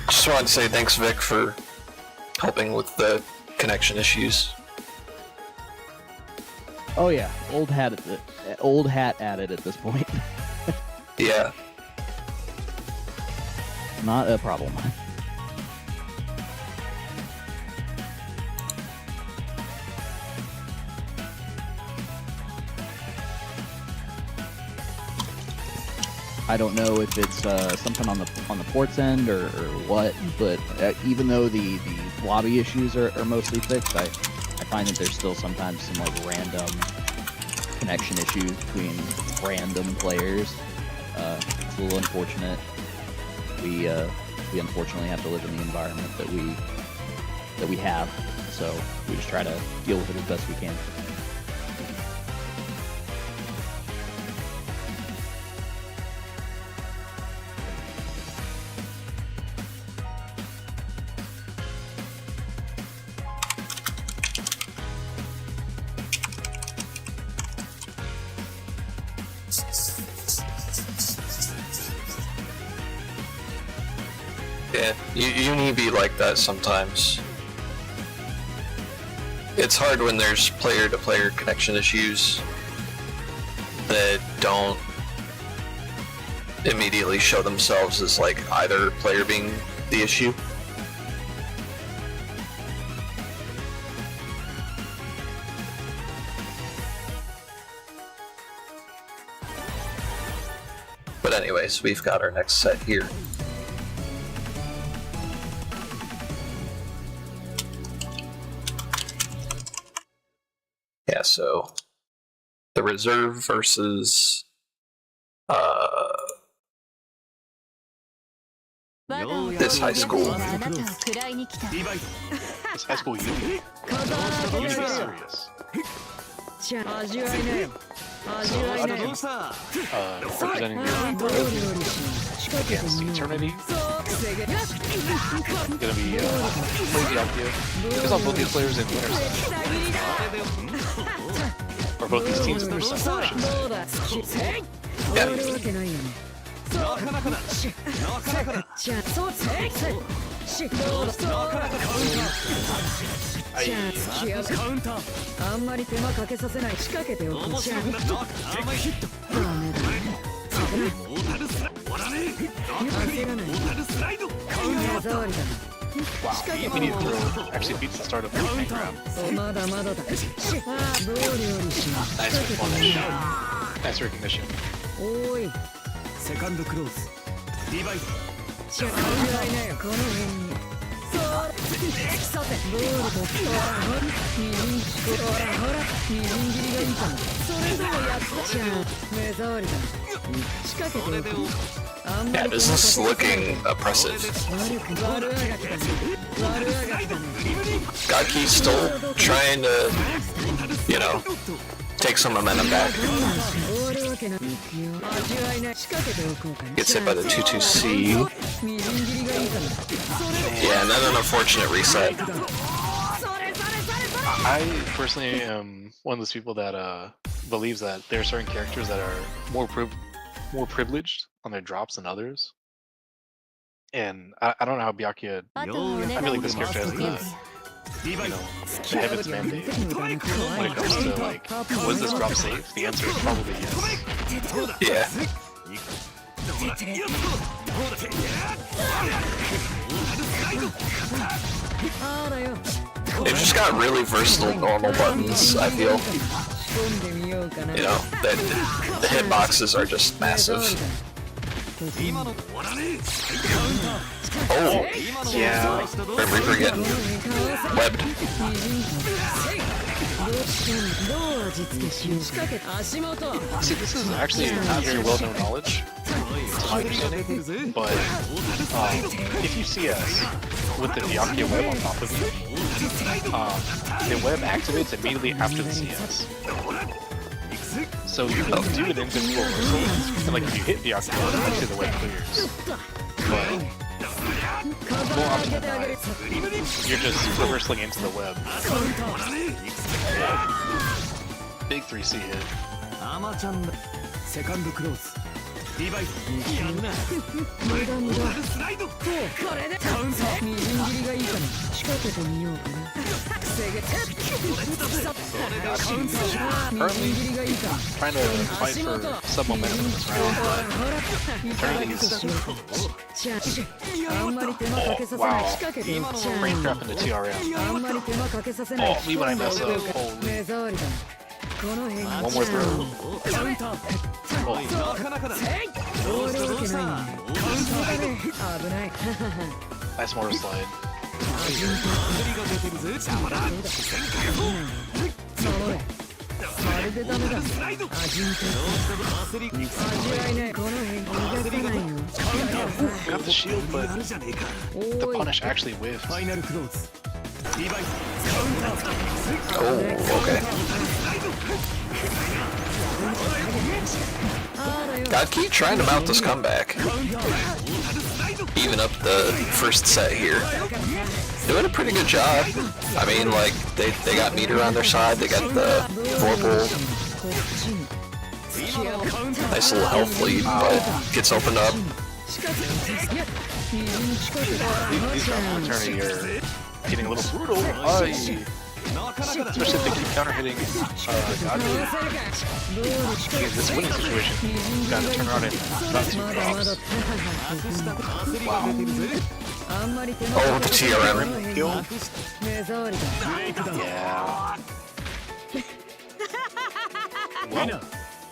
Just wanted to say thanks, Vic, for helping with the connection issues. Oh yeah, old hat at it at this point. Yeah. Not a problem. I don't know if it's something on the ports end or what, but even though the lobby issues are mostly fixed, I find that there's still sometimes some like random connection issues between random players. It's a little unfortunate. We unfortunately have to live in the environment that we have, so we just try to deal with it as best we can. Yeah, Uni be like that sometimes. It's hard when there's player-to-player connection issues that don't immediately show themselves as like either player being the issue. But anyways, we've got our next set here. Yeah, so the reserve versus this high school. It's high school uni. Uni is serious. Representing your against Eternity. Gonna be Crazy Active. Because on both these players in winner side. Or both these teams in their side, I should say. Wow, immediate throw actually beats the start of the tank grab. Nice punish. Nice recognition. Yeah, this is looking oppressive. Godkey's still trying to, you know, take some momentum back. Gets hit by the 2-2-C. Yeah, and then an unfortunate reset. I personally am one of those people that believes that there are certain characters that are more privileged on their drops than others. And I don't know how Byakuya. I feel like this character has the heaven's mandate when it comes to like, was this drop safe? The answer is probably yes. Yeah. They've just got really versatile normal buttons, I feel. You know, the hitboxes are just massive. Oh, yeah. Reaper getting webbed. See, this is actually not very well known knowledge, to my understanding, but if you CS with the Byakuya web on top of you, the web activates immediately after the CS. So you can do an invincible reversal, and like if you hit Byakuya, actually the web clears. But more often than not, you're just reversing into the web. Big 3C hit. Currently trying to fight for some momentum in this round, but Eternity's... Oh, wow. Frame trap into TRM. Oh, me when I mess up. Holy. One more throw. Nice mortar slide. Got the shield, but the punish actually whiffed. Oh, okay. Godkey trying to mount this comeback. Even up the first set here. Doing a pretty good job. I mean, like, they got meter on their side, they got the Vorpal. Nice little health lead, but gets opened up. These rounds of Eternity are getting a little brutal. Especially if they keep counter hitting Godkey. In this winning situation, you gotta turn around in about 2 drops. Wow. Oh, the TRM. Kill. Yeah. Well,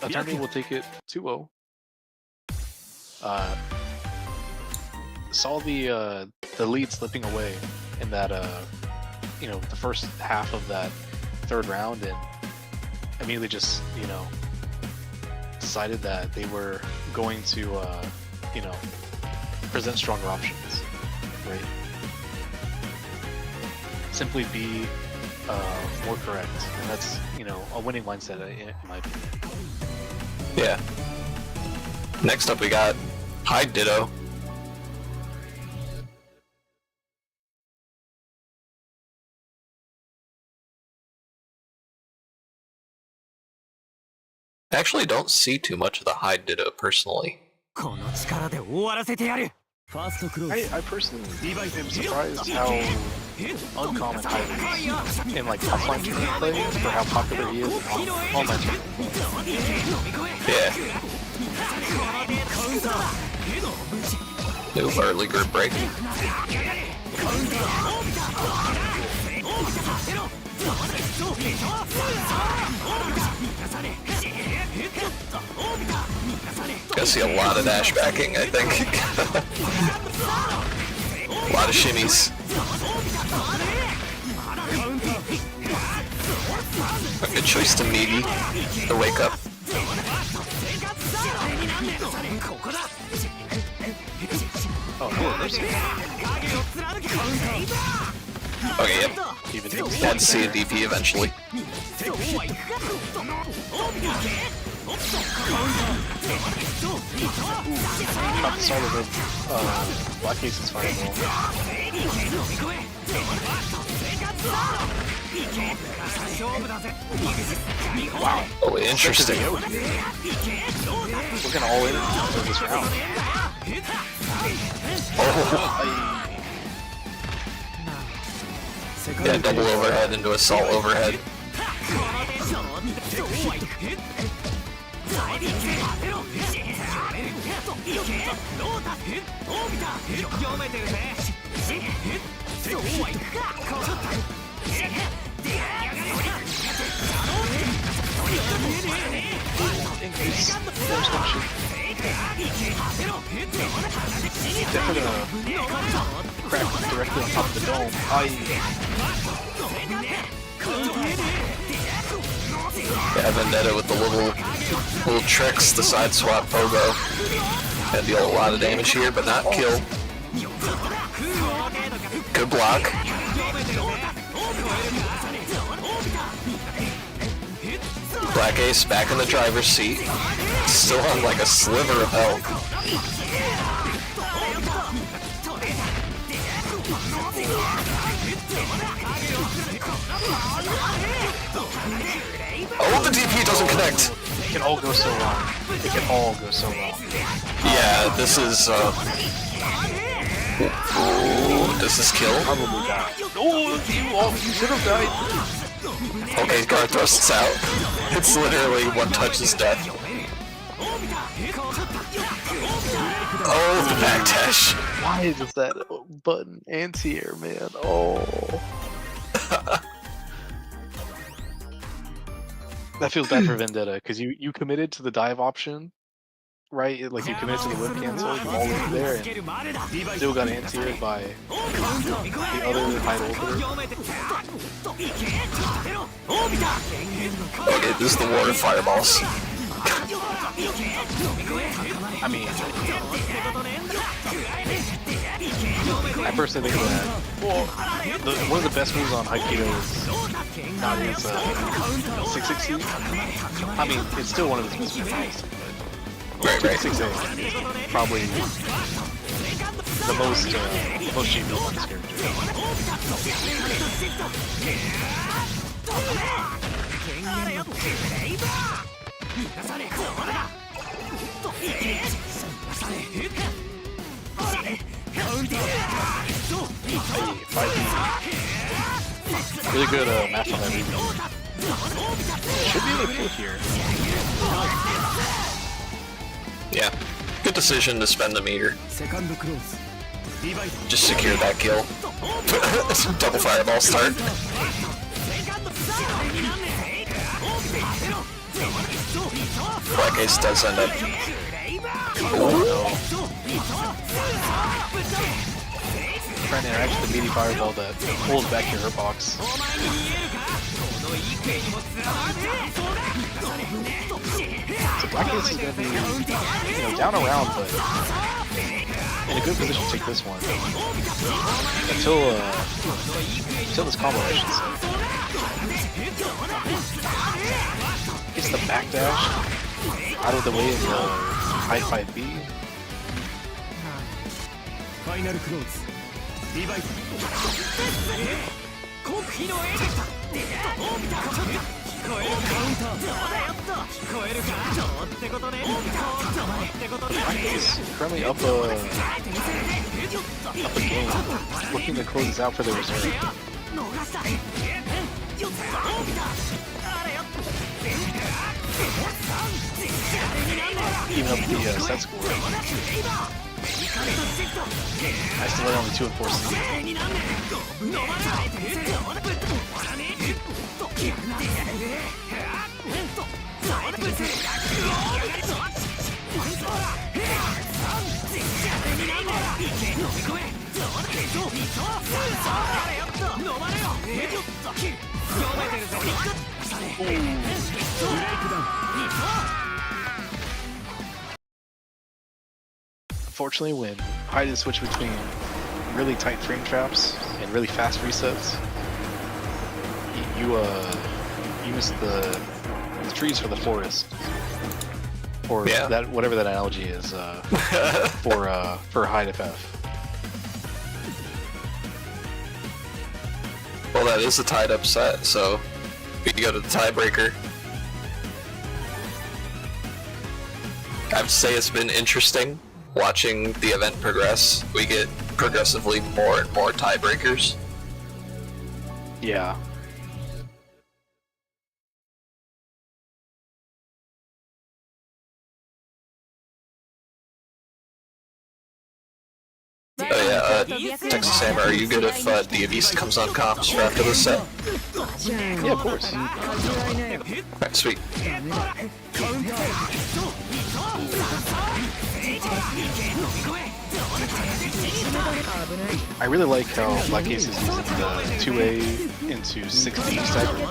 Eternity will take it 2-0. Saw the lead slipping away in that the first half of that third round, and immediately just, you know, decided that they were going to, you know, present stronger options, right? Simply be more correct, and that's, you know, a winning mindset in my opinion. Yeah. Next up we got High Ditto. I actually don't see too much of the High Ditto personally. I personally am surprised how uncommon High is in like offline tournament play for how popular he is in online tournament. Yeah. New early group break. Gonna see a lot of dash backing, I think. A lot of shimmies. A good choice to Migi to wake up. Oh, cool. Okay, yep. Had to see a DP eventually. About the start of the Black Aces fireball. Wow. Oh, interesting. Looking all in for this round. Oh. Yeah, double overhead into assault overhead. Definitely gonna crack directly on top of the dome. Yeah, Vendetta with the little tricks, the side swap pogo. Gonna deal a lot of damage here, but not kill. Good block. Black Ace back in the driver's seat. Still on like a sliver of health. Oh, the DP doesn't connect. It can all go so wrong. It can all go so wrong. Yeah, this is does this kill? Probably die. Oh, you should have died. Okay, guard thrusts out. It's literally one touch is death. Oh, the backdash. Why is that button anti-air, man? Oh. That feels bad for Vendetta, because you committed to the dive option, right? Like you committed to the whip cancel all over there, and still got anti-aired by the other high opener. Okay, this is the water fireballs. I mean, I personally think that one of the best moves on Aikido is not his 660. I mean, it's still one of his best moves, but 6A is probably the most genius on this character. Really good match on that replay. Should be able to kill here. Yeah, good decision to spend the meter. Just secure that kill. Double fireball start. Black Ace does end up. Trying to interact with the meaty fireball that pulls back your hurt box. So Black Ace is going to be, down around, but in a good position to take this one. Until this combo, I should say. Gets the backdash out of the way of the high 5B. He's currently up a game, looking to close this out for the reserve. Even up the set score. I still only 2 and 4 seed. Unfortunately, when I did switch between really tight frame traps and really fast resets, you missed the trees for the forest, or that whatever that analogy is for high FF. Well, that is a tied up set, so we can go to the tiebreaker. I have to say it's been interesting watching the event progress. We get progressively more and more tiebreakers. Yeah. Oh yeah, Texas Sam, are you good if the Abyss comes on comps for after this set? Yeah, of course. Alright, sweet. I really like how Black Ace is using the 2A into 6D stagger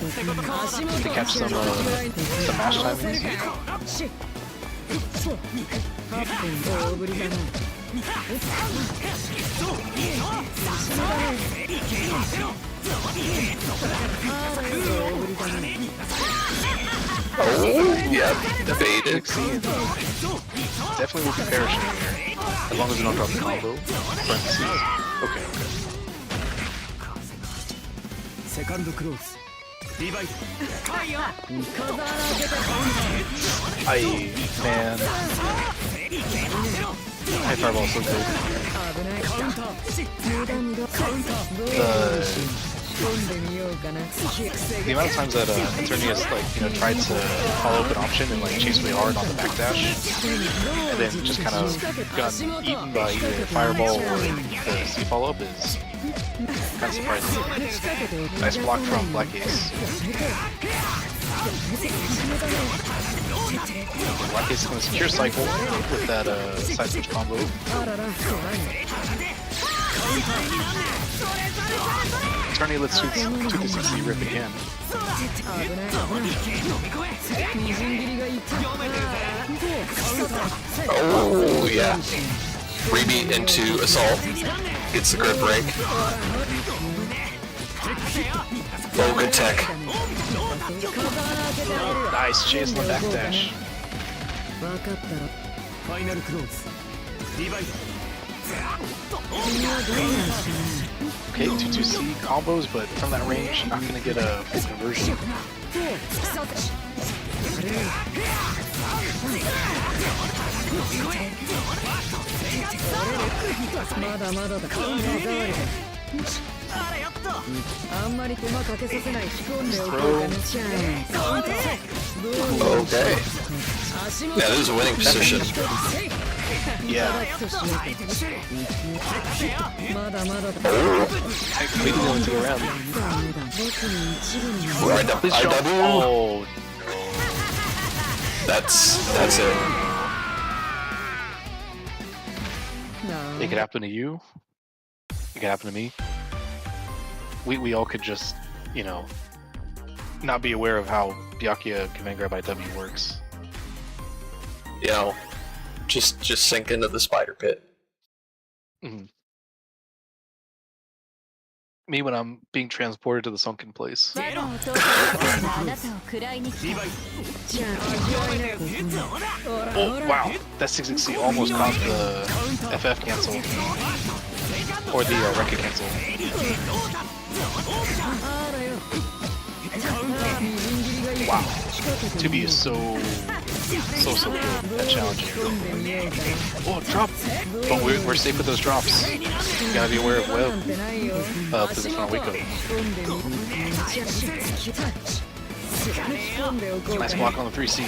to catch some mash timings. Oh, yeah, evaded. Definitely will be perishing here, as long as we don't drop the combo. Parentheses. Okay. Man. High fireball so good. The amount of times that Eternius tried to follow up an option and chase really hard on the backdash, and then just kind of got eaten by either fireball or the C follow up is kind of surprising. Nice block from Black Ace. Black Ace is going to secure cycle with that side switch combo. Eternia lets 2-6 rip again. Oh yeah. Rebeat into assault. Gets the grip break. Oh, good tech. Nice chase on the backdash. Okay, 2-2C combos, but from that range, not going to get a full conversion. Okay. Yeah, this is a winning position. Yeah. Technically the only two around. I double. Oh, That's it. it could happen to you. It could happen to me. We all could just, not be aware of how BlockTuah command grab by W works. You know, just sink into the spider pit. Mm-hmm. Me when I'm being transported to the sunken place. Oh wow, that 660 almost caught the FF cancel. Or the record cancel. Wow, 2B is so good at challenging. Oh, drop! But we're safe with those drops. You gotta be aware of web position on Waco. Nice block on the 3C.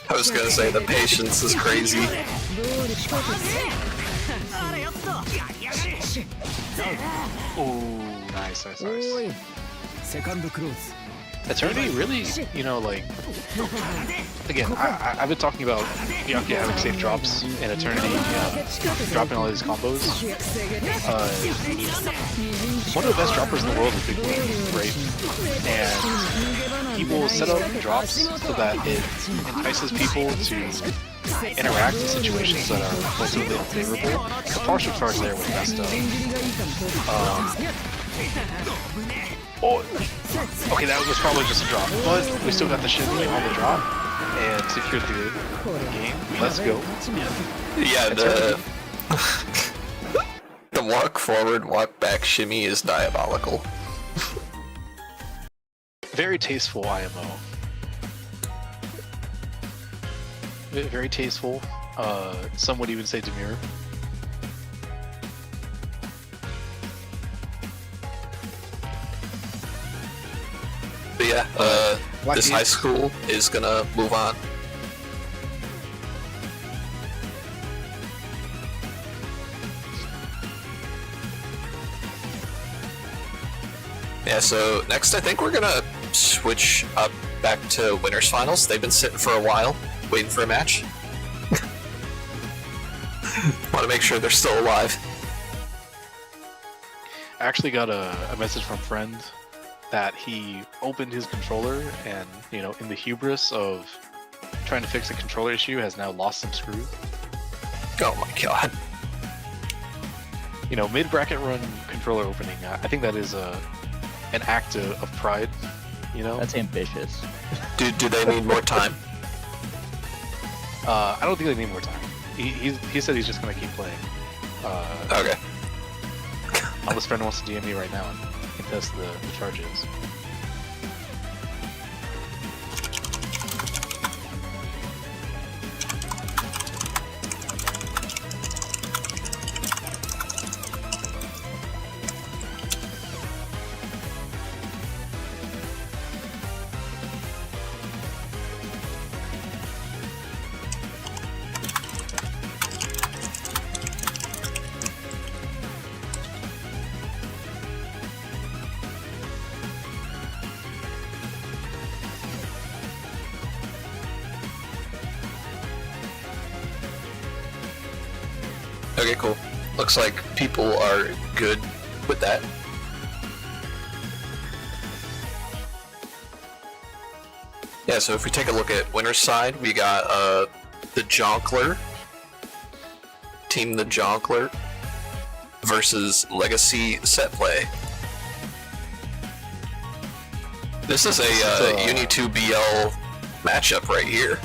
I was gonna say the patience is crazy. Ooh, nice. Eternity really, you know, like, again, I've been talking about BlockTuah having safe drops and Eternity dropping all these combos. One of the best droppers in the world is Big Blue, right? And he will set up drops so that it entices people to interact in situations that are relatively unfavorable. The partial charge there was messed up. Okay, that was probably just a drop, but we still got the shimmy on the drop and secured the game. Let's go. Yeah, the walk forward, walk back shimmy is diabolical. Very tasteful IMO. Very tasteful. Some would even say demure. But yeah, this high school is gonna move on. Yeah, so next I think we're gonna switch up back to winners finals. They've been sitting for a while, waiting for a match. Want to make sure they're still alive. I actually got a message from a friend that he opened his controller and, you know, in the hubris of trying to fix a controller issue, has now lost some screws. Oh my god. You know, mid-bracket run controller opening, I think that is an act of pride, you know? That's ambitious. Do they need more time? I don't think they need more time. He said he's just gonna keep playing. Okay. Unless friend wants to DM me right now and contest the charges. Okay, cool. Looks like people are good with that. Yeah, so if we take a look at winner's side, we got the Jonkler, Team the Jonkler, versus Legacy Setplay. This is a UNI2BL matchup right here.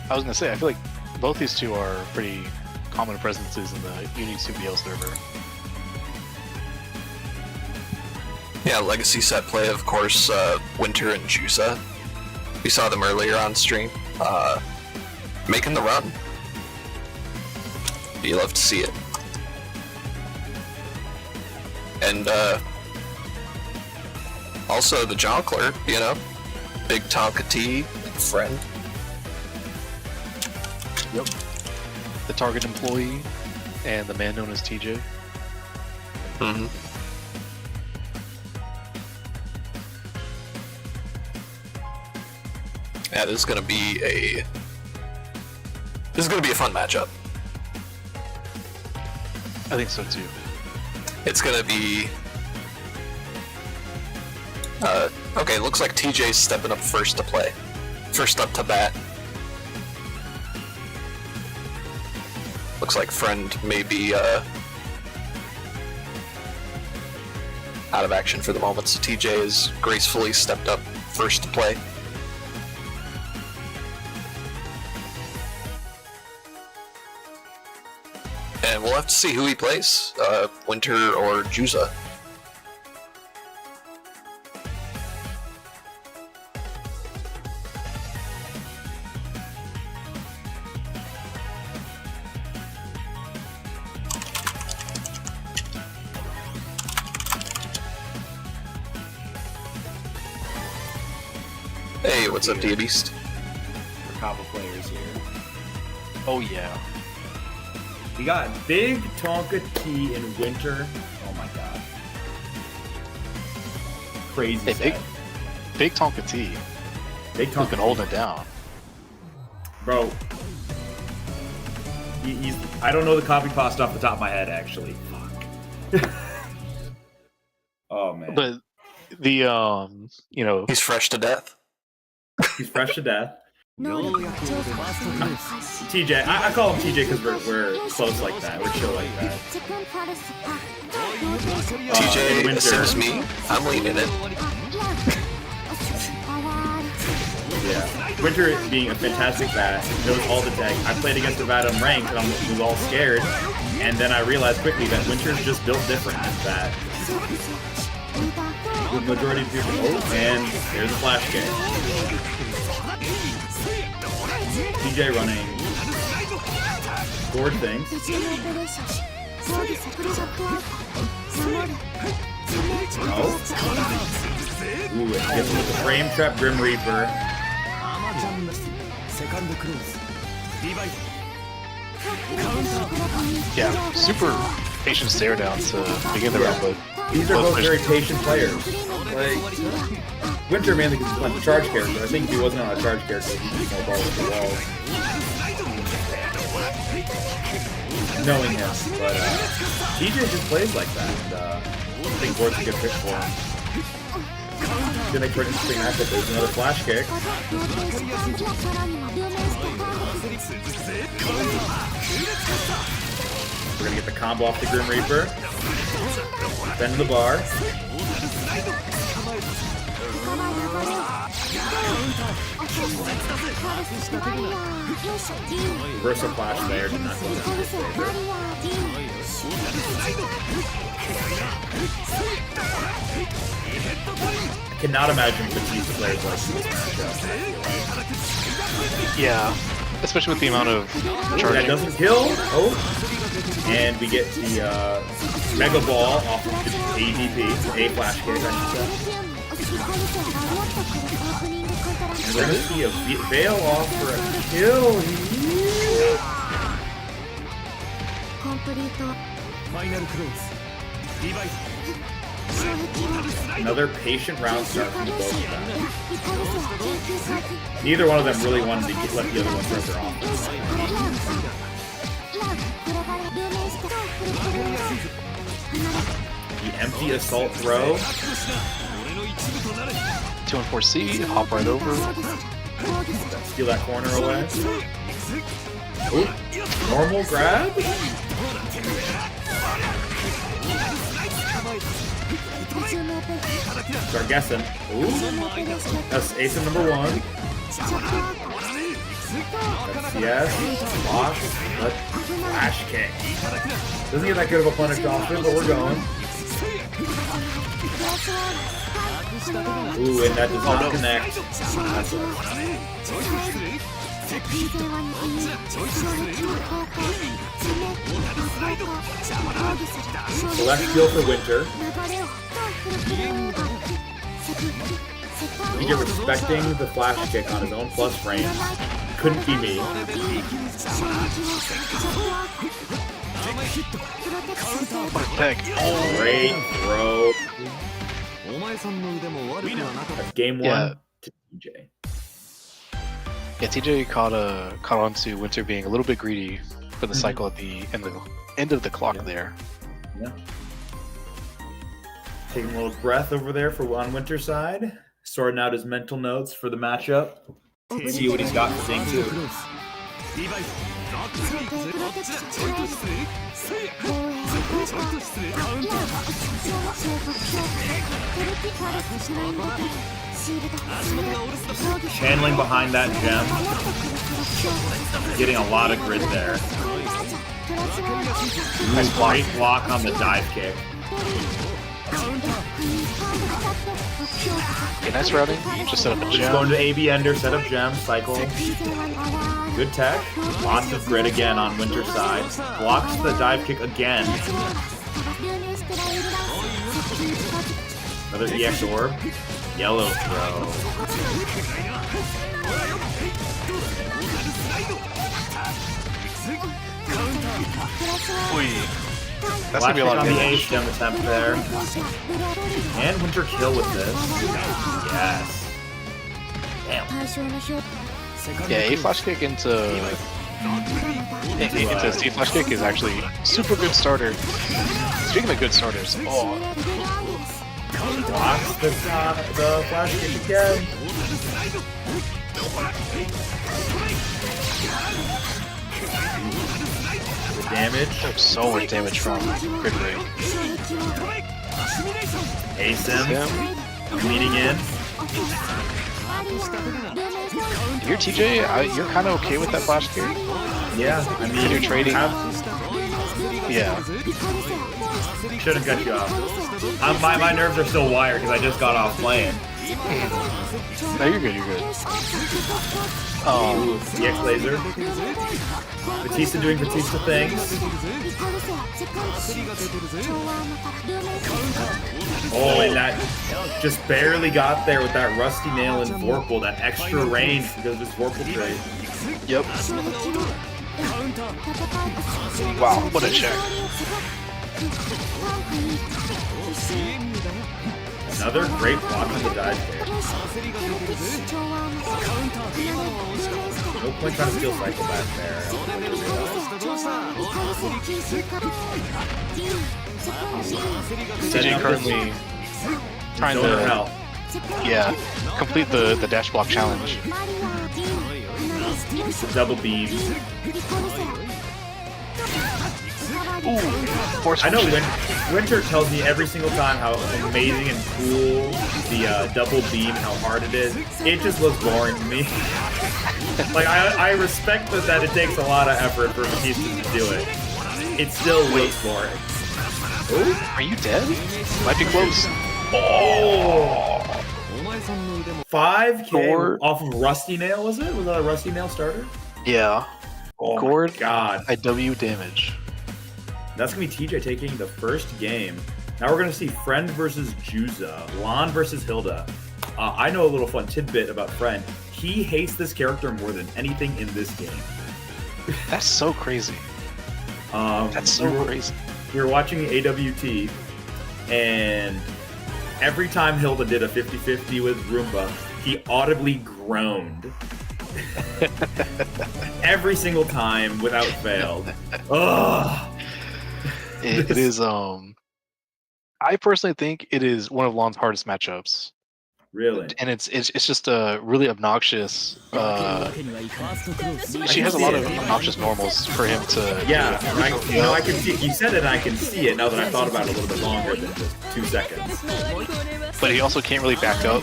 I was gonna say, I feel like both these two are pretty common presences in the UNI2BL server. Yeah, Legacy Setplay, of course, Winter and Jusa. We saw them earlier on stream, making the run. You love to see it. And also the Jonkler, you know, big Tonka T friend. Yep. The target employee and the man known as TJ. Mm-hmm. Yeah, this is gonna be a fun matchup. I think so too. It's gonna be. Okay, looks like TJ's stepping up first to play. First up to bat. Looks like Friend may be out of action for the moment, so TJ has gracefully stepped up first to play. And we'll have to see who he plays, Winter or Juza. Hey, what's up, Dia Beast? For Kava players here. Oh yeah. We got Big Tonka T in Winter. Oh my god. Crazy Hey, set. Big Tonka T. Big Who's Tonka been T. holding it down. Bro. I don't know the copy cost off the top of my head, actually. Fuck. Oh man. But the you know, He's fresh to death. He's fresh to death. TJ, I call him TJ because we're close like that. We're chill like that. in TJ Winter. assists me. I'm leading it. Yeah. Winter being a fantastic bat, knows all the tech. I played against a bat on ranked and I was all scared. And then I realized quickly that Winter's just built different than that. The majority of people, oh, and there's a flash game. TJ running scored things. Oh. Ooh, it gets him with the frame trap Grim Reaper. yeah, super patient stare down to begin the round, but These are both very patient players. Like, Winter mainly because he's playing the charge character. I think if he wasn't on a charge character, he'd just no ball with the wall. Knowing him, but TJ just plays like that, and I think Vord's a good pick for him. Gonna make for an interesting matchup. There's another flash kick. We're gonna get the combo off the Grim Reaper. Bend the bar. Reversal flash there did not go in his favor. I cannot imagine Batista plays like this matchup. yeah, especially with the amount of That charging. doesn't kill. Oh, and we get the Mega Ball off of the ADP, A flash kick, I should say. And we're gonna see a Veil off for a kill. Another patient round start from the both of them. Neither one of them really wanted to let the other one throw their offense. The empty assault throw. 2 and 4C, hop right over. Steal that corner away. Ooh, normal grab. Start guessing. Ooh, that's ace of number 1. That's yes. Wash. But flash kick. Doesn't get that good of a punish off it, but we're going. Ooh, and that does not connect. That's Celestial for Winter. You get respecting the flash kick on his own plus frame. Couldn't be me. Heck. Great throw. That's game 1 Yeah. to TJ. Yeah, TJ caught onto Winter being a little bit greedy for the cycle at the end of the clock there. Yeah. Taking a little breath over there for on Winter's side. Sorting out his mental notes for the matchup. See what he's got for thing 2. Channeling behind that gem. Getting a lot of grid there. Nice great block on the dive kick. Okay, nice routing. Just set up a Just gem. going to AB Ender, set up gem, cycle. Good tech. Lots of grid again on Winter's side. Blocks the dive kick again. Another EX orb. Yellow throw. That's gonna be a lot of on the damage. ace gem attempt there. And Winter kill with this. Yes. Damn. Yeah, A flash kick into C flash kick is actually super good starter. Speaking of good starters, Blocks the flash kick again. The damage. so much damage from Grid Ray. Ace him. Leading in. You're TJ, you're kind of okay with that flash kick? Yeah, I mean, You're trading. Yeah. Shouldn't cut you off. My nerves are still wired because I just got off playing. No, you're good, you're good. EX laser. Batista doing Batista things. Oh, and that just barely got there with that Rusty Nail and Vorpal, that extra range because of his Vorpal trade. Yep. Wow, what a check. Another great block on the dive kick. No point trying to steal cycle back there. TJ currently trying to complete the dash block challenge. Double beam. Ooh, force I know function. Winter tells me every single time how amazing and cool the double beam and how hard it is. It just looks boring to me. Like, I respect that it takes a lot of effort for Batista to do it. It still looks boring. Ooh. Are you dead? Might be close. Oh! 5K Thor. off of Rusty Nail, was it? Was that a Rusty Nail starter? Yeah. Oh Gourd. my god. IW damage. That's going to be TJ taking the first game. Now we're going to see Friend versus Juza. Lon versus Hilda. I know a little fun tidbit about Friend. He hates this character more than anything in this game. That's so crazy. That's so crazy. We were watching AWT, and every time Hilda did a 50-50 with Roomba, he audibly groaned. Every single time, without fail. Ugh! It is, I personally think it is one of Lon's hardest matchups. Really? And it's just a really obnoxious, she has a lot of obnoxious normals for him to... Yeah, I can see it. You said it and I can see it now that I thought about it a little bit longer than just 2 seconds. But he also can't really back up.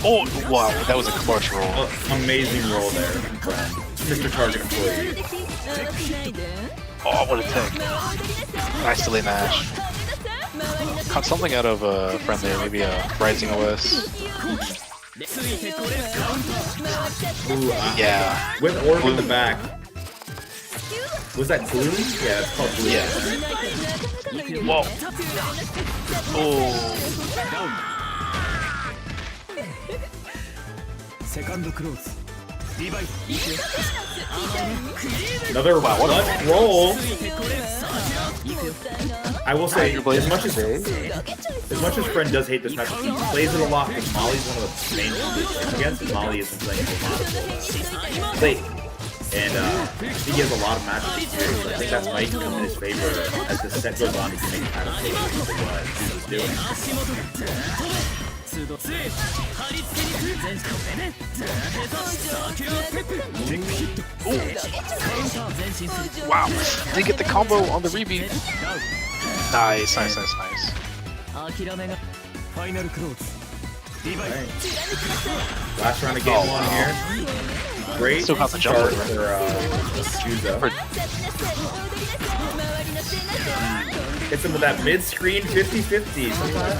Oh, wow, that was a clutch roll. Amazing roll there, friend. Mr. Target employee. Oh, what a tech. Nice delay mash. Caught something out of a friend there, maybe a Rising OS. Ooh, Yeah. with orb in the back. Was that blue? Yeah, it's called blue. Yeah. Whoa. Oh. Another clutch roll. I will say, as much as Friend does hate this matchup, he plays it a lot because Molly's one of the main things against, and Molly has been playing a lot of Wait, And I think he has a lot of matches experience. So I think that might come in his favor as the set goes on. He can make adaptations to what Juice is doing. Wow, they get the combo on the rebeat. Nice, nice, nice, nice. Right. Last round of game one here. Great Still got the start Jonkler, for Juzo. Hits him with that mid-screen 50-50 sometimes.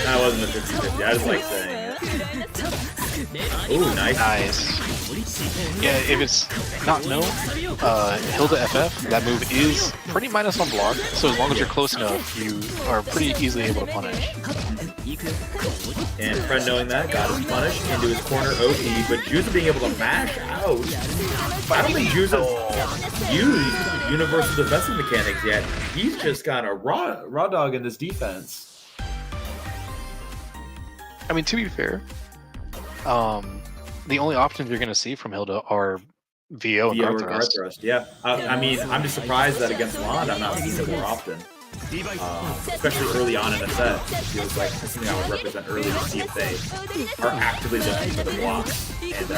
That wasn't a 50-50, I just like saying it. Ooh, nice. Nice. Yeah, if it's not known, Hilda FF, that move is pretty minus on block, so as long as you're close enough, you are pretty easily able to punish. And Friend knowing that, got his punish into his corner OP, but Juzo being able to mash out. I don't think Juzo's used universal defensive mechanics yet. He's just got a raw dog in this defense. I mean, to be fair, the only options you're going to see from Hilda are VO and guard thrust. Yeah, I mean, I'm just surprised that against Lond, I'm not seeing it more often. Especially early on in the set. It feels like that's something I would represent early to see if they are actively looking for the blocks. And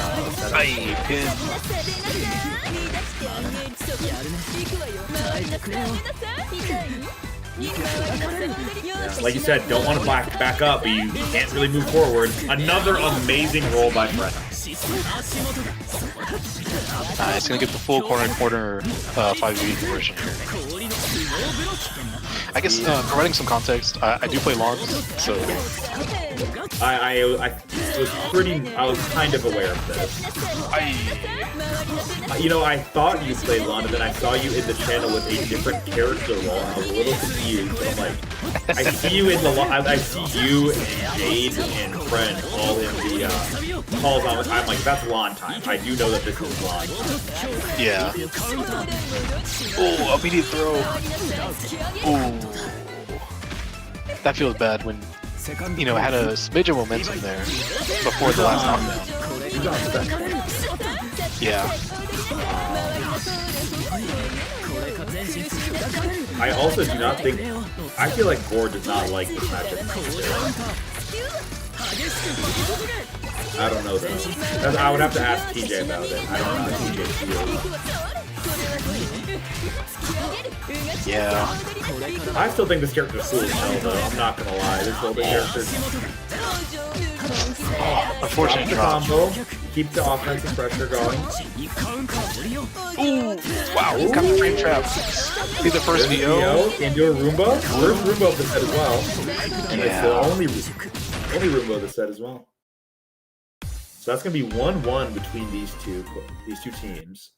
yeah, like you said, don't want to back up, but you can't really move forward. Another amazing roll by Fred. It's going to get the full corner 5v conversion here. I guess, providing some context, I do play longs, so... I was kind of aware of this. You know, I thought you played Lon, and then I saw you in the channel with a different character role, and I was a little confused, but I'm like, I see you in the I see you and Jade and Friend all in the calls all the time. Like, that's Lon time. I do know that this is Lon. Yeah. Oh, immediate throw. Oh. That feels bad when, you know, had a smidge of momentum there before the last knockdown. Yeah. I also do not think... I feel like Vod does not like this matchup. I don't know though. I would have to ask TJ about it. I don't know how TJ feels. Yeah. I still think this character is cool as hell though. I'm not gonna lie. This older character... Unfortunate drop. Combo. Keep the offensive pressure going. Ooh! Wow, got the frame trap. Be the first VO. Into a Roomba. First Roomba of the set as well. And it's the only Roomba of the set as well. So that's gonna be 1-1 between these two teams.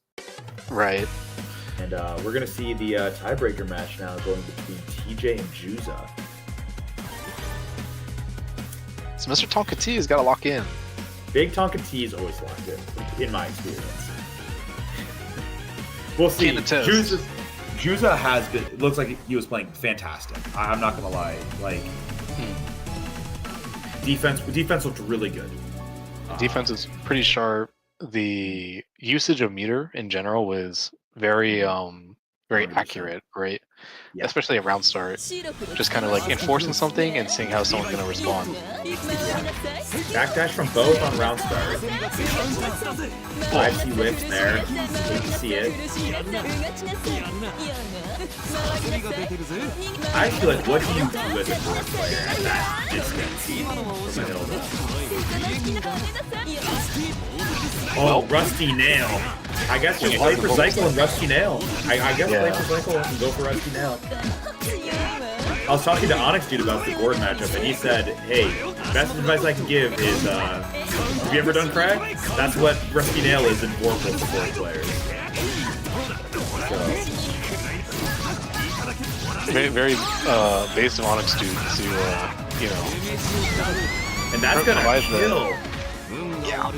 Right. And we're gonna see the tiebreaker match now going between TJ and Juza. So Mr. Tonka T has got to lock in. Big Tonka T is always locked in my experience. We'll see. Juza has been. It looks like he was playing fantastic. I'm not gonna lie. Like defense looked really good. Defense is pretty sharp. The usage of meter in general was very accurate, right? Yeah. Especially at round start. Just kind of like enforcing something and seeing how someone's gonna respond. Backdash from both on round start. 5T whips there. You can see it. I feel like, what do you do as a Vod player at that distance from a Hilda? Oh, Rusty Nail. I guess just play for Cycle and Rusty Nail. I guess play for Cycle and go for Rusty Nail. I was talking to Onyx Dude about the board matchup, and he said, hey, best advice I can give is, have you ever done Crack? That's what Rusty Nail is in board for board players. So. Very based on Onyx Dude to, you know. And that's gonna kill. Yeah.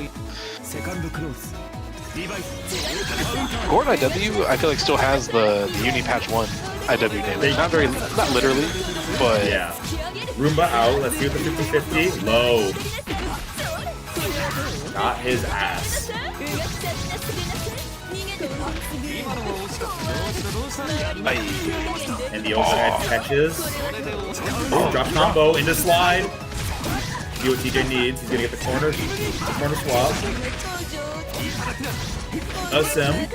Gordon IW, I feel like still has the Uni Patch 1 IW damage. Not literally, but yeah. Roomba out. Let's see what the 50-50. Low. Got his ass. And the overhead catches. Oh, drop combo into slide. See what TJ needs. He's gonna get the corner swap. A sim.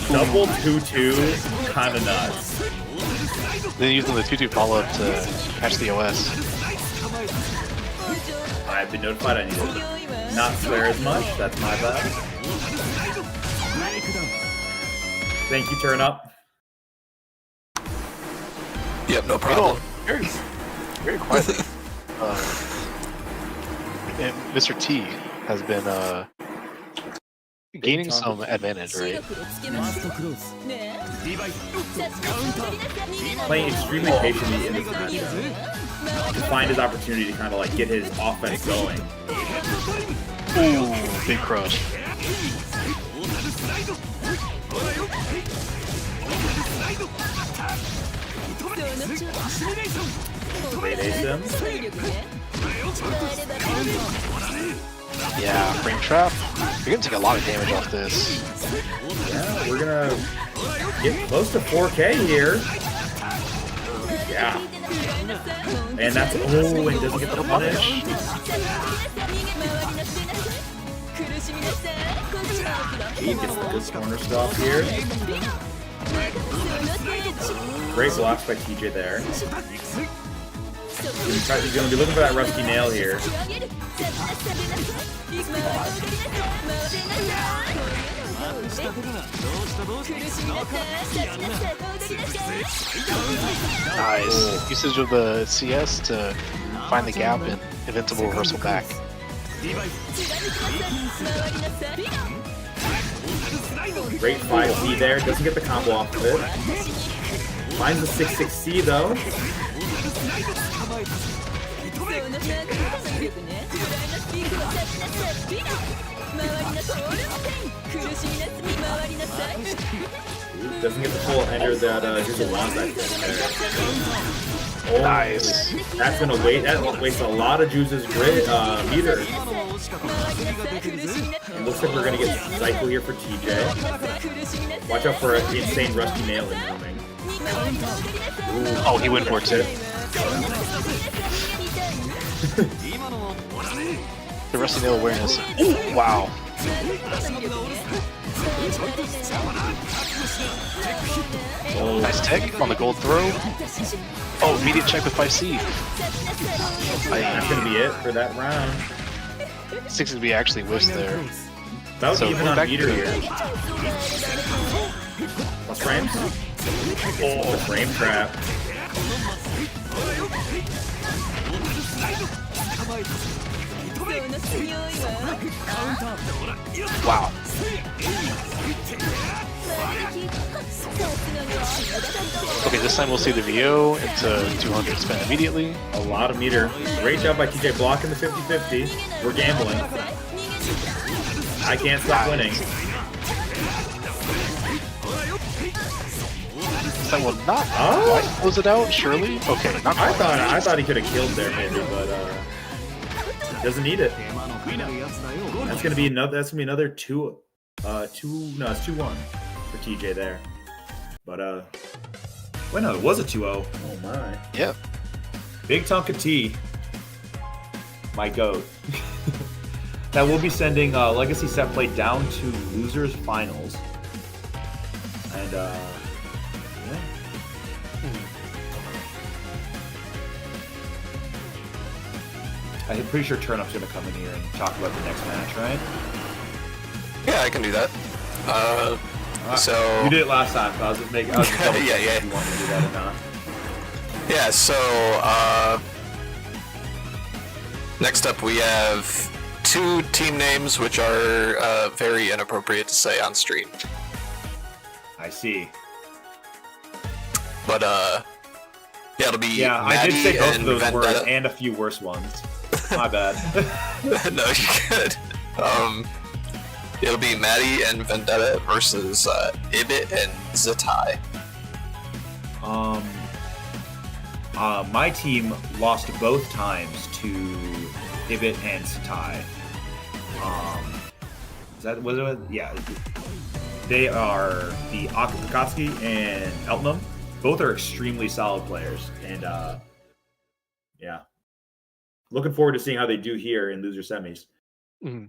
Double 2-2, kinda nuts. Then using the 2-2 follow-up to catch the OS. I've been notified I need to not swear as much. That's my bad. Thank you, Turn Up. Yep, no problem. Very, very quietly. And Mr. T has been gaining some advantage, right? Playing extremely patiently in this matchup to find his opportunity to kind of like get his offense going. Ooh, big crush. Great ace. Yeah, frame trap. You're gonna take a lot of damage off this. Yeah, we're gonna get close to 4K here. Yeah. And that's and doesn't get the punish. He gets the good corner stop here. Great blocks by TJ there. He's gonna be looking for that rusty nail here. Nice. Usage of the CS to find the gap and invincible reversal back. Great 5C there. Doesn't get the combo off of it. Finds the 6-6C though. Doesn't get the full ender that Juicer wants, I think. Oh, Nice. That's gonna wait. That wastes a lot of Juice's grid meter. It looks like we're gonna get cycle here for TJ. Watch out for the insane rusty nail incoming. Oh, he went for it too. The rusty nail awareness. Ooh, wow. Oh, Nice tech on the gold throw. Oh, immediate check with 5C. that's gonna be it for that round. 6B actually whiffs there. About So, even on back meter to- here. Plus frames. Oh, the frame trap. Wow. Okay, this time we'll see the VO into 200 spent immediately. A lot of meter. Great job by TJ blocking the 50-50. We're gambling. I can't stop winning. That will not quite close it out, surely? Okay, not quite. I thought he could have killed there maybe, but doesn't need it. That's gonna be another. That's gonna be another it's 2-1 for TJ there. But Wait, no, it was a 2-0. oh my. Yeah. Big Tonka T, my goat. That will be sending Legacy Setplay down to losers finals. And yeah. I'm pretty sure Turnup's gonna come in here and talk about the next match, right? Yeah, I can do that. So You did it last time, so I was just making. I was just double Yeah, checking yeah. if you wanted to do that or not. yeah, so next up we have 2 team names which are very inappropriate to say on stream. I see. But yeah, it'll be Yeah, I Maddie did say both of and those words Vendetta. and a few worse ones. My bad. No, you're good. It'll be Maddie and Vendetta versus Ibit and Zatai. My team lost both times to Ibit and Satai. that was it? Yeah. They are the Akatsuki and Eltnum. Both are extremely solid players, and yeah, looking forward to seeing how they do here in loser semis. Mhm.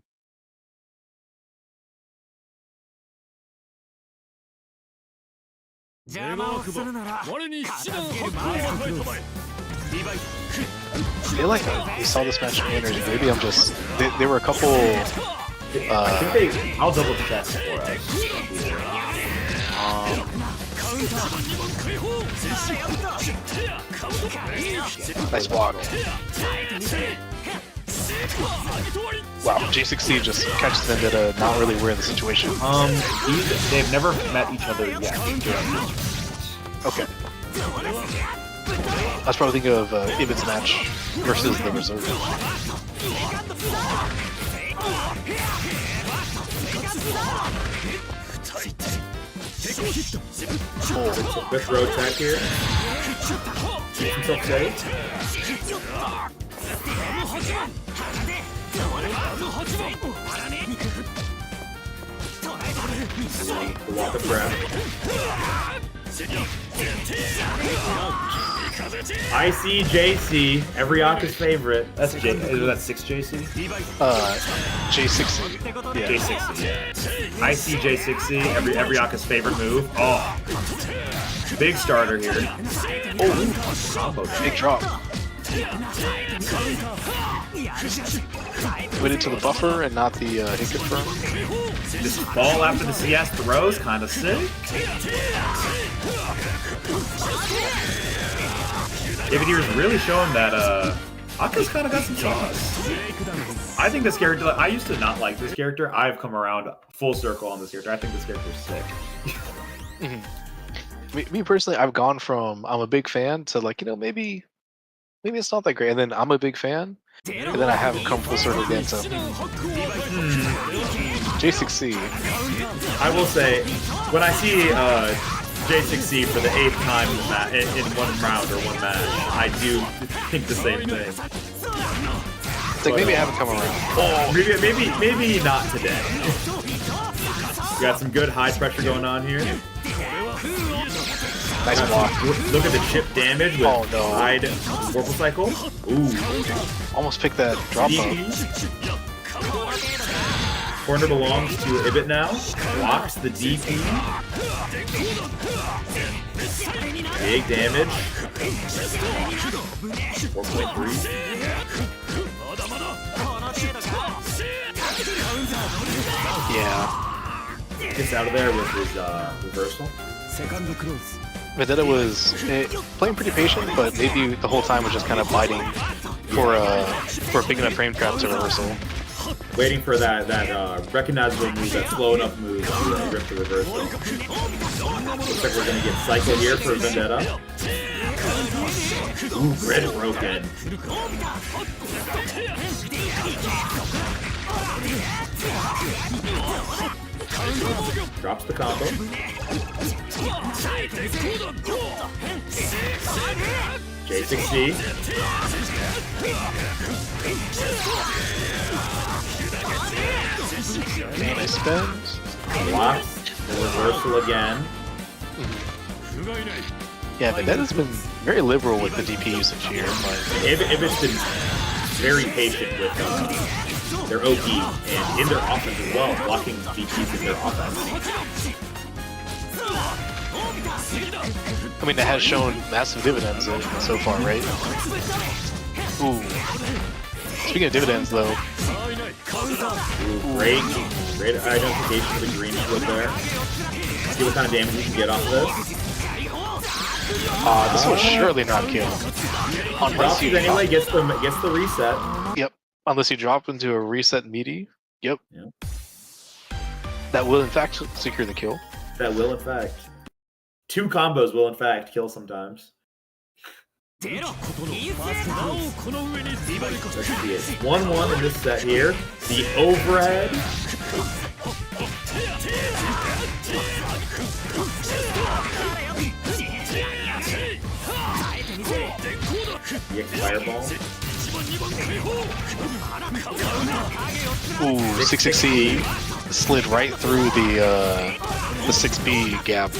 I feel like we saw this match in winners. Maybe I'm just. There were a couple. I think I'll double check for us. Nice block. Wow, J6C just catches Vendetta, not really aware of the situation. They've never met each other yet. Okay. I was probably thinking of Ibit's match versus the reserve. Good throw attack here. Keeps himself safe. Walk of breath. ICJC, every Aka's favorite. That's J. Is that 6JC? J6C. Yeah. J6C. Yeah. ICJ6C, every Aka's favorite move. Oh, big starter here. Oh, combo. Big drop. Went into the buffer and not the hit confirm. This ball after the CS throws, kind of sick. Davideer's really showing that Aka's kind of got some sauce. I think this character, I used to not like this character. I've come around full circle on this character. I think this character's sick. Me personally, I've gone from I'm a big fan to like, maybe it's not that great, and then I'm a big fan, and then I haven't come full circle again to J6C. I will say, when I see J6C for the 8th time in one round or one match, I do think the same thing. It's like maybe I haven't come around. Oh, maybe not today. We got some good high pressure going on here. Nice block. Look at the chip damage with Hide Vorpal Cycle. Ooh. Almost picked that drop up. Corner belongs to Ibit now. Blocks the DP. Big damage. 4.3. Yeah. Gets out of there with his reversal. Vendetta was playing pretty patient, but maybe the whole time was just kind of biting for a big enough frame trap to reversal. Waiting for that recognizable move, that slow enough move to rip the reversal. Looks like we're gonna get Cycle here for Vendetta. Ooh, grid broken. Drops the combo. J6C. Nice spins. Blocks. The reversal again. Yeah, Vendetta's been very liberal with the DP usage here. Ibit's been very patient with their OP and in their offense as well, blocking DPs in their offense. I mean, it has shown massive dividends so far, right? Ooh. Speaking of dividends, though. Ooh, great identification of the green flip there. See what kind of damage you can get off of this. This will surely not kill. Unless you anyway, gets the reset. Yep. Unless you drop into a reset meaty. Yep. That will in fact secure the kill. That will in fact. 2 combos will in fact kill sometimes. Let's see it. 1-1 in this set here. The overhead. The fireball. Ooh, 660. slid right through the 6B gap.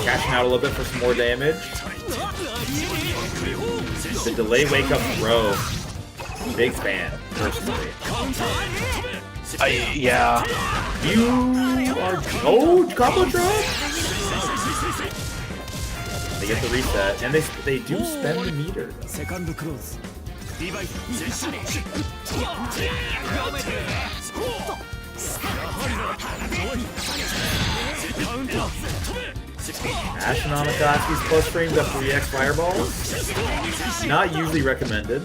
Cashing out a little bit for some more damage. The delay wake up throw. Big fan, personally. Yeah. You are... Oh, combo drop? They get the reset, and they do spend the meter. Astronomicati's plus frames up 3x fireballs. Not usually recommended.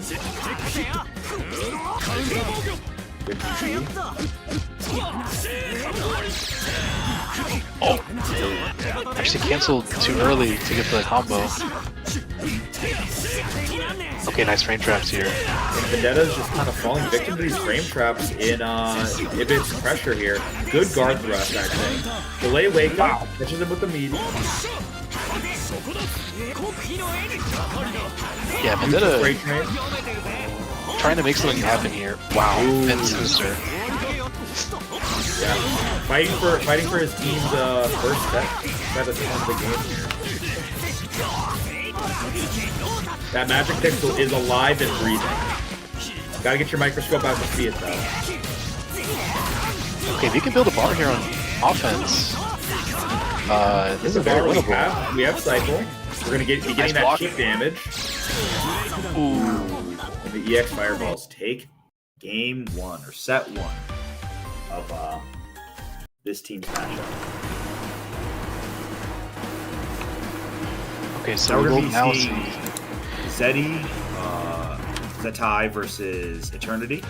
Good PC. Oh! Actually canceled too early to get the combo. Okay, nice frame traps here. And Vendetta's just kind of falling victim to these frame traps in Ibit's pressure here. Good guard thrust, actually. Delay wake up, catches him with the medium. Yeah, Vendetta trying to make something happen here. Wow, and Sinister. Yeah, fighting for his team's first set at the end of the game here. That magic pixel is alive and breathing. Gotta get your microscope out to see it though. Okay, we can build a bar here on offense. This is very winnable. We have cycle. We're gonna be getting that cheap damage. Ooh. And the EX fireballs take game 1 or set 1 of this team's matchup. Okay, so Now we're we'll going now to be see seeing Zeddy, Zetai versus Eternity.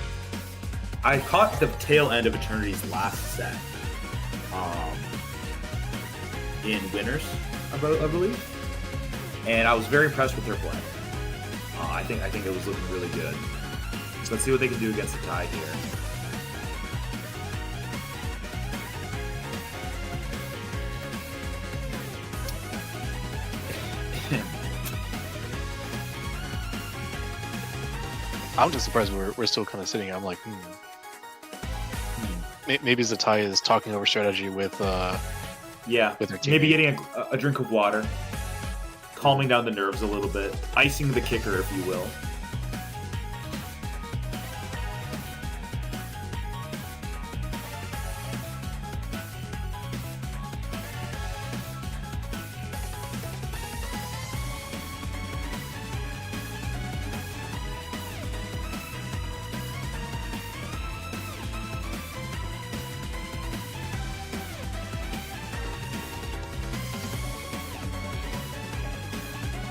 I caught the tail end of Eternity's last set in winners, I believe, and I was very impressed with their play. I think it was looking really good. So let's see what they can do against the tie here. I'm just surprised we're still kind of sitting here. I'm like, Maybe Zetai is talking over strategy with Yeah, with her team. maybe getting a drink of water, calming down the nerves a little bit, icing the kicker, if you will.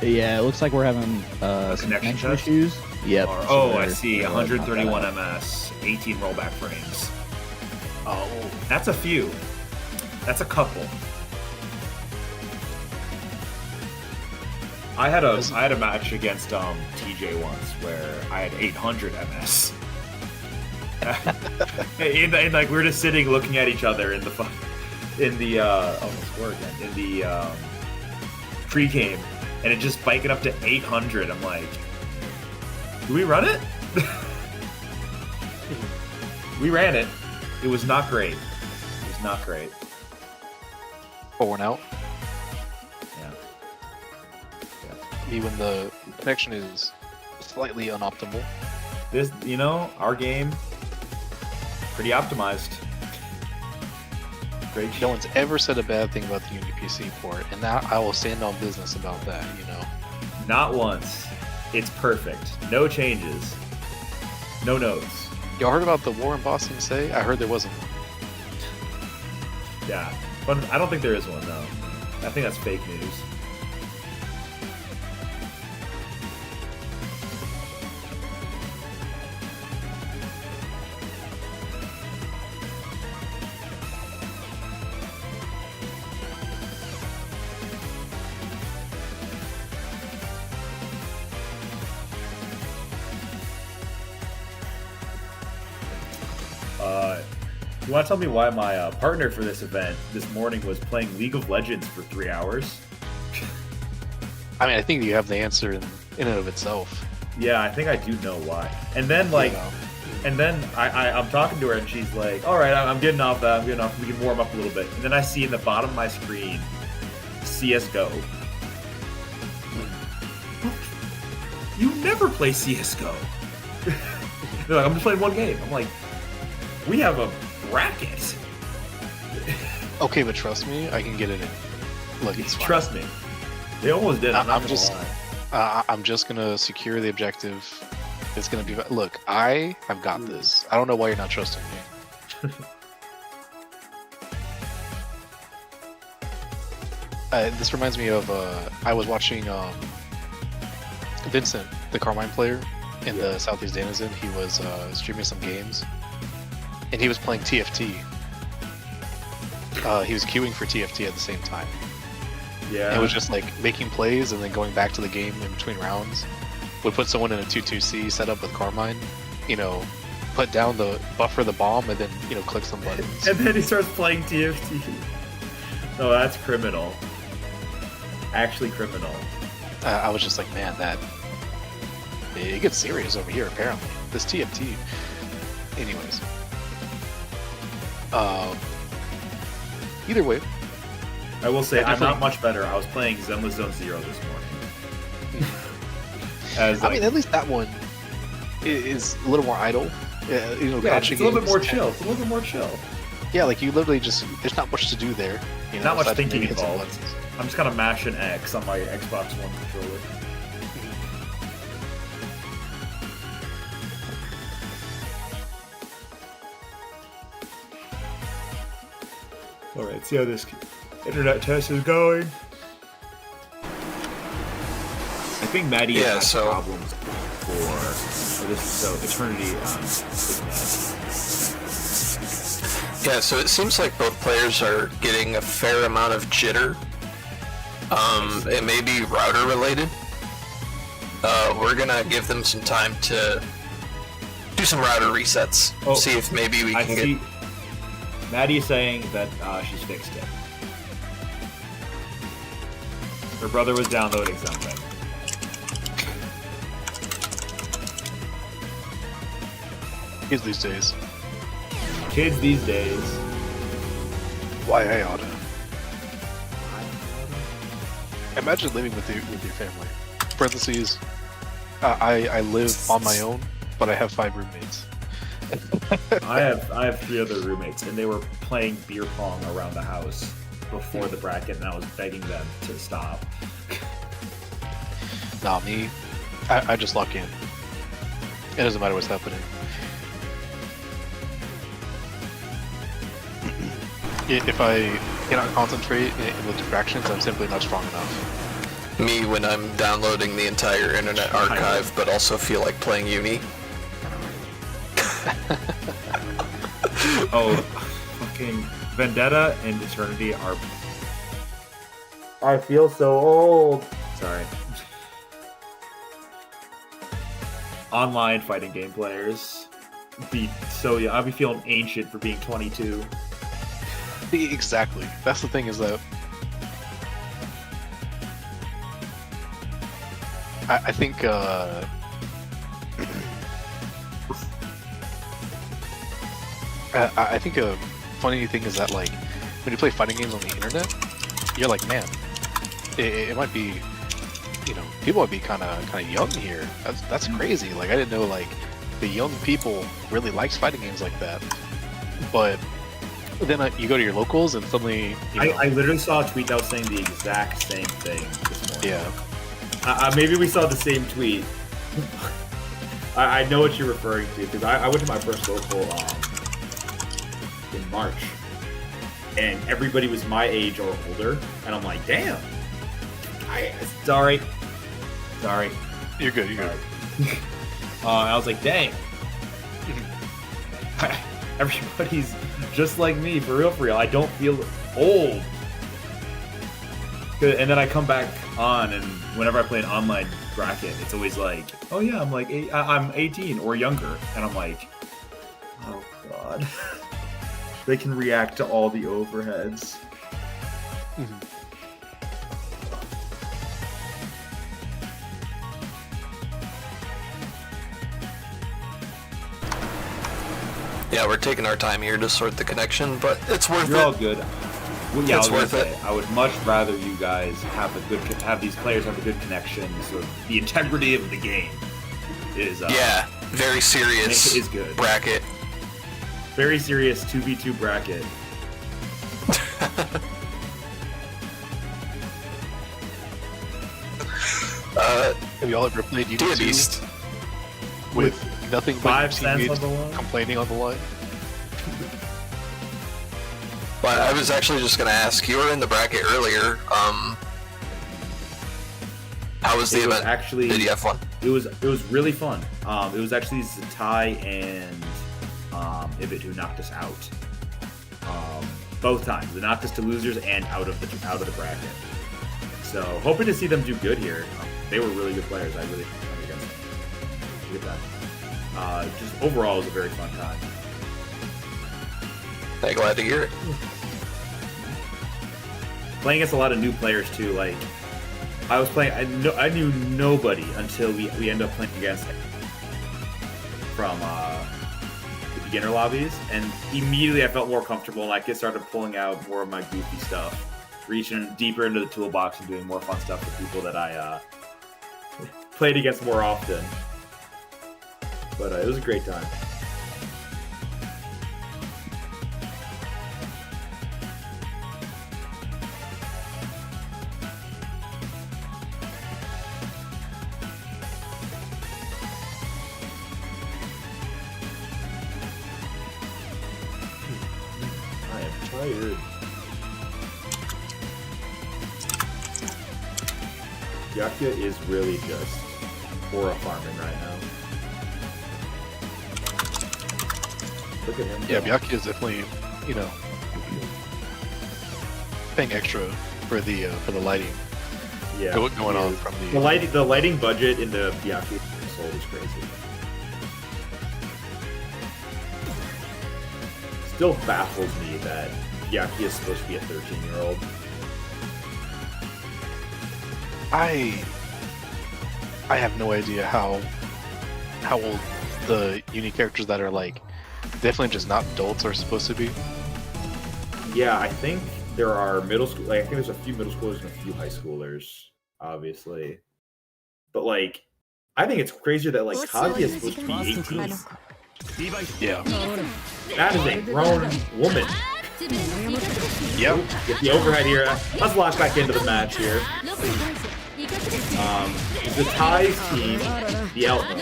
Yeah, it looks like we're having some connection connection test? issues. Yep. Or, so oh, I they're- see. they're 131 about that. ms, 18 rollback frames. Oh, That's a few. That's a couple. I had a match against TJ once where I had 800 ms. and like we were just sitting looking at each other in the almost word again, in the pre-game, and it just spiking up to 800. I'm like, do we run it? We ran it. It was not great. It was not great. pour one out. Yeah. Even the connection is slightly unoptimal. This, our game, pretty optimized. Great. No one's ever said a bad thing about the UniPC port, and now I will stand on business about that. Not once. It's perfect. No changes. No notes. Y'all heard about the war in Boston say? I heard there wasn't. Yeah. But I don't think there is one, though. I think that's fake news. You want to tell me why my partner for this event this morning was playing League of Legends for 3 hours? I mean, I think you have the answer in and of itself. Yeah, I think I do know why. And then, And then I'm talking to her, and she's like, "All right, I'm getting off that. I'm getting off. We can warm up a little bit." And then I see in the bottom of my screen, CS:GO. You never play CS:GO. They're like, "I'm just playing one game." I'm like, "We have a bracket." Okay, but trust me, I can get it in. Look, it's fine. Trust me. They almost did. I'm just gonna secure the objective. It's gonna be. Look, I have got this. I don't know why you're not trusting me. This reminds me of. I was watching Vincent, the Carmine player, in the Southeast Denizen. He was streaming some games, and he was playing TFT. He was queuing for TFT at the same time. Yeah. And it was just like making plays and then going back to the game in between rounds. Would put someone in a 2-2-C setup with Carmine, you know, put down the buffer the bomb and then, you know, click some buttons. And then he starts playing TFT. Oh, that's criminal. Actually criminal. I was just like, man, it gets serious over here apparently. This TFT. Anyways. Either way. I will say, I'm not much better. I was playing Zenless Zone Zero this morning. I mean, at least that one is a little more idle. You know, yeah, it's a little bit more chill. It's a little bit more chill. Yeah, like you literally just, there's not much to do there. You know, not much thinking maybe hit some involved. buttons. I'm just kind of mashing X on my Xbox One controller. Alright, see how this internet test is going. I think Maddie has problems for this, so Eternity Yeah, so it seems like both players are getting a fair amount of jitter. It may be router related. We're gonna give them some time to do some router resets. See if maybe we can get. Maddie is saying that she's fixed it. Her brother was downloading something. Kids these days. Kids these days. Why I oughta. Imagine living with your family. Parentheses. I live on my own, but I have 5 roommates. I have 3 other roommates, and they were playing beer pong around the house before the bracket, and I was begging them to stop. Nah, me, I just lock in. It doesn't matter what's happening. If I cannot concentrate with distractions, I'm simply not strong enough. Me when I'm downloading the entire Internet Archive, but also feel like playing Uni. Oh, fucking Vendetta and Eternity are... I feel so old. Sorry. Online fighting game players be so young. I'll be feeling ancient for being 22. Exactly. That's the thing is that I think I think a funny thing is that like when you play fighting games on the internet, you're like, man, it might be, you know, people might be kind of young here. That's crazy. Like I didn't know like the young people really likes fighting games like that. But then you go to your locals and suddenly you know, I literally saw a tweet that was saying the exact same thing this morning. Yeah. Maybe we saw the same tweet. I know what you're referring to because I went to my first local in March, and everybody was my age or older, and I'm like, damn. Sorry. You're good. I was like, dang. Everybody's just like me, for real. I don't feel old. And then I come back on, and whenever I play an online bracket, it's always like, oh yeah, I'm 18 or younger, and I'm like, oh god. They can react to all the overheads. Mm-hmm. Yeah, we're taking our time here to sort the connection, but it's worth You're it. all good. Well, yeah, It's I was worth gonna it. say, I would much rather you guys have these players have a good connection. So the integrity of the game is Yeah, very serious is good. bracket. Very serious 2v2 bracket. Have y'all ever played Dear UNI2 Beast. with nothing but 5 your cents on teammates the line? complaining on the line? But I was actually just gonna ask, you were in the bracket earlier. How was the It was event? actually Did you have fun? It was really fun. It was actually Zatai and Ibit who knocked us out. Both times. They knocked us to losers and out of the bracket. So hoping to see them do good here. They were really good players. I really played against them. Look at that. Just overall, it was a very fun time. Hey, glad to hear it. Playing against a lot of new players too. Like I was playing, I knew nobody until we ended up playing against from the beginner lobbies, and immediately I felt more comfortable and I started pulling out more of my goofy stuff, reaching deeper into the toolbox and doing more fun stuff with people that I played against more often. But it was a great time. I am tired. Yakuya is really just aura farming right now. Look at him. Yeah, go. Byakuya is definitely, paying extra for the lighting Yeah, going he on is. from The lighting budget in the Byakuya sold is crazy. Still baffles me that Byakuya is supposed to be a 13-year-old. I have no idea how old the uni characters that are like definitely just not adults are supposed to be. Yeah, I think there are middle school. Like, I think there's a few middle schoolers and a few high schoolers, obviously. But like, I think it's crazier that like Kazuya is supposed to be 18. Yeah. That is a grown woman. Yep. Get the overhead here. Let's lock back into the match here. The Thai's team, the Elton,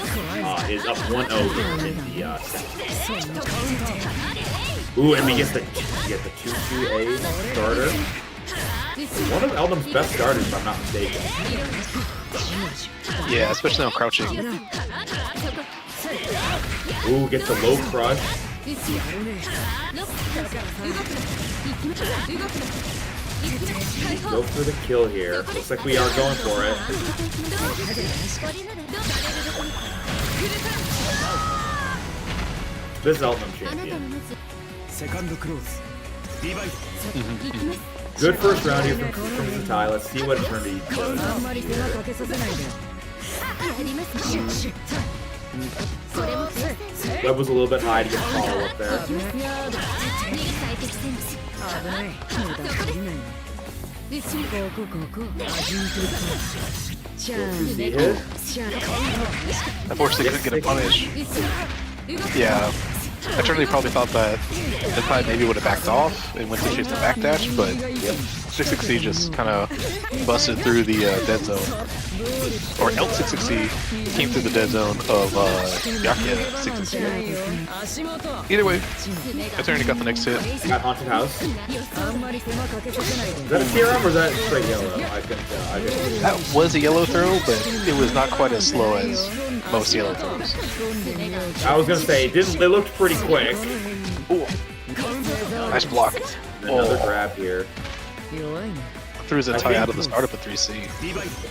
is up 1-0 in the set. Ooh, and we get the 2-2-A starter. One of Eldon's best starters, if I'm not mistaken. Yeah, especially on crouching. Ooh, gets the low crush. Go for the kill here. Looks like we are going for it. This is Elton champion. Good first round here from Zatai. Let's see what Eternity does. Web was a little bit high to get the follow up there. See hit? Unfortunately, couldn't get a punish. Yeah. Eternity probably thought that the Tide maybe would have backed off and went to chase the backdash, but 660 just kind of busted through the dead zone. Or L660 came through the dead zone of Yakuya 660. Either way, Eternity got the next hit. Got Haunted House. Is that a TRM or is that straight yellow? I couldn't tell. That was a yellow throw, but it was not quite as slow as most yellow throws. I was gonna say, it looked pretty quick. Ooh. Nice block. Another grab here. Threw Zatai out of the startup at 3C.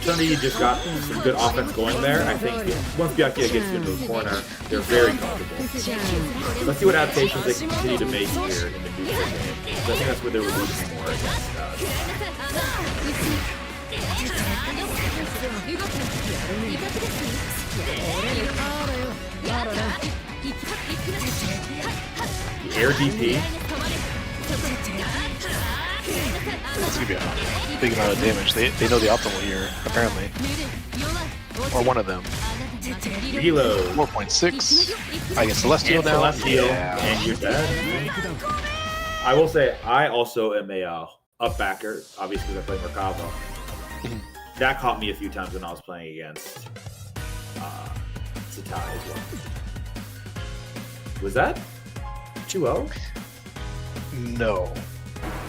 Eternity just got some good offense going there. I think once Byakuya gets into the corner, they're very comfortable. Let's see what adaptations they can continue to make here in the new game. So I think that's where they were losing more against us. Air DP. That's gonna be a big amount of damage. They know the optimal here, apparently. Or one of them. Reload. 4.6. I guess Celestial And now. Celestial. Yeah. And you're dead. I will say, I also am a up backer, obviously because I play Merkava. That caught me a few times when I was playing against Satai as well. Was that 2-0? No.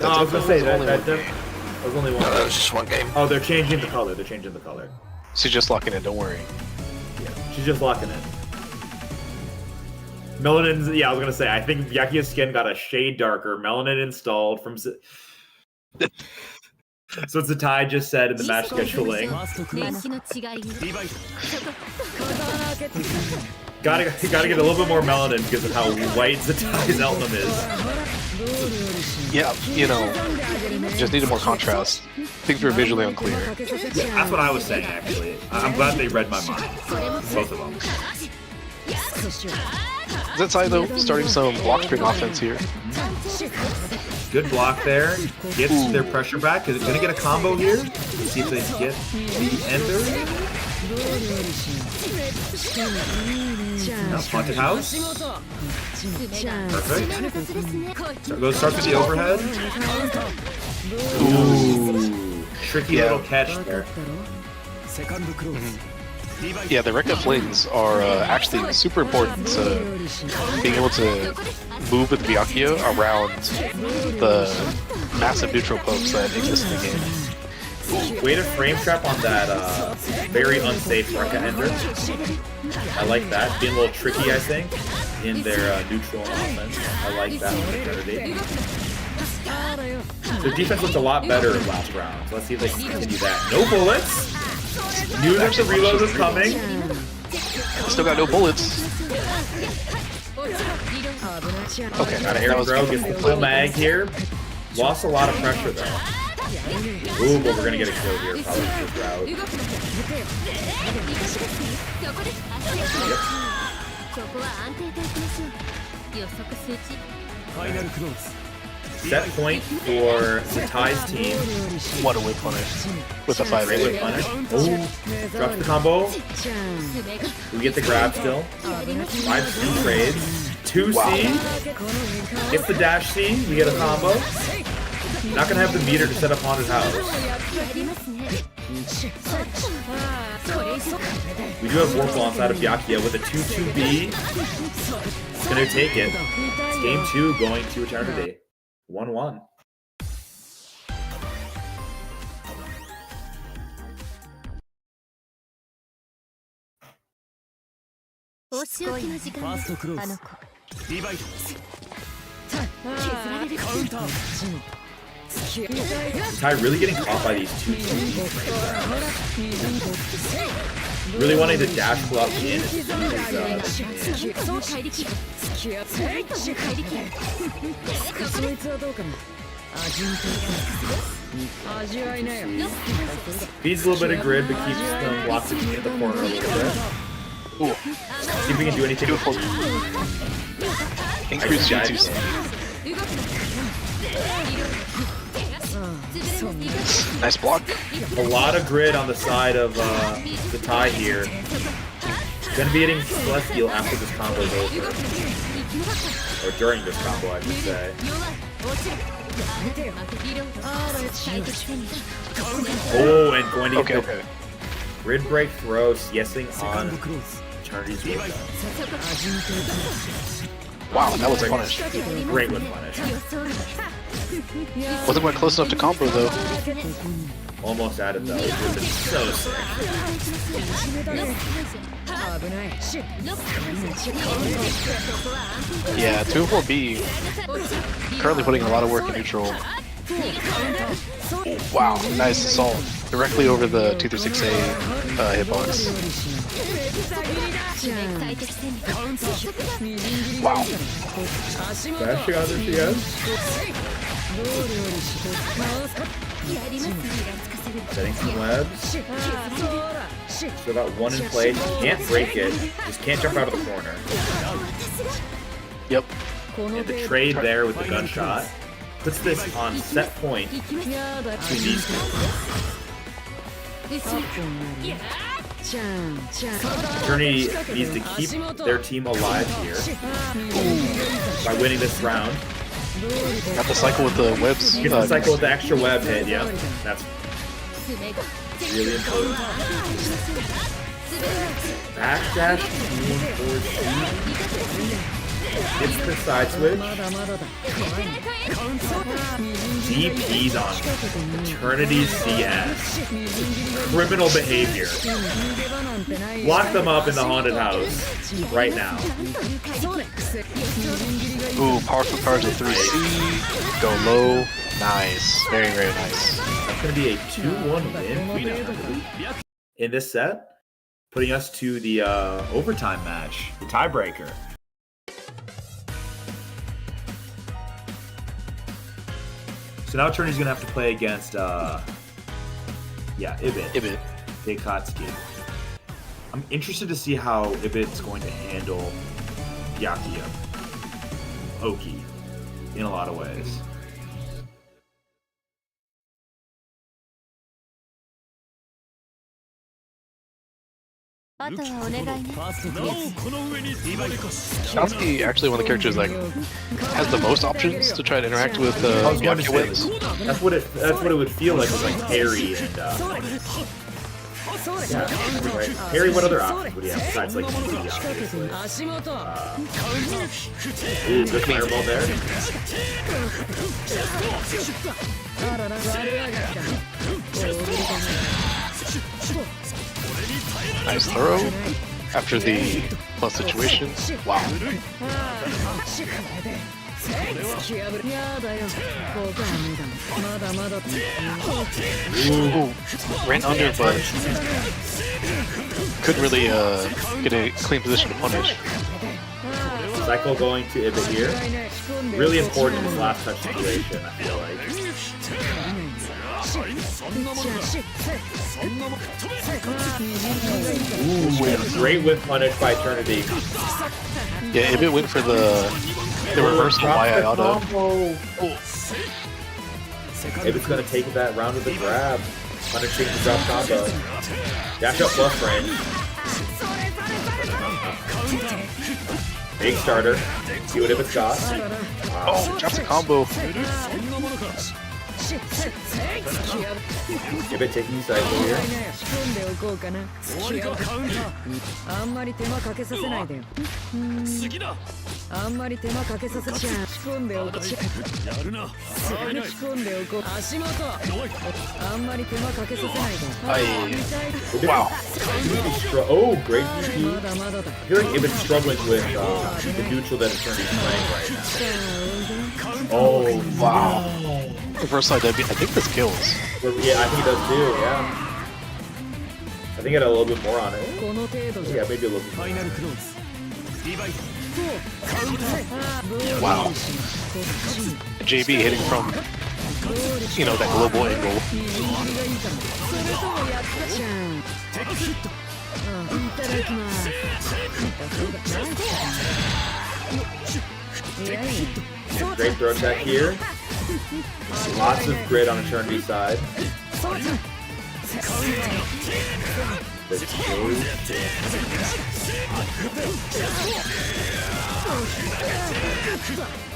No, I was gonna say that, only that, one that game. was only one. No, that was just one game. Oh, they're changing the color. They're changing the color. She's just locking in, don't worry. Yeah, she's just locking in. Melanin's, yeah, I was gonna say, I think Byakuya's skin got a shade darker. Melanin installed from. So Zatai just said in the match scheduling. Gotta get a little bit more melanin because of how white Zatai's emblem is. Yeah, you know, just needed more contrast. Things were visually unclear. That's what I was saying, actually. I'm glad they read my mind. Both of them. Zetai, though, starting some block string offense here. Good block there. Gets their pressure back. Is it going to get a combo here? Let's see if they get the ender. Now, Haunted House. Perfect. So start with the overhead. Ooh. Tricky little catch there. Yeah, the Rekka Flings are actually super important to being able to move with Byakuya around the massive neutral pokes that exist in the game. Way to frame trap on that very unsafe Rekka ender. I like that. Being a little tricky, I think, in their neutral offense. I like that opportunity. Their defense looked a lot better last round. So let's see if they can continue that. No bullets! Knew that the reload was coming. Still got no bullets. Okay, Got an air throw, gets the full mag here. Lost a lot of pressure though. Ooh, but we're gonna get a kill here, probably first round. Set point for Zatai's team. What a whip punish with a 5 Great whip punish. Oh, drops the combo. We get the grab still. 5C trades. 2C. Gets the dash C. We get a combo. Not gonna have the meter to set up Haunted House. We do have Warful inside of Byakuya with a 2-2B. It's gonna take it. It's game 2 going to eternity. 1-1. Ty really getting caught by these 2-2B frames. Really wanting to dash block in. Feeds a little bit of grid, but keeps them locked in the corner a little bit. Ooh. See if we can do anything. Beautiful. Increase G2. Nice block. A lot of grid on the side of the tie here. Gonna be hitting Celestial after this combo is over. Or during this combo, I should say. Oh, and going to get the grid break throw, yesing on Eternity's Wisdom. Wow, that was a punish. Great with punish. Wasn't quite close enough to combo though. Almost at it though. It would have been so sick. Yeah, 2-4B currently putting a lot of work in neutral. Wow, nice assault. Directly over the 236A hitbox. Wow. Dashing on there she goes. Setting some webs. Still got one in place. Can't break it. Just can't jump out of the corner. Yep. And the trade there with the gunshot puts this on set point between these two. Eternity needs to keep their team alive here by winning this round. Got the cycle with the webs. Get the cycle with the extra web hit, yeah. That's really important. Backdash forward hits the side switch. DP's on Eternity's CS. Criminal behavior. Lock them up in the haunted house right now. Ooh, powerful cards at 3C. Go low. Nice. Very, very nice. That's going to be a 2-1 win in this set, putting us to the overtime match, the tiebreaker. So now Eternity's going to have to play against, Ibit. Dekatsuki. I'm interested to see how Ibit's going to handle Yakia. Oki. In a lot of ways. Shansuke actually one of the characters like has the most options to try to interact with Yakia webs. That's what it would feel like with like Parry and right. Parry, what other options would he have besides like TD, obviously? Ooh, good fireball there. Nice throw after the plus situation. Wow. Ooh, ran under, but couldn't really get a clean position to punish. Cycle going to Ibit here. Really important in this last touch situation, I feel like. Ooh, great whip punish by Eternity. Yeah, Ibit went for the reversal by Ayada. Ibit's gonna take that round with the grab. Punishing the drop combo. Dash up plus range. Big starter. See what Ibit's got. Oh, drops a combo. Ibit taking the cycle here. Wow. Oh, great DP. I'm hearing Ibit struggling with the neutral that Eternity's playing right now. Oh, Wow. The first side W, I think this kills. Yeah, I think it does too, yeah. I think it had a little bit more on it. Yeah, maybe a little bit more. Wow. JB hitting from, that global angle. Great throw attack here. Lots of grid on Eternity's side.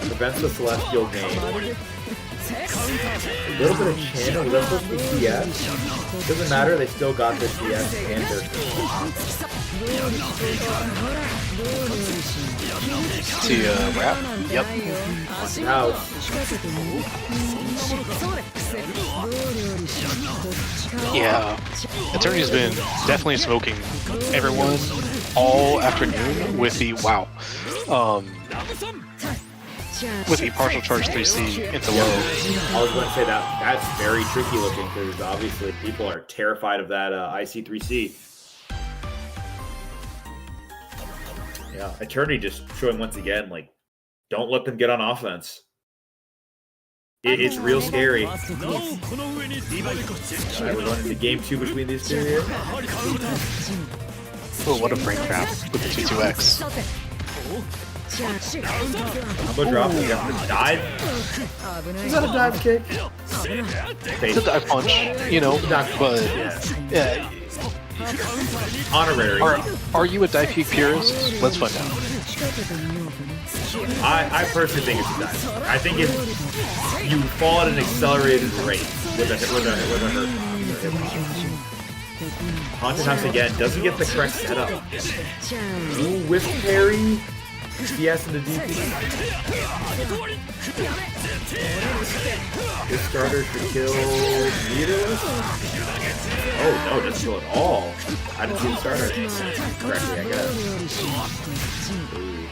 Prevents the Celestial game. A little bit of channel. They're supposed to be CS. Doesn't matter, they still got their CS and their See wrap? Yep. house. Yeah. Eternity's been definitely smoking everyone all afternoon with the with the partial charge 3C into low. I was going to say that's very tricky looking because obviously people are terrified of that IC3C. Yeah, Eternity just showing once again, like, don't let them get on offense. It's real scary. Alright, we're going into game 2 between these two here. Oh, what a brain trap with the 2-2X. Combo drop, we got the dive. Is that a dive kick? It's a dive punch, you know, but yeah. Honorary. Are you a dive kick purist? Let's find out. I personally think it's a dive. I think if you fall at an accelerated rate with a hurt. Haunted House again doesn't get the correct setup. Ooh, with Parry. CS in the DP. This starter should kill meterless. Oh no, doesn't kill at all. I didn't see the starter correctly, I guess. Ooh.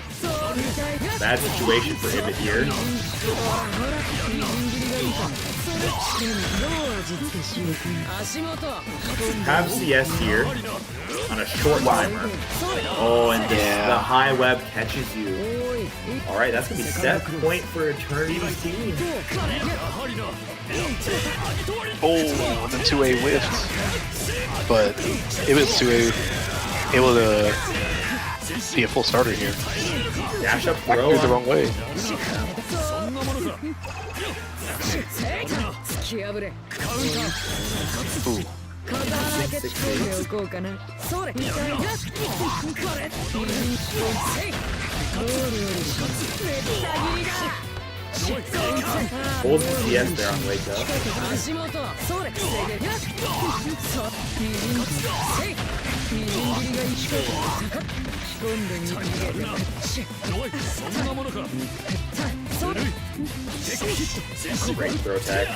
Bad situation for Ibit here. Have CS here on a short timer. Oh, and the high web catches you. Alright, that's gonna be set point for Eternity's team. Oh, the 2A whiffed. But Ibit's 2A able to be a full starter here. Dash up Back throw the wrong way. Ooh. Holds the CS there on wake up. Great throw tag.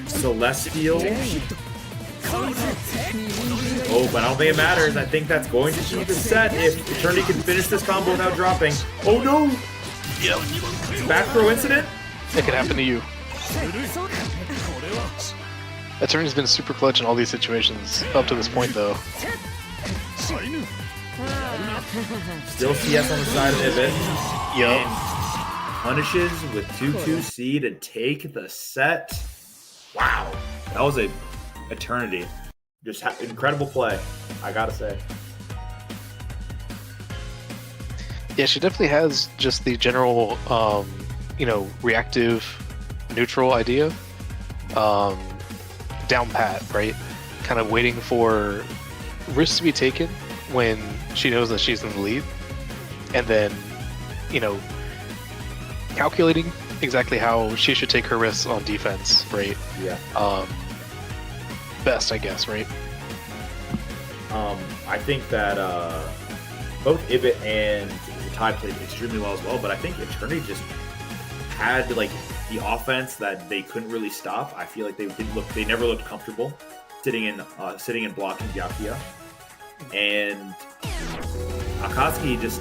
Celestial. Oh, but I don't think it matters. I think that's going to be the set if Eternity can finish this combo without dropping. Oh no! Yep. Back throw incident? It could happen to you. Eternity's been super clutch in all these situations up to this point, though. Still CS on the side of Ibit. Yup. Punishes with 2-2C to take the set. Wow. That was a Eternity. Just incredible play, I gotta say. Yeah, she definitely has just the general, you know, reactive, neutral idea. Down pat, right? Kind of waiting for risks to be taken when she knows that she's in the lead. And then, you know, calculating exactly how she should take her risks on defense, right? Yeah. Best, I guess, right? I think that both Ibit and Ty played extremely well as well, but I think Eternity just had like the offense that they couldn't really stop. I feel like they never looked comfortable sitting in blocking BlockTuah, and Akatsuki just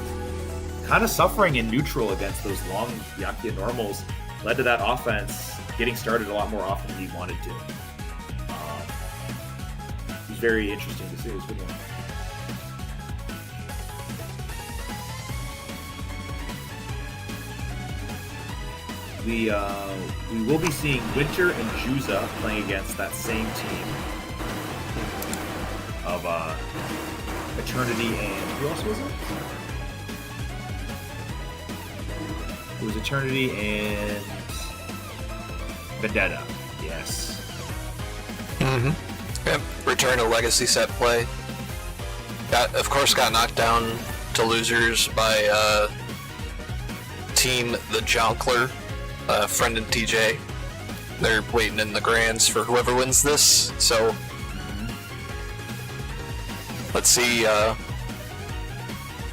kind of suffering in neutral against those long BlockTuah normals led to that offense getting started a lot more often than he wanted to. It's very interesting to see this video. We will be seeing Winter and Juza playing against that same team of Eternity and who else was it? It was Eternity and Vendetta. Yes. Mm-hmm. Yep. Return to Legacy Setplay. Of course, got knocked down to losers by Team the Jonkler. Friend and TJ. They're waiting in the grands for whoever wins this, so let's see, our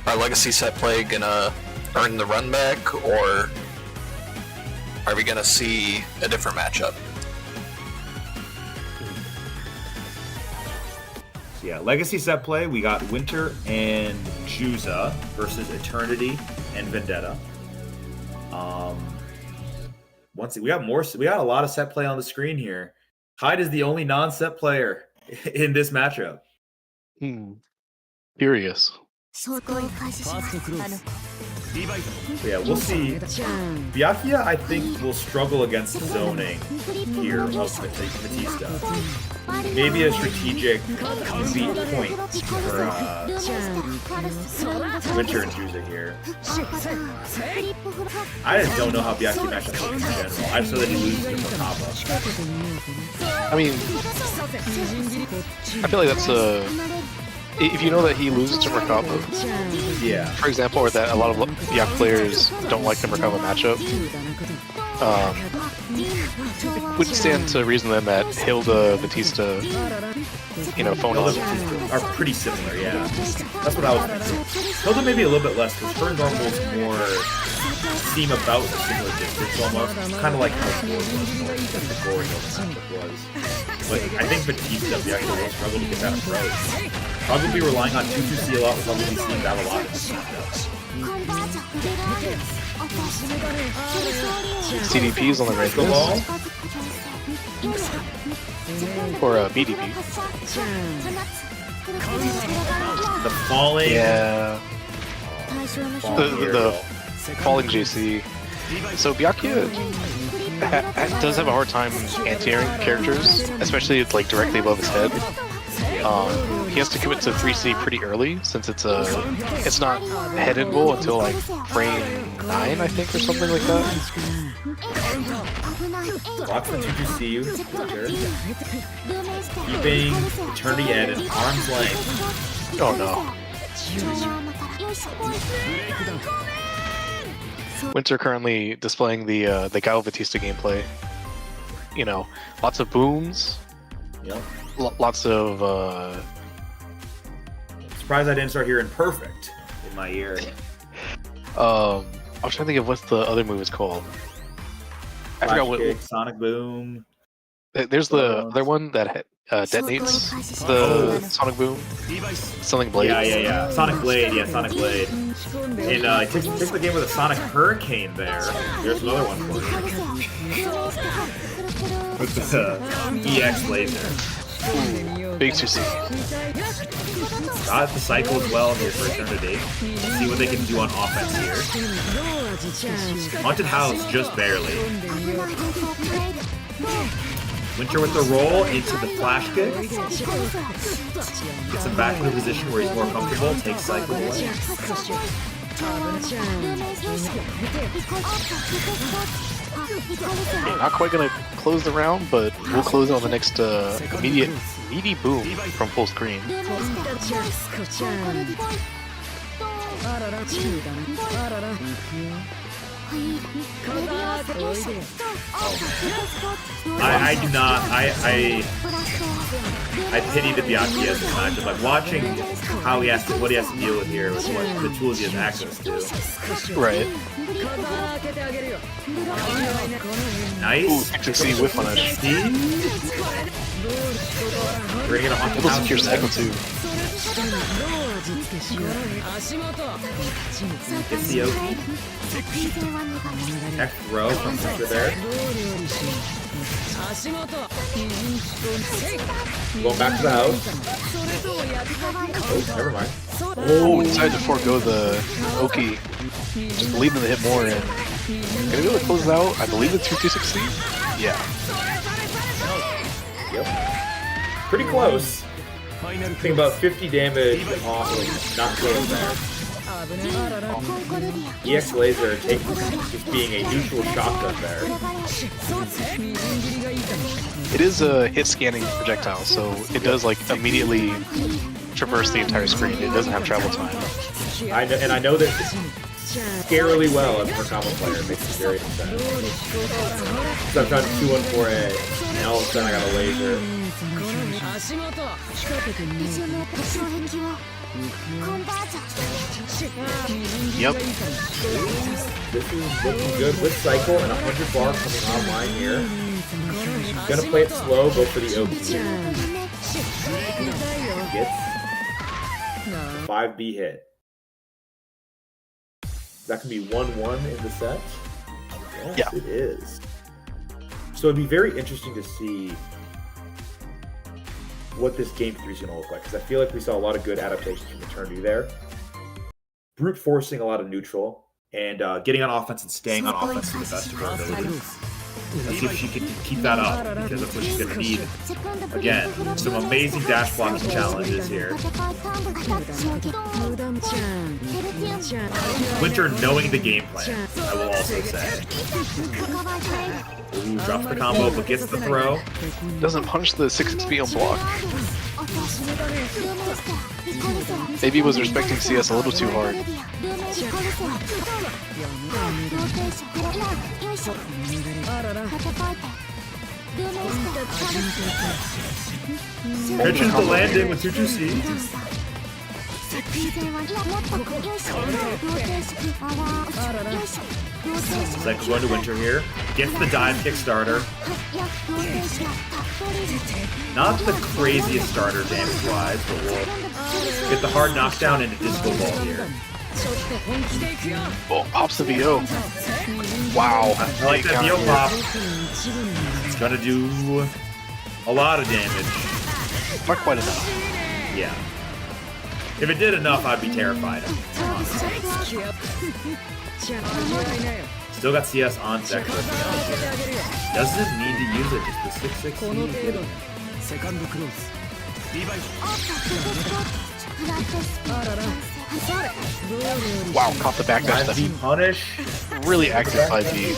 Legacy Setplay gonna earn the run back, or are we gonna see a different matchup? So yeah, Legacy Setplay, we got Winter and Juza versus Eternity and Vendetta. We got a lot of set play on the screen here. Hyde is the only non-set player in this matchup. Curious. So yeah, we'll see. BlockTuah, I think, will struggle against zoning here of Batista. Maybe a strategic beat point for Winter and Juicer here. I just don't know how BlockTuah matchups look in general. I just know that he loses to Makaba. I mean, I feel like that's a... If you know that he loses to Merkaba, Yeah. for example, or that a lot of Yak players don't like the Merkaba matchup, would stand to reason then that Hilda, Batista, you know, phone Hilda are pretty similar, yeah. That's what I was thinking. Hilda maybe a little bit less, because her normals more seem about a similar distance almost. Kind of like how Vod was more than the Gory matchup was. But I think Batista, we actually will struggle to get that approach. Probably relying on 2-2C a lot, we'll probably be seeing that a lot in CDPs on the right the wall. or BDP. The falling. Yeah, Falling here. the falling JC. So BlockTuah does have a hard time anti-airing characters, especially like directly above his head. He has to commit to 3C pretty early since it's not head and goal until like frame 9, I think, or something like that. Watch the 2-2C, keeping Eternity Ed at arm's length. Oh no. Winter currently displaying the Gal Batista gameplay. You know, lots of booms. Yep. Lots of Surprised I didn't start hearing perfect in my ear. I was trying to think of what the other move is called. I Flash forgot what. kick, Sonic Boom. There's the other one that detonates the Sonic Boom. Sonic Blade. Yeah. Sonic Blade, yeah, Sonic Blade. And it takes the game with a Sonic Hurricane there. There's another one for you. With the EX laser. Big 2C. Got the cycle as well here for Eternity. See what they can do on offense here. Haunted House just barely. Winter with the roll into the flash kick. Gets him back in the position where he's more comfortable. Takes cycle away. Okay, not quite gonna close the round, but we'll close it on the next immediate meaty boom from full screen. I do not. I pity the BlockTuah at this time. Just like watching how he has to, what he has to deal with here, with what the tools he has access to. Right. Nice. Ooh, 2C whiff punish. See? We're gonna get a haunted Double house secure here. cycle too. It's the Oki. Next row from Winter there. Going back to the house. Oh, never mind. Oh, decided to forego the Oki. Just leaving the hit more in. Gonna be able to close it out. I believe the 2-2-6C? Yeah. Yep. Pretty close. Think about 50 damage off of not going there. EX laser taking just being a neutral shotgun there. It is a hit scanning projectile, so it does like immediately traverse the entire screen. It doesn't have travel time. I know that scarily well as a Merkaba player. It makes me very upset. So I've done 2-1-4A, and all of a sudden I got a laser. Yep. This is looking good with cycle and 100 bar coming online here. Gonna play it slow, go for the OP. Gets 5B hit. That can be 1-1 in the set. Yes, Yeah. it is. So it'd be very interesting to see what this game 3 is going to look like, because I feel like we saw a lot of good adaptations from Eternity there. Brute forcing a lot of neutral, and getting on offense and staying on offense to the best of her ability. Let's see if she can keep that up, because that's what she's going to need. Again, some amazing dash blocking challenges here. Winter knowing the game plan, I will also say. Ooh, drops the combo, but gets the throw. Doesn't punch the 6-6 on block. Maybe he was respecting CS a little too hard. Pitches the landing with 2-2-C. Cycles going to Winter here. Gets the dive kick starter. Not the craziest starter damage-wise, but we'll get the hard knockdown into Disco Ball here. Oh, pops the VO. Wow. I like that VO pop. It's gonna do a lot of damage. Not quite enough. Yeah. If it did enough, I'd be terrified. Still got CS on deck for everything else here. Doesn't need to use it, just the 6-6. Wow, caught the backdash. 5B punish. Really active 5B.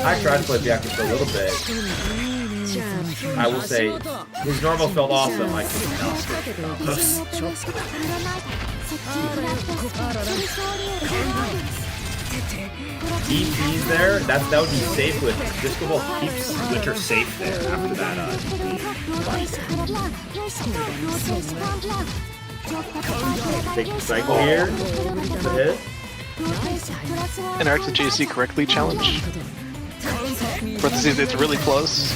I tried to play the active for a little bit. I will say, his normal felt awesome. I couldn't help DP's there. That would be safe with Disco Ball keeps Winter safe there after that. Take the cycle here. The hit. Interact with JC correctly challenge. Parentheses, it's really close.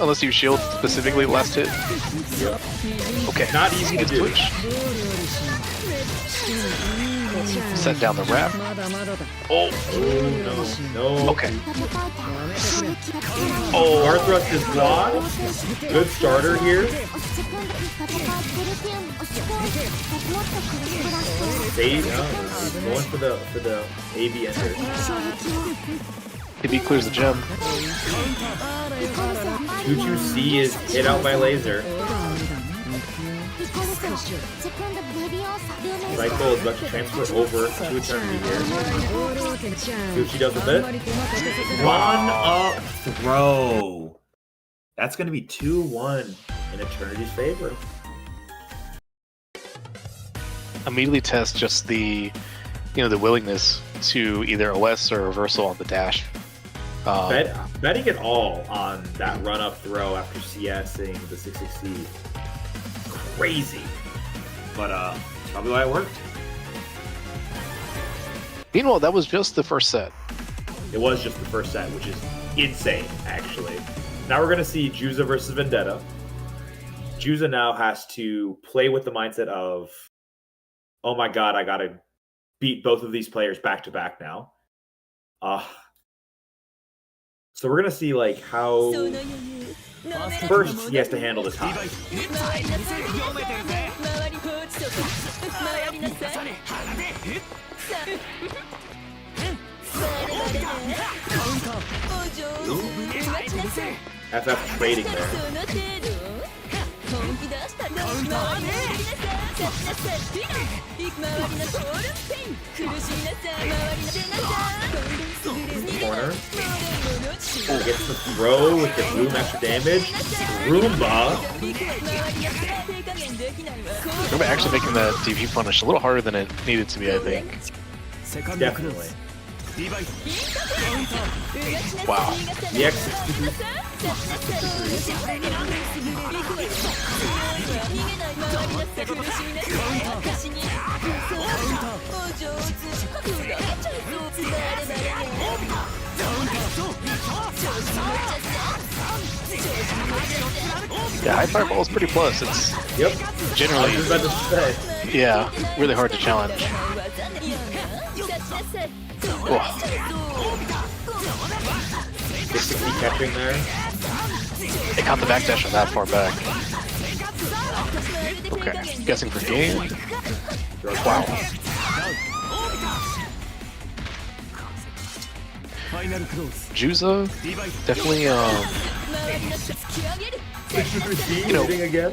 Unless you shield specifically last hit. Okay. Not easy to do. Twitch. Set down the wrap. Oh. No. Okay. Oh, R thrust is blocked. Good starter here. Save. Going for the AB ender. If he clears the gem. 2-2-C is hit out by laser. Cycle is about to transfer over to Eternity here. See what she does with it. One up throw. That's going to be 2-1 in Eternity's favor. Immediately test just the willingness to either OS or reversal on the dash. Betting it all on that run-up throw after CSing the 6-6C. Crazy. But it's probably why it worked. Meanwhile, that was just the first set. It was just the first set, which is insane, actually. Now we're going to see Juza versus Vendetta. Juza now has to play with the mindset of, oh my god, I got to beat both of these players back-to-back now. So we're going to see like how... First, he has to handle the time. FF trading there. Corner. Oh, gets the throw with the Room extra damage. Roomba. We're actually making that DP punish a little harder than it needed to be, I think. Definitely. Wow. The X62. Yeah, high fireball is pretty plus. It's generally, I was about to say. yeah, really hard to challenge. Oh. 60 catching there. They caught the backdash from that far back. Okay, guessing for game. Wow. Juza definitely, you know, again?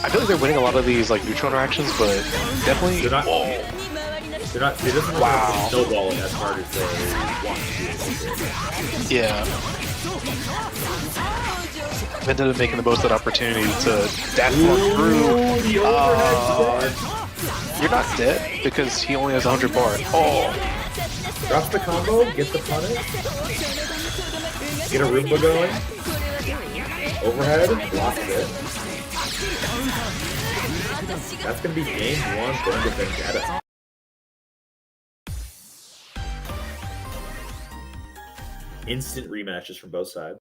I feel like they're winning a lot of these like neutral interactions, but definitely. They're not. They're not. They doesn't Wow. snowballing as hard as they want to do. Yeah. Vendetta making the most of that opportunity to Deathclaw through. The overhead smash. You're not dead because he only has 100 bar. Oh. Drops the combo, gets the punish. Get a Roomba going. Overhead, blocks it. That's gonna be game one going to Vendetta. Instant rematches from both sides.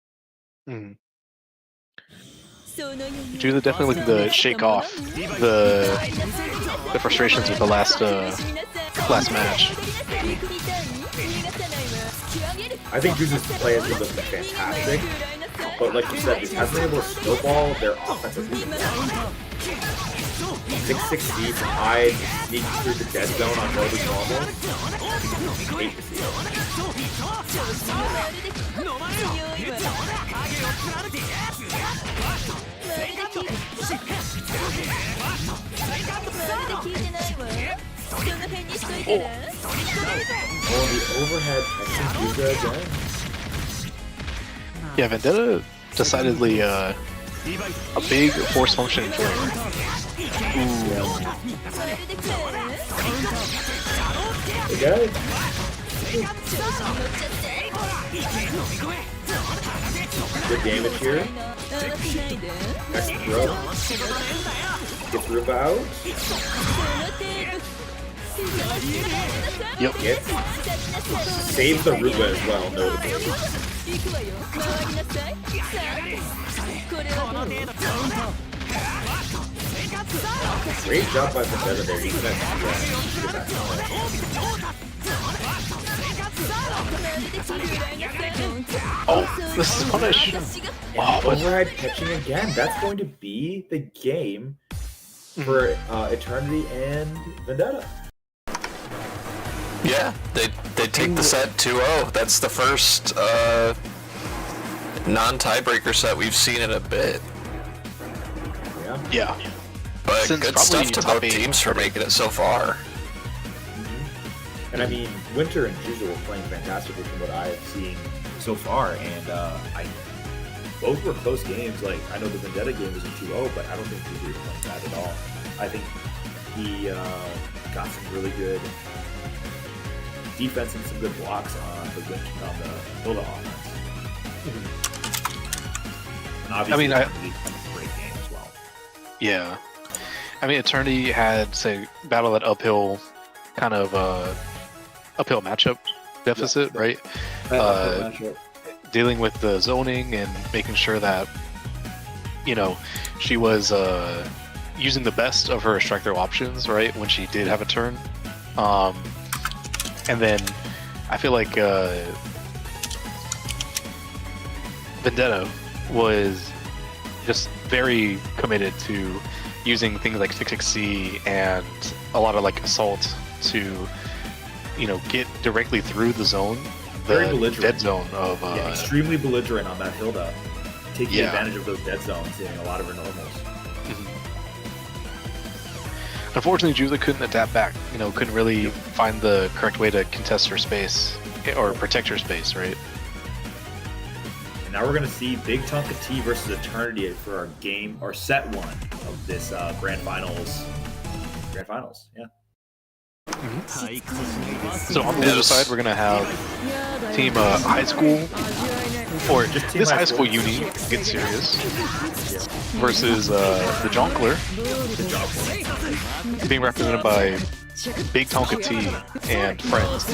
Mm. Juza definitely looking to shake off the frustrations with the last match. I think Juza's play has been looking fantastic, but like you said, he hasn't been able to snowball their offensive game. 660 from high, sneaking through the dead zone on Roby's normal. Hate to see Oh, the overhead catching Juza again. Yeah, Vendetta decidedly a big force function player. Okay. Good damage here. Next throw. Get Ruba out. Yep. Get. Save the Ruba as well, notably. Great job by Vendetta there, even at Oh, this is punish. And overhead catching again. That's going to be the game for Eternity and Vendetta. Yeah, they take the set 2-0. That's the first non-tiebreaker set we've seen in a bit. Yeah. Yeah. But Since good probably stuff to top both eight. teams for making it so far. And I mean, Winter and Juza were playing fantastically from what I've seen so far, and both were close games. Like, I know the Vendetta game was a 2-0, but I don't think Juza was playing bad at all. I think he got some really good defense and some good blocks on the Hilda offense. And obviously, I a great game as well. Yeah. I mean, Eternity had, say, battle that uphill kind of uphill matchup deficit, right? Dealing with the zoning and making sure that, you know, she was using the best of her strike throw options, right, when she did have a turn. And then I feel like Vendetta was just very committed to using things like 66C and a lot of like assault to, you know, get directly through the zone, Very the belligerent. dead zone of. Yeah, extremely belligerent on that Hilda, taking Yeah. advantage of those dead zones, hitting a lot of her normals. Unfortunately, Juza couldn't adapt back. You know, couldn't really find the correct way to contest her space or protect her space, right? And now we're going to see Big Tonka T versus Eternity for our game, or set one of this Grand Finals. Grand Finals, yeah. So on the loser side, we're gonna have team High School, or Just team this High High School School. Uni, get serious, versus the Jonkler, being represented by Big Tonka T and friends.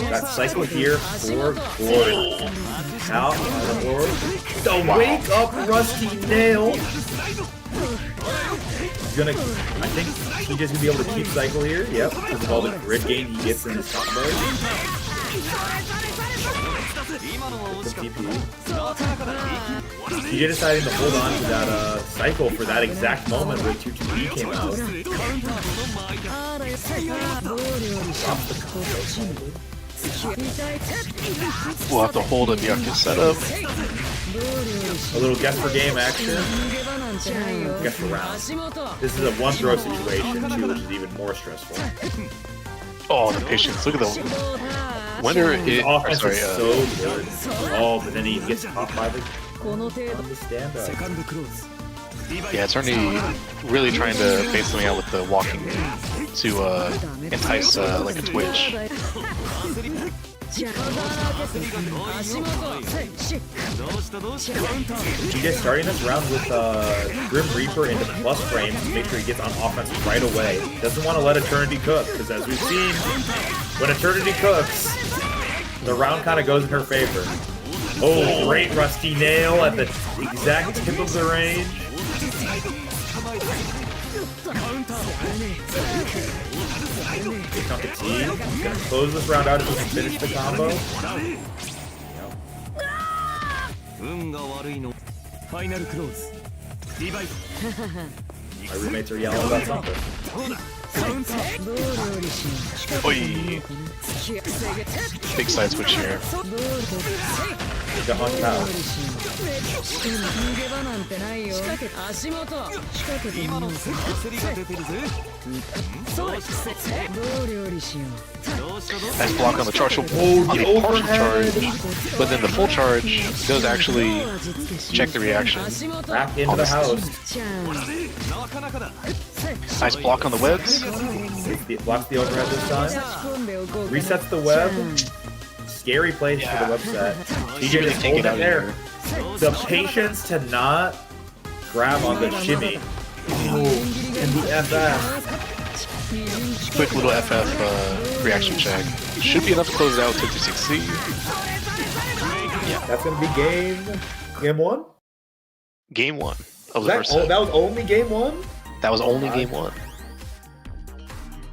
That cycle here for Gordon. Out on the board. The wake up Rusty Nail. He's gonna, I think TJ's gonna be able to keep cycle here. Yep, because of all the grid gain he gets in his combo. TJ deciding to hold on to that cycle for that exact moment where 2-2B came out. We'll have to hold a Byakuya setup. A little guess for game action. Guess for round. This is a one throw situation too, which is even more stressful. Oh, the patience. Look at the. Wonder it. Offense Sorry, is so good. Oh, but then he gets caught by the stand up. yeah, it's already really trying to base something out with the walking to entice like a twitch. TJ starting this round with Grim Reaper into plus frames to make sure he gets on offense right away. Doesn't want to let Eternity cook, because as we've seen, when Eternity cooks, the round kind of goes in her favor. Oh, great Rusty Nail at the exact tip of the range. Chunk of tea. Gonna close this round out if we can finish the combo. My roommates are yelling about something. Oi. Big side switch here. The hunt out. Nice block on the charge. Oh, On the a partial overhead. charge, but then the full charge does actually check the reaction. Back into the house. Nice block on the webs. Blocks the overhead this time. Resets the web. Scary place for the web set. TJ just take it hold it out there. here. The patience to not grab on the shimmy. And the FF. Quick little FF reaction check. Should be enough to close it out to 260. That's gonna be game one? Game one of the That, first set. that was only game one? That was only game one.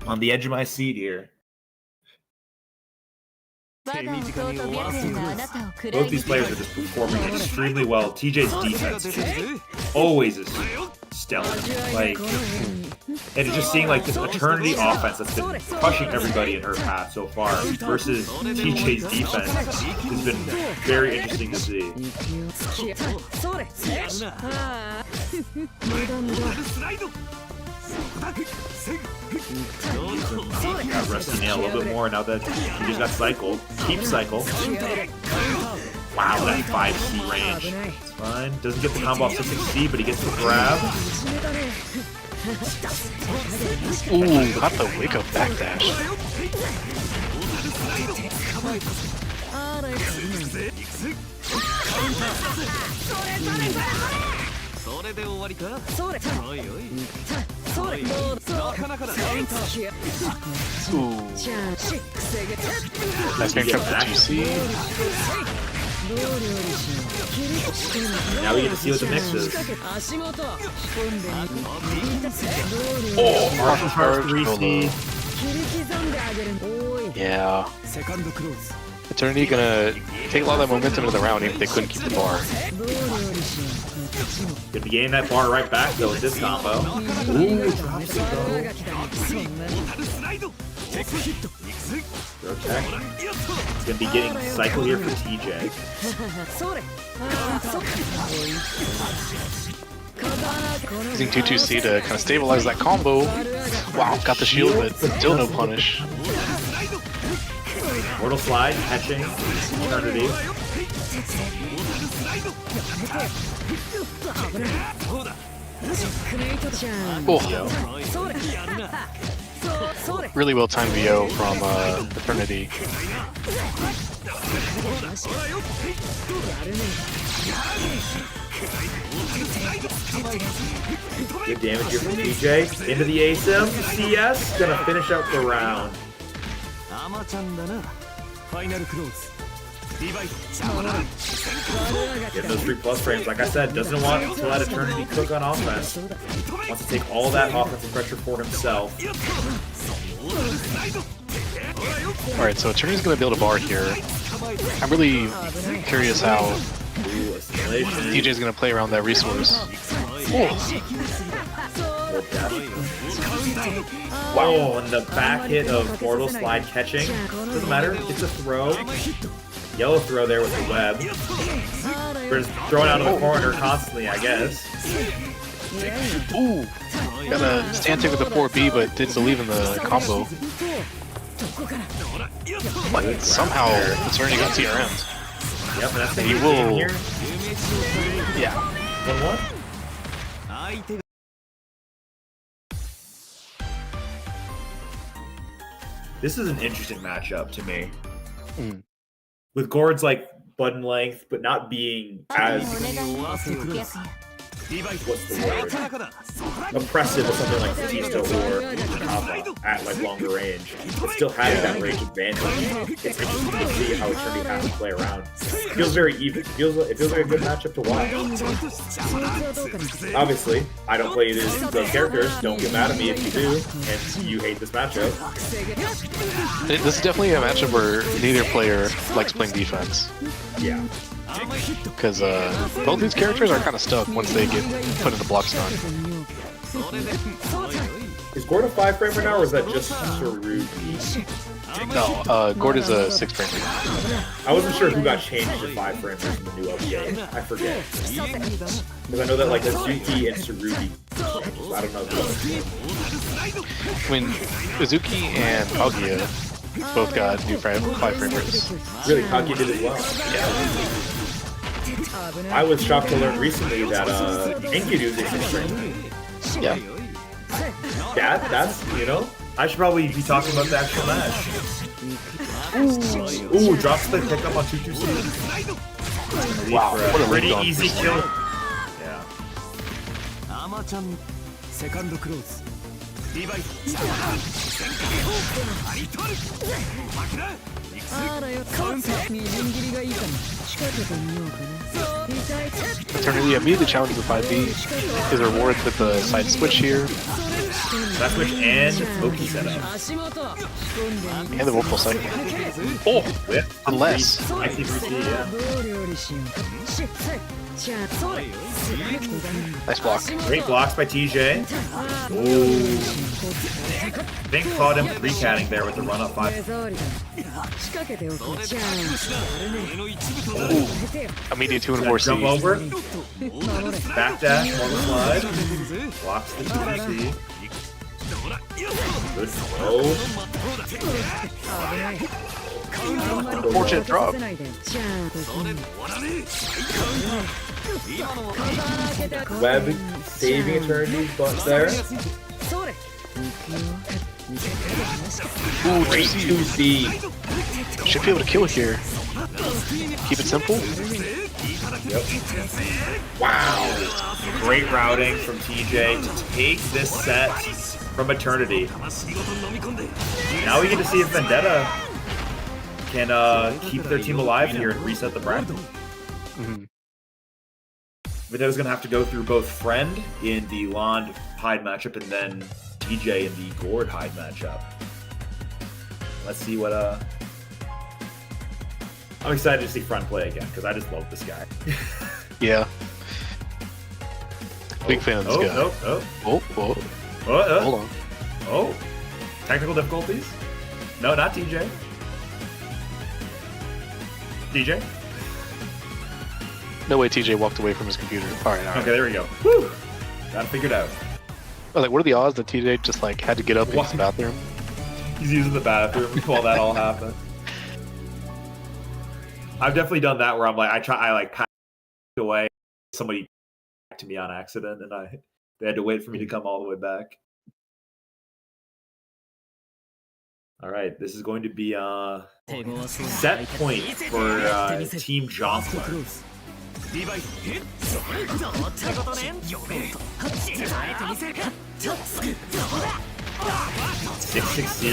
On the edge of my seat here. Both these players are just performing extremely well. TJ's defense just always is stellar. Like, and it's just seeing like this Eternity offense that's been crushing everybody in her path so far versus TJ's defense has been very interesting to see. Got Rusty Nail a little bit more now that he just got cycled. Keep cycle. Wow, that 5C range. It's fine. Doesn't get the combo off 6C, but he gets the grab. Ooh, got the wake up backdash. Ooh. Nice frame trap for 2C. Now we get to see what the mix is. Oh, Partial charge 3C. Yeah. Eternity gonna take a lot of that momentum into the round even if they couldn't keep the bar. Gonna be getting that bar right back though with this combo. Ooh, drops it though. Protect. It's gonna be getting cycle here for TJ. Using 2-2C to kind of stabilize that combo. Wow, got the shield, but still no punish. Mortal slide, catching. Eternity. Oh. Really well timed VO from Eternity. Good damage here from TJ. Into the ASIM. CS. Gonna finish out the round. Get those 3+ frames. Like I said, doesn't want to let Eternity cook on offense. Wants to take all that offensive pressure for himself. Alright, so Eternity's gonna build a bar here. I'm really curious how Ooh, assimilation. DJ's gonna play around that resource. Wow, and the back hit of Mortal Slide catching. Doesn't matter, it's a throw. Yellow throw there with the web. We're just throwing out of the corner constantly, I guess. Ooh! Got a stand take with the 4B, but didn't believe in the combo. But somehow Eternity got TRM'd. Yep, and that's the He game will. here. Yeah. 1-1. This is an interesting matchup to me. Mm. With Gord's like button length, but not being as what's the word? Oppressive as something like Batista or Kava at like longer range. It still has that range advantage. It's interesting to see how Eternity has to play around. It feels very even. It feels like a good matchup to watch. Obviously, I don't play those characters. Don't get mad at me if you do, and you hate this matchup. This is definitely a matchup where neither player likes playing defense. Yeah. Because both these characters are kind of stuck once they get put into block stun. Is Gord a 5-framer now, or is that just Sarugi? No, Gord is a 6-framer. I wasn't sure who got changed to 5-framers in the new update. I forget. Because I know that like Azuki and Sarugi. I don't know who. I mean, Izuki and Kaguya both got new 5-framers. Really, Kaguya did as well. Yeah. I was shocked to learn recently that Enkidu is a 6-framer. Yeah. That's, you know, I should probably be talking about the actual match. Ooh, drop split pickup on 2-2-C. Wow, what a pretty lead on easy this. kill. Yeah. Eternity immediately challenges the 5B. His reward with the side switch here. That switch and Oki setup. And the Wolf second. Oh! With Unless. IC3C, yeah. Nice block. Great blocks by TJ. Ooh. I think caught him pre-catting there with the run up 5. Ooh. Immediate 2 and 4 C. Jump over. Back dash, mortal slide. Blocks the 2C. Good throw. Unfortunate drop. Web saving Eternity, but there. Ooh, Great 2C. should be able to kill here. Keep it simple. Yep. Wow. Great routing from TJ to take this set from Eternity. Now we get to see if Vendetta can keep their team alive here and reset the bracket. Mm-hmm. Vendetta's going to have to go through both Friend in the Lond Hyde matchup and then TJ in the Gord Hyde matchup. Let's see what I'm excited to see Friend play again because I just love this guy. Yeah. Big fan of this guy. Oh. Hold on. Oh, technical difficulties? No, not TJ. TJ? No way TJ walked away from his computer. Alright. Okay, there we go. Woo! Got it figured out. Like, what are the odds that TJ just like had to get up and use the bathroom? He's using the bathroom while that all happened. I've definitely done that where I'm like, I like packed away. Somebody to me on accident, and they had to wait for me to come all the way back. All right, this is going to be set point for Team Jonkler. 6-6C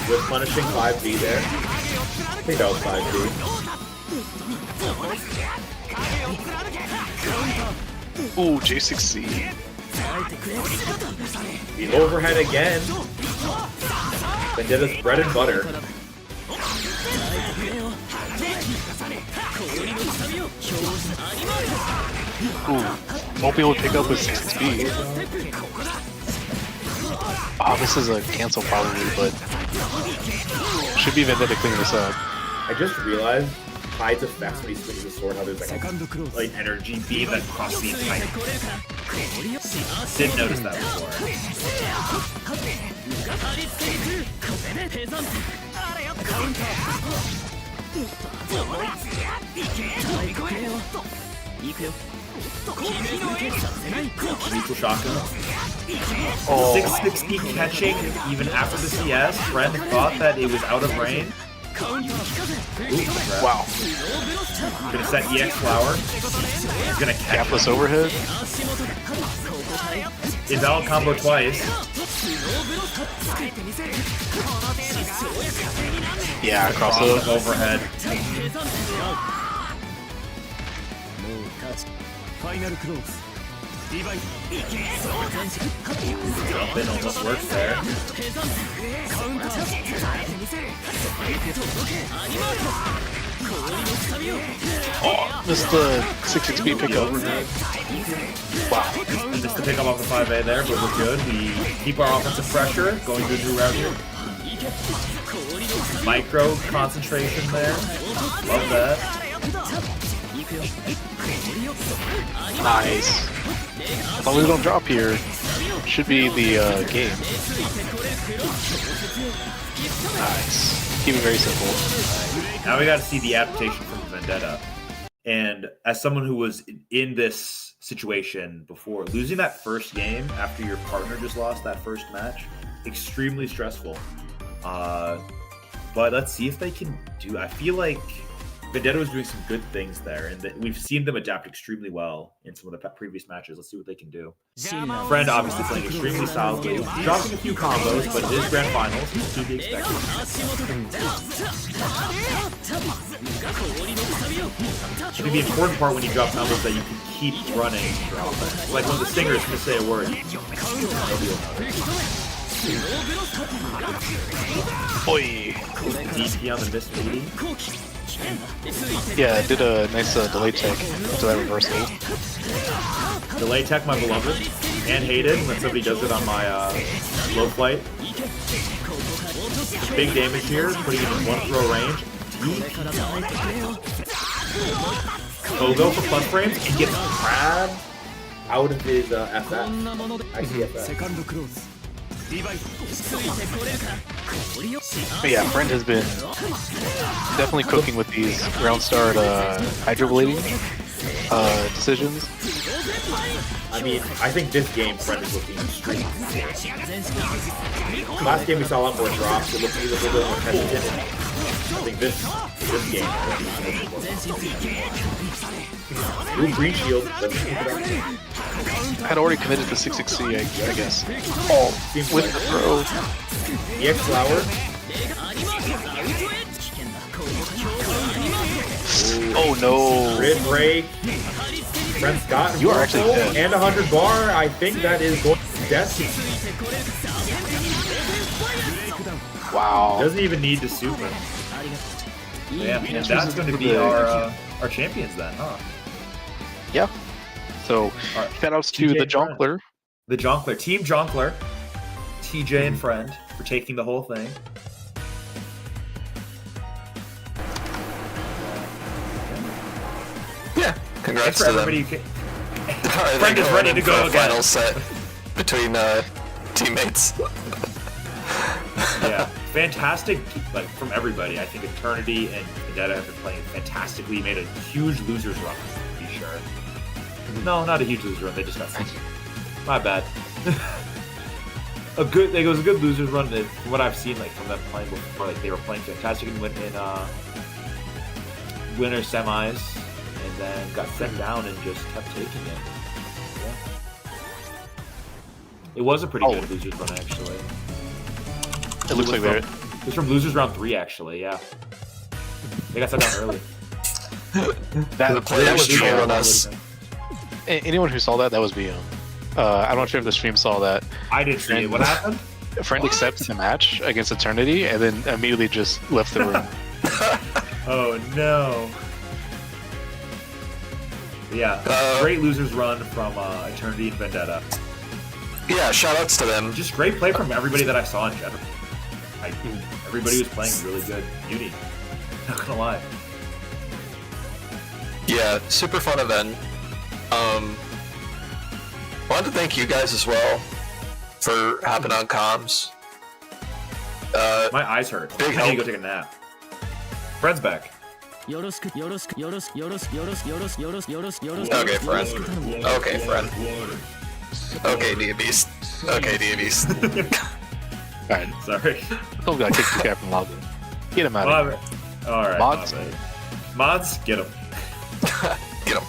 with punishing 5B there. I think that was 5B. Ooh, J6C. The overhead again. Vendetta's bread and butter. Ooh, won't be able to pick up with 6 speed. Oh, this is a cancel probably, but should be Vendetta cleaning this up. I just realized Hyde's effects when he swings the sword, how there's like an energy beam that crosses the entire. Didn't notice that before. Neutral shotgun. Oh, 660 catching even after the CS. Friend thought that it was out of range. Ooh, wow. Gonna set EX flower. He's gonna catch Gapless him. overhead. Invalid combo twice. Yeah, Cross crossover. overhead. Jump in almost works there. Oh, missed the 6 XP pickup. Wow. Just to pick up off the 5A there, but we're good. We keep our offensive pressure going to a new route here. Micro concentration there. Love that. Nice. As long as we don't drop here, should be the game. Nice. Keep it very simple. Now we got to see the adaptation from Vendetta. And as someone who was in this situation before, losing that first game after your partner just lost that first match, extremely stressful. But let's see if they can do. I feel like Vendetta was doing some good things there, and that we've seen them adapt extremely well in some of the previous matches. Let's see what they can do. Friend obviously playing extremely solidly, dropping a few combos, but it is grand finals. It's to be expected. It's going to be an important part when you drop combos that you can keep running your offense. Like when the Stinger is going to say a word. Boy. DP on the missed meeting. Yeah, did a nice delay tech to that reversal. Delay tech, my beloved, and hated when somebody does it on my low flight. Big damage here, putting it in one throw range. Go for plus frames and gets grabbed out of his FF. I see FF. But yeah, Friend has been definitely cooking with these round start hydroblading decisions. I mean, I think this game, Friend is looking extremely good. Last game we saw a lot more drops. It looked a little bit more hesitant. I think this game. Ooh, green shield. Had already committed to 660, I guess. Oh, with the throw. EX flower. Oh no. Grid break. Friend's got You are actually dead. And 100 bar. I think that is going to death. Wow. Doesn't even need the super. Yeah, and that's going to be our champions then, huh? Yeah. So, shout outs to TJ the Jonkler. The Jonkler. Team Jonkler. TJ and Friend for taking the whole thing. Yeah, congrats to them. Everybody. Friend is ready to go again. Final set between teammates. Yeah, fantastic, like from everybody. I think Eternity and Vendetta have been playing fantastically. Made a huge losers run, to be sure. No, not a huge loser run. They just got sent. My bad. It was a good losers run. From what I've seen, like from them playing before, like they were playing fantastic in winner semis, and then got sent down and just kept taking it. Yeah. It was a pretty good losers run, actually. It looks like they're... It was from losers round 3, actually. Yeah, they got sent down early. The players troll on us. Anyone who saw that was BM. I'm not sure if the stream saw that. I didn't see it. What happened? Friend accepts the match against Eternity and then immediately just left the room. Oh no. Yeah, great losers run from Eternity and Vendetta. Yeah, shoutouts to them. Just great play from everybody that I saw in general. Everybody was playing really good Uni. Not gonna lie. Yeah, super fun event. Wanted to thank you guys as well for hopping on comms. My eyes hurt. Big I need to go help. take a nap. Friend's back. Okay, friend. Okay, friend. Okay, DBs. Okay, DBs. Alright, Sorry. I've got to kick the guy from Lobby. Get him out of here. Alright. Mods? Mods, get him. Get them.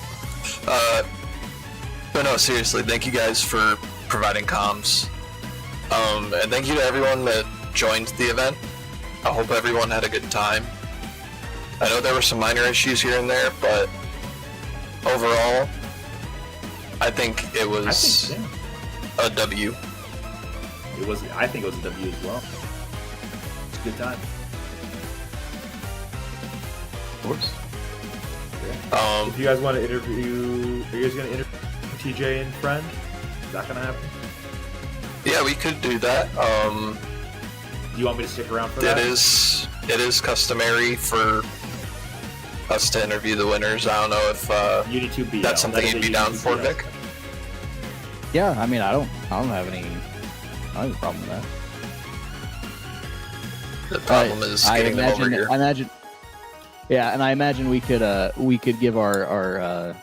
But no, seriously, thank you guys for providing comms. And thank you to everyone that joined the event. I hope everyone had a good time. I know there were some minor issues here and there, but overall, I think it was a W. I think it was a W as well. It's a good time. Of course. If you guys want to interview, are you guys going to interview TJ and Friend? Is that going to happen? Yeah, we could do that. Do you want me to stick around for that? It is customary for us to interview the winners. I don't know if UNI2BL. that's something you'd be down for, Vic. Yeah, I mean, I don't have a problem with that. The problem is getting them over here. I imagine. Yeah, and I imagine we could give our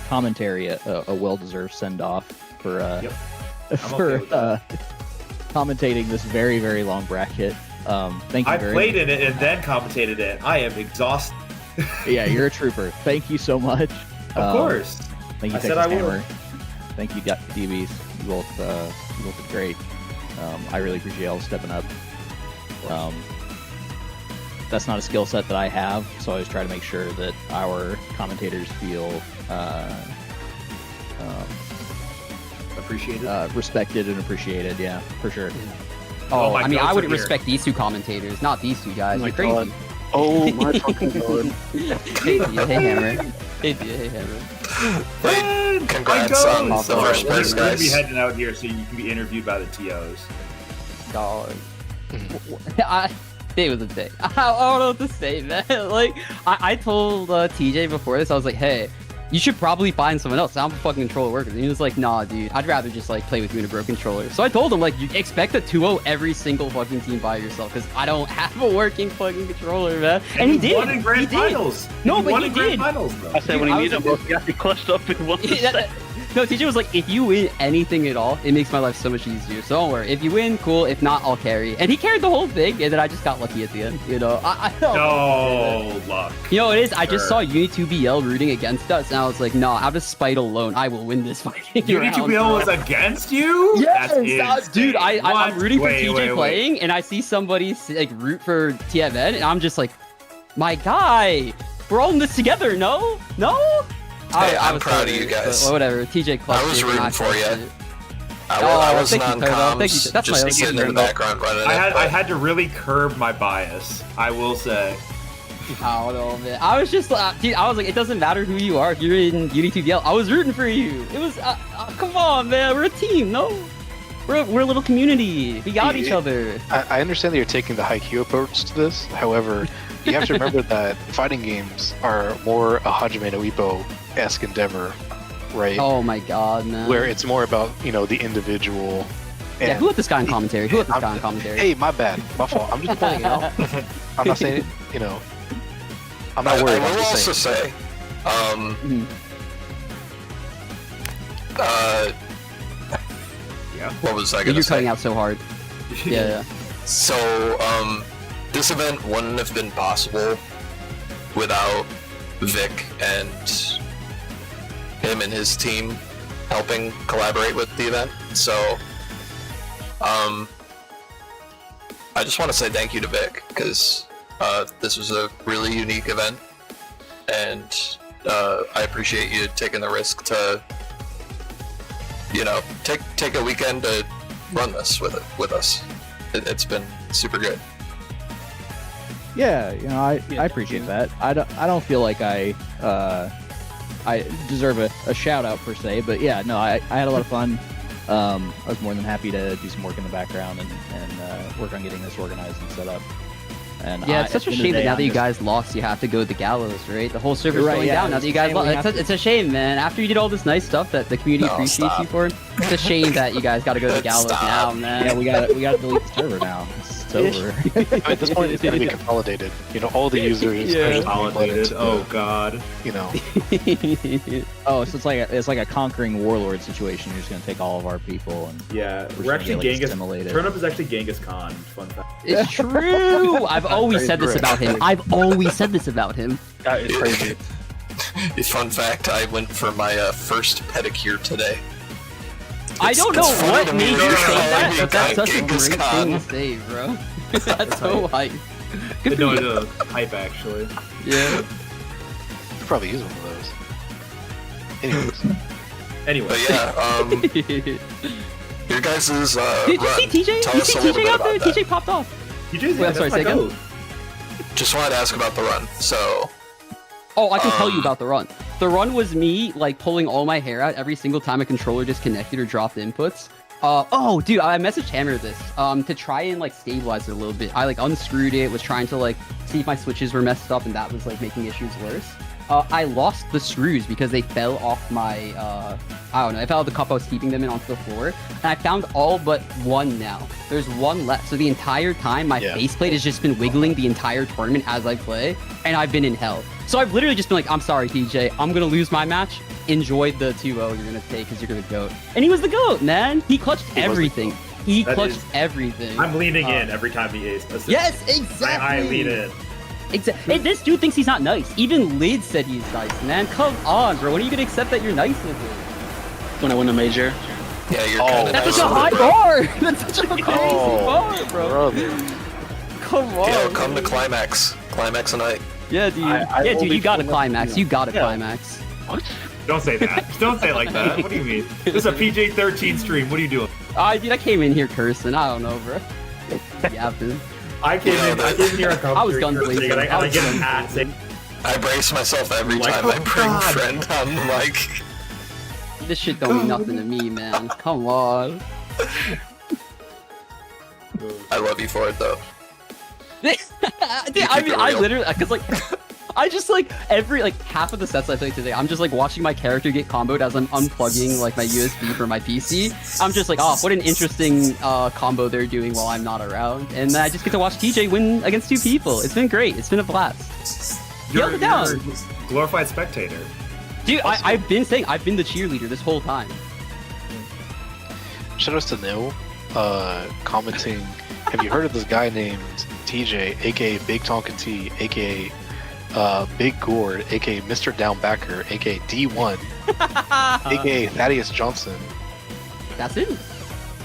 commentary a well-deserved send-off for commentating this very, very long bracket. Thank you. I played in it and then commentated it. I am exhausted. Yeah, you're a trooper. Thank you so much. Of course. Thank you, I said Texas I would. Hammer. Thank you, DBs. You both did great. I really appreciate y'all stepping up. That's not a skill set that I have, so I always try to make sure that our commentators feel Appreciated. respected and appreciated. Yeah, for sure. Oh, my I mean, goats I would are here. respect these two commentators, not these two guys. Oh my You're crazy. God. Oh my fucking god. Hey, Hammer. Hey, Hammer. Wait, congrats My on goats! the first We're place, going to be guys. heading out here so you can be interviewed by the TOs. Dog. Day was a day. I don't know what to say, man. Like, I told TJ before this, I was like, hey, you should probably find someone else. I'm a fucking controller worker. And he was like, nah, dude, I'd rather just like play with you in a broken controller. So I told him, like, you expect a 2-0 every single fucking team by yourself, because I don't have a working fucking controller, man. And he did. Won in grand He did. finals. No, but won he in grand did. finals, bro. I said when Dude, I he was needed both, he got clutched up in one set. No, TJ was like, if you win anything at all, it makes my life so much easier. So don't worry. If you win, cool. If not, I'll carry. And he carried the whole thing, and then I just got lucky at the end. You know, I don't No luck. You know what it is? I just Sure. saw UNI2BL rooting against us, and I was like, no, out of spite alone, I will win this fighting round. UNI2BL was against you? Yes, That's dude, insane. I'm What? rooting for Wait, TJ wait, wait. playing, and I see somebody like root for TMN, and I'm just like, my guy, we're all in this together, no? Hey, I'm was proud of sorry, you guys. but whatever, TJ clutched I was it, and rooting for clutched you. it. I wasn't thank on you, Turbo. Thank you. comms, That's my just own sitting in the Turbo. background running I it. but had to really curb my bias, I will say. I don't know, man. I was just like, dude, I was like, it doesn't matter who you are. If you're in UNI2BL, I was rooting for you. It was, come on, man. We're a team, no? We're a little community. We got each other. I understand that you're taking the high-Q approach to this. However, you have to remember that fighting games are more a Hajime no Ippo-esque endeavor, right? Oh my god, man. Where it's more about, the individual. Yeah, And who let this guy in commentary? Who let this guy in commentary? Hey, my bad. My fault. I'm just pointing it out. I'm not saying it, I'm not worried. I I'm will just also saying. say, Yeah. what was I Dude, gonna you're say? cutting out so hard. Yeah. So, this event wouldn't have been possible without Vic and him and his team helping collaborate with the event. So, I just want to say thank you to Vic, because this was a really unique event, and I appreciate you taking the risk to, take a weekend to run this with us. It's been super good. Yeah, I appreciate that. I don't feel like I deserve a shout out per se, but yeah, no, I had a lot of fun. I was more than happy to do some work in the background and work on getting this organized and set up. And yeah, it's such a shame that now that you guys lost, you have to go to the gallows, right? The whole server's going down now that you guys lost. It's a shame, man. After you did all this nice stuff that the community appreciates you for, it's a shame that you guys got to go to the gallows now, man. Yeah, we got to delete the server now. It's over. At this point, it's going to be consolidated. All the users are just Consolidated. Oh god. Oh, so it's like a conquering warlord situation. You're just gonna take all of our people and Yeah, we're we're actually like, Genghis. assimilated. Turnip is actually Genghis Khan. Fun fact. It's true. I've always said this about him. That is crazy. Fun fact: I went for my first pedicure today. I don't know it's funny what to made me you that say you're that, calling but that's me such a Genghis great Khan. thing to say, bro. That's so hype. Good for No, you. no, hype actually. Yeah. You could probably use one of those. Anyways, Anyway, But yeah, your guys' run. Did you see TJ? Tell You us see a little TJ bit out there? about that. TJ popped off. TJ's Wait, I'm sorry, say again? Just wanted to ask about the run. So, Oh, I can tell you about the run. The run was me like pulling all my hair out every single time a controller disconnected or dropped inputs. Oh, dude, I messaged Hammer this to try and like stabilize it a little bit. I like unscrewed it, was trying to like see if my switches were messed up, and that was like making issues worse. I lost the screws because they fell off my, I don't know, I fell out of the cup I was keeping them in onto the floor. And I found all but one now. There's one left. So the entire time, my faceplate has just been wiggling the entire tournament as I play, and I've been in hell. So I've literally just been like, I'm sorry, TJ, I'm going to lose my match. Enjoy the 2-0 you're going to take because you're going to GOAT. And he was the GOAT, man. He clutched everything. He clutched everything. I'm leaning in every time he aces. Yes, exactly. I lean in. Exactly. And this dude thinks he's not nice. Even Lid said he's nice, man. Come on, bro. When are you gonna accept that you're nice with him? When I win a major. yeah, you're kind of That's nice such a with high it, bro. bar. That's such a crazy bar, bro. brother. Come on. Yo, come to Climax. Climax tonight. Yeah, dude. I Yeah, dude. only You got a feel like, climax. You got a Yeah. climax. What? Don't say that. Don't say it like that. What do you mean? This is a PJ13 stream. What are you doing? Dude, I came in here cursing. I don't know, bro. Yeah, dude. I came in here and I was gunblazing. and I get an ad saying, I brace myself every Like, time oh I bring God. friend on the mic. This shit don't mean nothing to me, man. Come on. I love you for it though. Dude, I mean, it I real. literally, because like, I just like every like half of the sets I played today, I'm just like watching my character get comboed as I'm unplugging like my USB for my PC. I'm just like, oh, what an interesting combo they're doing while I'm not around, and then I just get to watch TJ win against 2 people. It's been great. It's been a blast. Held it down, you're a glorified spectator. dude. I've been saying I've been the cheerleader this whole time. Shout outs to Nil, commenting. Have you heard of this guy named TJ, aka Big Tonkin T, aka Big Gourd, aka Mr. Downbacker, aka D1, aka Thaddeus Johnson? That's him.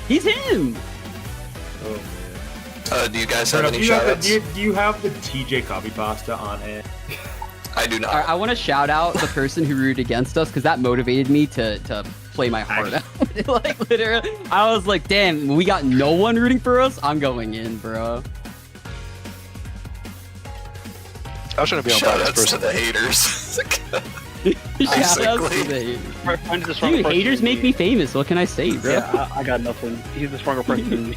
He's him. Do you guys have Turn up, any do you have shoutouts? do you have the TJ copy pasta on it? I do not. All right, I want to shout out the person who rooted against us because that motivated me to play my heart out. Like literally, I was like, damn, we got no one rooting for us. I'm going in, bro. I was trying to be on biased Shoutouts to person. the haters. Shout outs to Basically. the haters. My friend is a stronger Dude, person haters than make me me. famous. What can I say, bro? Yeah, I got nothing. He's a stronger person than me.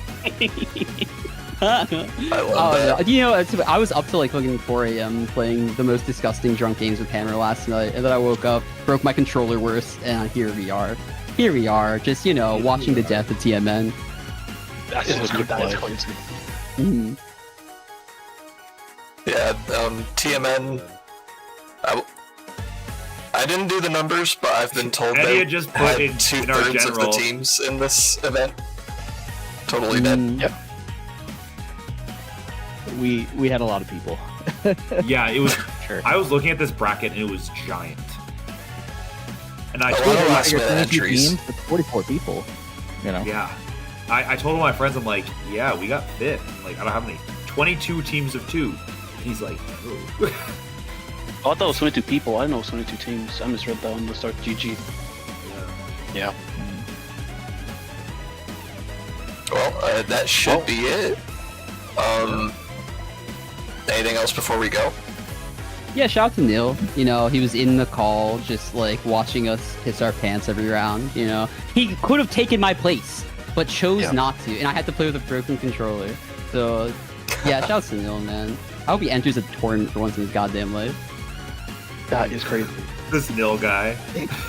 I love that. You know, I was up till like fucking 4 a.m. playing the most disgusting drunk games with Hammer last night, and then I woke up, broke my controller worse, and here we are. Here we are, just, you know, watching the death of TMN. That's It was good that is play. crazy. Mhm. Yeah, TMN. I didn't do the numbers, but I've been told Eddie they had just put had in our 2/3 of the general. teams in this event. Totally dead. Mm. We had a lot of people. Yeah, it was. Sure. I was looking at this bracket and it was giant. And I A told lot of him, last minute 22 entries. teams with 44 people. You know. yeah, I told all my friends, I'm like, yeah, we got 5th. I'm like, I don't have any. 22 teams of 2. He's like, oh. Oh, I thought it was 22 people. I didn't know it was 22 teams. I misread that on the start GG. Yeah. Well, that should be it. Anything else before we go? Yeah, shout out to Neil. You know, he was in the call, just like watching us piss our pants every round. You know, he could have taken my place, but chose not to, and I had to play with a broken controller. So, yeah, shout out to Neil, man. I hope he enters a tournament for once in his goddamn life. That is crazy. This nil guy.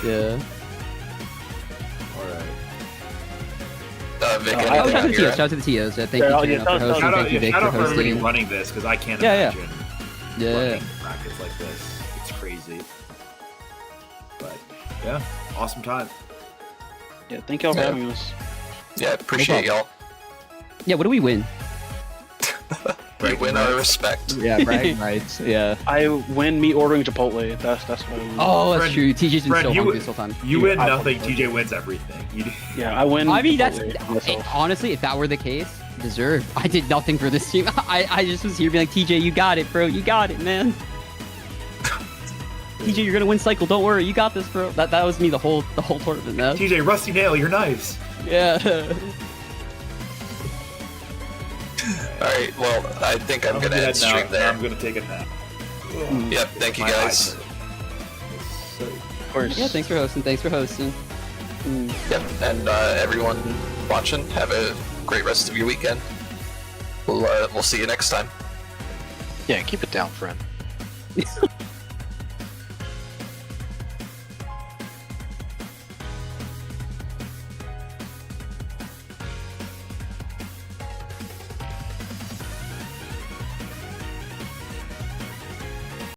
Yeah. Alright. Vic, Oh, anything shout out out to the here? TOs. Shout out to the TOs. Thank you, Yeah, Jano, for hosting. Shout out, Thank you, Vic, shout for out for everybody hosting. running this, because I can't Yeah, imagine Yeah. running brackets like this. It's crazy. But, yeah, awesome time. Yeah, thank y'all for having us. Yeah, appreciate y'all. Yeah, what do we win? We win our respect. Yeah, bragging rights. Yeah. I win me ordering Chipotle. That's what I win. Oh, that's Fred- true. TJ's been Fred, so you- hungry this whole time. You win I nothing, fucking- TJ wins everything. You do. Yeah, I win. I mean, that's Chipotle myself. honestly, if that were the case, deserved. I did nothing for this team. I just was here being like, TJ, you got it, bro. You got it, man. TJ, you're gonna win cycle. Don't worry, you got this, bro. That was me the whole tournament, man. TJ, Rusty Nail, you're nice. Yeah. Alright, well, I think I'm gonna head end stream now. there. I'm gonna take a nap. Yep, thank you My guys. eyes hurt. Of course. Yeah, thanks for hosting. Thanks for hosting. Yep, and everyone watching, have a great rest of your weekend. We'll see you next time. Yeah, keep it down, friend.